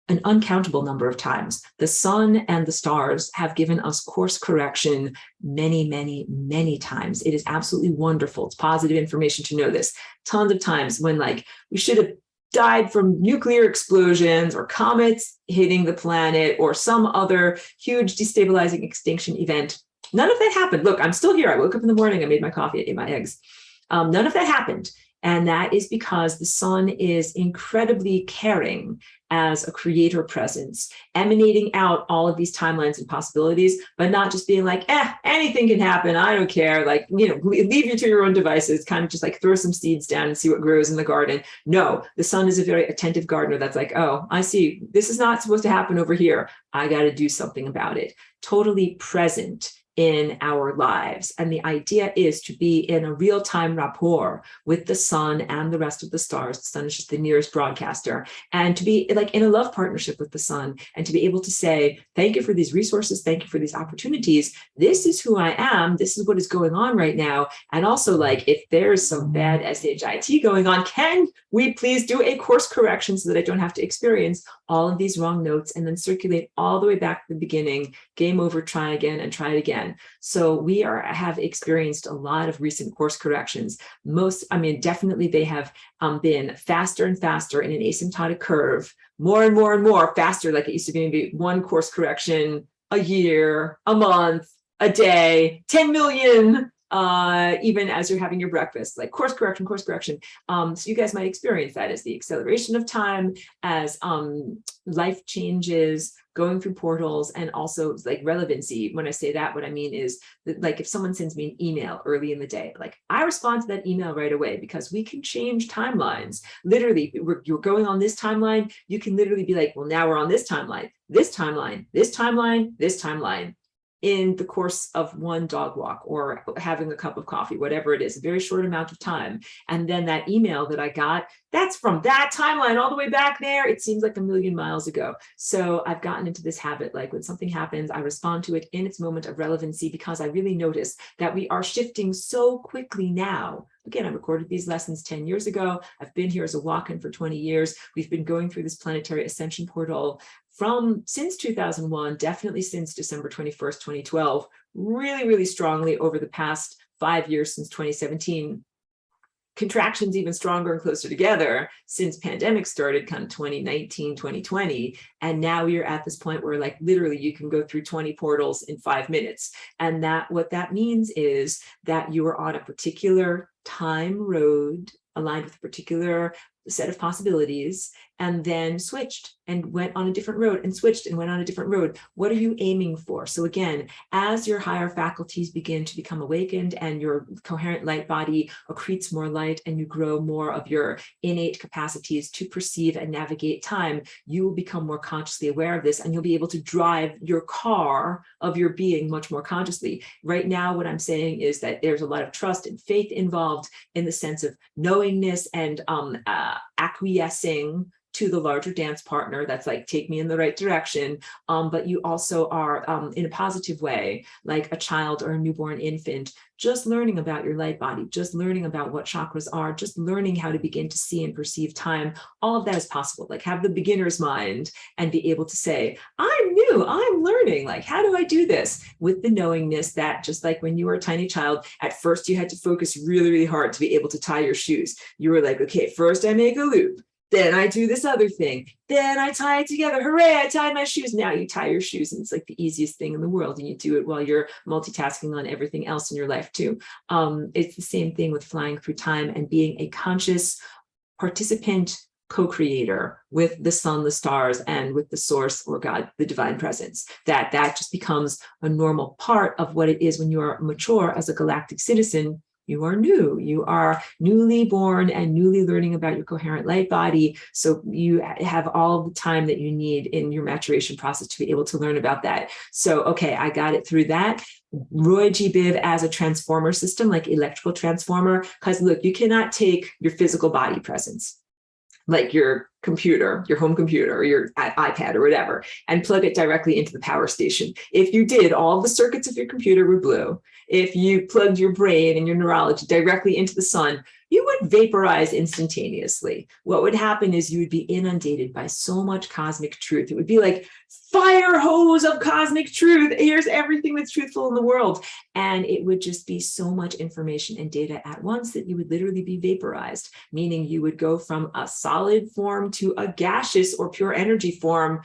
an uncountable number of times. The sun and the stars have given us course correction many, many, many times. It is absolutely wonderful. It's positive information to know this. Tons of times when we should have died from nuclear explosions or comets hitting the planet or some other huge destabilizing extinction event. None of that happened. Look, I'm still here. I woke up in the morning, I made my coffee, I ate my eggs. None of that happened. And that is because the sun is incredibly caring as a creator presence, emanating out all of these timelines and possibilities, but not just being like, anything can happen. I don't care. Leave you to your own devices, kind of just throw some seeds down and see what grows in the garden. No, the sun is a very attentive gardener that's like, oh, I see. This is not supposed to happen over here. I got to do something about it. Totally present in our lives. And the idea is to be in a real-time rapport with the sun and the rest of the stars. The sun is just the nearest broadcaster. And to be in a love partnership with the sun and to be able to say, thank you for these resources. Thank you for these opportunities. This is who I am. This is what is going on right now. And also if there's some bad SHIT going on, can we please do a course correction so that I don't have to experience all of these wrong notes and then circulate all the way back to the beginning, game over, try again and try it again. So we have experienced a lot of recent course corrections. Definitely they have been faster and faster in an asymptotic curve, more and more and more faster. Like it used to be maybe one course correction a year, a month, a day, 10 million, even as you're having your breakfast, course correction. So you guys might experience that as the acceleration of time, as life changes, going through portals, and also relevancy. When I say that, what I mean is that if someone sends me an email early in the day, I respond to that email right away because we can change timelines. Literally, you're going on this timeline. You can literally be like, well, now we're on this timeline, this timeline, this timeline, this timeline. in the course of one dog walk or having a cup of coffee, whatever it is, a very short amount of time. And then that email that I got, that's from that timeline all the way back there. It seems like a million miles ago. So I've gotten into this habit, like when something happens, I respond to it in its moment of relevancy, because I really notice that we are shifting so quickly now. Again, I recorded these lessons 10 years ago. I've been here as a walk-in for 20 years. We've been going through this planetary ascension portal since 2001, definitely since December 21st, 2012, really, really strongly over the past 5 years since 2017. Contractions even stronger and closer together since pandemic started, kind of 2019, 2020. And now we are at this point where like literally you can go through 20 portals in 5 minutes. And what that means is that you are on a particular time road aligned with a particular set of possibilities, and then switched and went on a different road, and switched and went on a different road. What are you aiming for? So again, as your higher faculties begin to become awakened and your coherent light body accretes more light and you grow more of your innate capacities to perceive and navigate time, you will become more consciously aware of this, and you'll be able to drive your car of your being much more consciously. Right now, what I'm saying is that there's a lot of trust and faith involved in the sense of knowingness and acquiescing to the larger dance partner that's like, take me in the right direction. But you also are in a positive way, like a child or a newborn infant, just learning about your light body, just learning about what chakras are, just learning how to begin to see and perceive time. All of that is possible. Like have the beginner's mind and be able to say, I'm new, I'm learning. Like, how do I do this? With the knowingness that just like when you were a tiny child, at first you had to focus really, really hard to be able to tie your shoes. You were like, okay, first I make a loop. Then I do this other thing. Then I tie it together. Hooray, I tied my shoes. Now you tie your shoes, and it's like the easiest thing in the world. And you do it while you're multitasking on everything else in your life too. It's the same thing with flying through time and being a conscious participant, co-creator with the sun, the stars, and with the source or God, the divine presence. That just becomes a normal part of what it is when you are mature as a galactic citizen. You are new, you are newly born and newly learning about your coherent light body. So you have all the time that you need in your maturation process to be able to learn about that. So, okay, I got it through that. Roy G. Biv as a transformer system, like electrical transformer, because look, you cannot take your physical body presence, like your computer, your home computer, or your iPad or whatever, and plug it directly into the power station. If you did, all the circuits of your computer would blow. If you plugged your brain and your neurology directly into the sun, you would vaporize instantaneously. What would happen is you would be inundated by so much cosmic truth. It would be like fire hose of cosmic truth. Here's everything that's truthful in the world. And it would just be so much information and data at once that you would literally be vaporized, meaning you would go from a solid form to a gaseous or pure energy form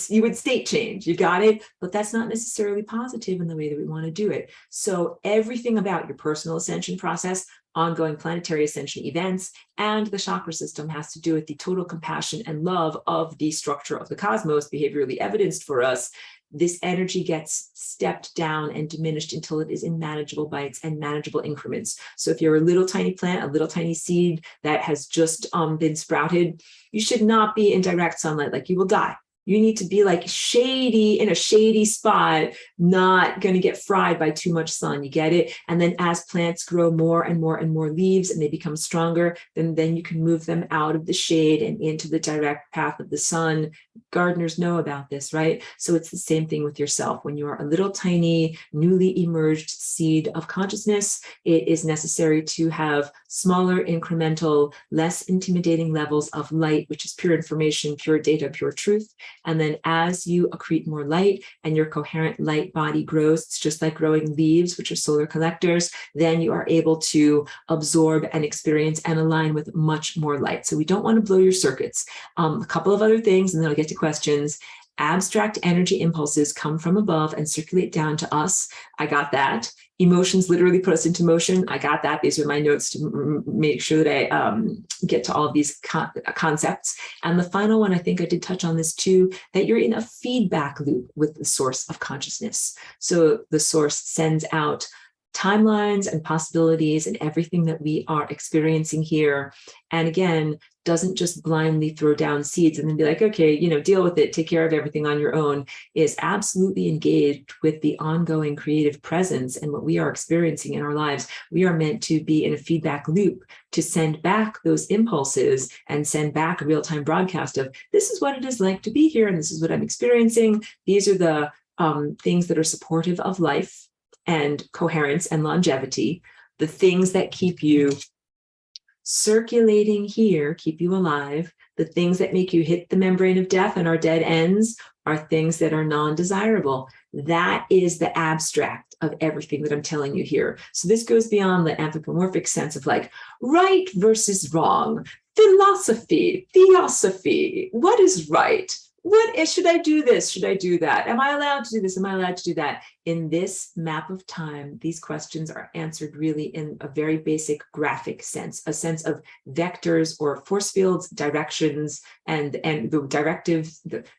you would state change. You got it? But that's not necessarily positive in the way that we want to do it. So everything about your personal ascension process, ongoing planetary ascension events, and the chakra system has to do with the total compassion and love of the structure of the cosmos, behaviorally evidenced for us. This energy gets stepped down and diminished until it is in manageable bites and manageable increments. So if you're a little tiny plant, a little tiny seed that has just been sprouted, you should not be in direct sunlight, like you will die. You need to be like shady in a shady spot, not going to get fried by too much sun. You get it? And then as plants grow more and more and more leaves and they become stronger, then you can move them out of the shade and into the direct path of the sun. Gardeners know about this, right? So it's the same thing with yourself. When you are a little tiny, newly emerged seed of consciousness, it is necessary to have smaller, incremental, less intimidating levels of light, which is pure information, pure data, pure truth. And then as you accrete more light and your coherent light body grows, it's just like growing leaves, which are solar collectors, then you are able to absorb and experience and align with much more light. So we don't want to blow your circuits. A couple of other things, and then I'll get to questions. Abstract energy impulses come from above and circulate down to us. I got that. Emotions literally put us into motion. I got that. These are my notes to make sure that I get to all of these concepts. And the final one, I think I did touch on this too, that you're in a feedback loop with the source of consciousness. So the source sends out timelines and possibilities and everything that we are experiencing here. And again, doesn't just blindly throw down seeds and then be like, okay, deal with it, take care of everything on your own, is absolutely engaged with the ongoing creative presence and what we are experiencing in our lives. We are meant to be in a feedback loop to send back those impulses and send back a real-time broadcast of, this is what it is like to be here, and this is what I'm experiencing. These are the things that are supportive of life and coherence and longevity, the things that keep you circulating here, keep you alive. The things that make you hit the membrane of death and are dead ends are things that are non-desirable. That is the abstract of everything that I'm telling you here. So this goes beyond the anthropomorphic sense of like right versus wrong, philosophy, theosophy. What is right? Should I do this? Should I do that? Am I allowed to do this? Am I allowed to do that? In this map of time, these questions are answered really in a very basic graphic sense, a sense of vectors or force fields, directions, and the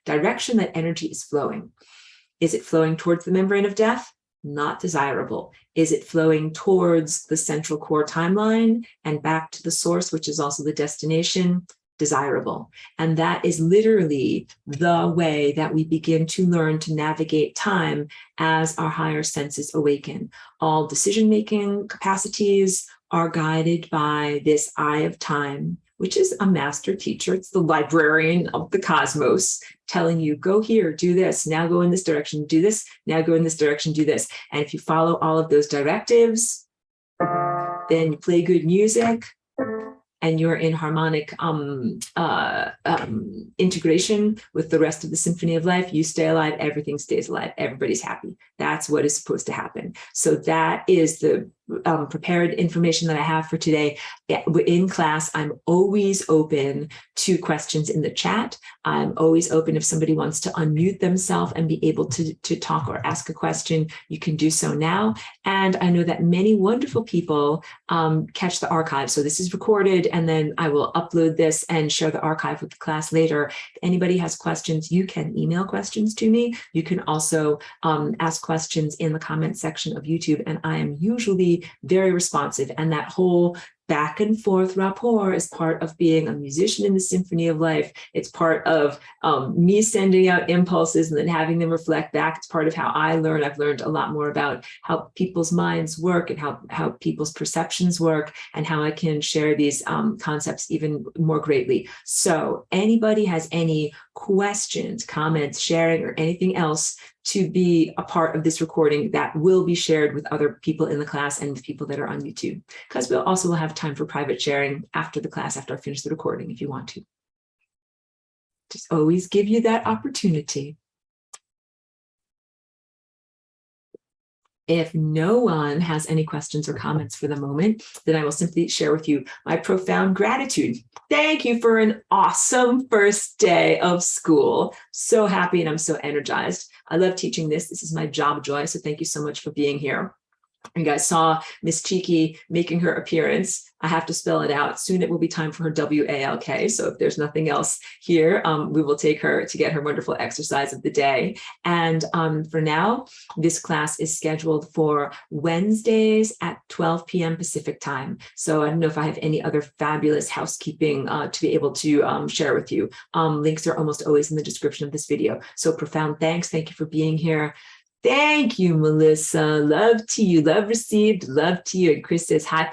direction that energy is flowing. Is it flowing towards the membrane of death? Not desirable. Is it flowing towards the central core timeline and back to the source, which is also the destination? Desirable. And that is literally the way that we begin to learn to navigate time as our higher senses awaken. All decision-making capacities are guided by this eye of time, which is a master teacher. It's the librarian of the cosmos telling you, go here, do this, now go in this direction, do this, now go in this direction, do this. And if you follow all of those directives, then you play good music, and you're in harmonic integration with the rest of the symphony of life, you stay alive, everything stays alive, everybody's happy. That's what is supposed to happen. So that is the prepared information that I have for today. In class, I'm always open to questions in the chat. I'm always open if somebody wants to unmute themselves and be able to talk or ask a question, you can do so now. And I know that many wonderful people catch the archive. So this is recorded, and then I will upload this and share the archive with the class later. If anybody has questions, you can email questions to me. You can also ask questions in the comment section of YouTube, and I am usually very responsive. And that whole back and forth rapport is part of being a musician in the symphony of life. It's part of me sending out impulses and then having them reflect back. It's part of how I learn. I've learned a lot more about how people's minds work and how people's perceptions work, and how I can share these concepts even more greatly. So anybody has any questions, comments, sharing, or anything else to be a part of this recording, that will be shared with other people in the class and with people that are on YouTube, because we'll also have time for private sharing after the class, after I finish the recording, if you want to. Just always give you that opportunity. If no one has any questions or comments for the moment, then I will simply share with you my profound gratitude. Thank you for an awesome first day of school. So happy, and I'm so energized. I love teaching this. This is my job joy. So thank you so much for being here. You guys saw Miss Cheeky making her appearance. I have to spell it out. Soon it will be time for her WALK. So if there's nothing else here, we will take her to get her wonderful exercise of the day. And for now, this class is scheduled for Wednesdays at 12 p.m. Pacific time. So I don't know if I have any other fabulous housekeeping to be able to share with you. Links are almost always in the description of this video. So profound thanks. Thank you for being here. Thank you, Melissa. Love to you. Love received. Love to you. And Chris says, high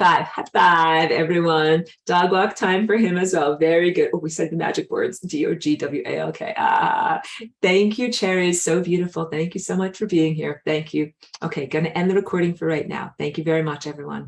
five, everyone. Dog walk time for him as well. Very good. Oh, we said the magic words, DOGWALK. Thank you, Cherry. So beautiful. Thank you so much for being here. Thank you. Okay, going to end the recording for right now. Thank you very much, everyone.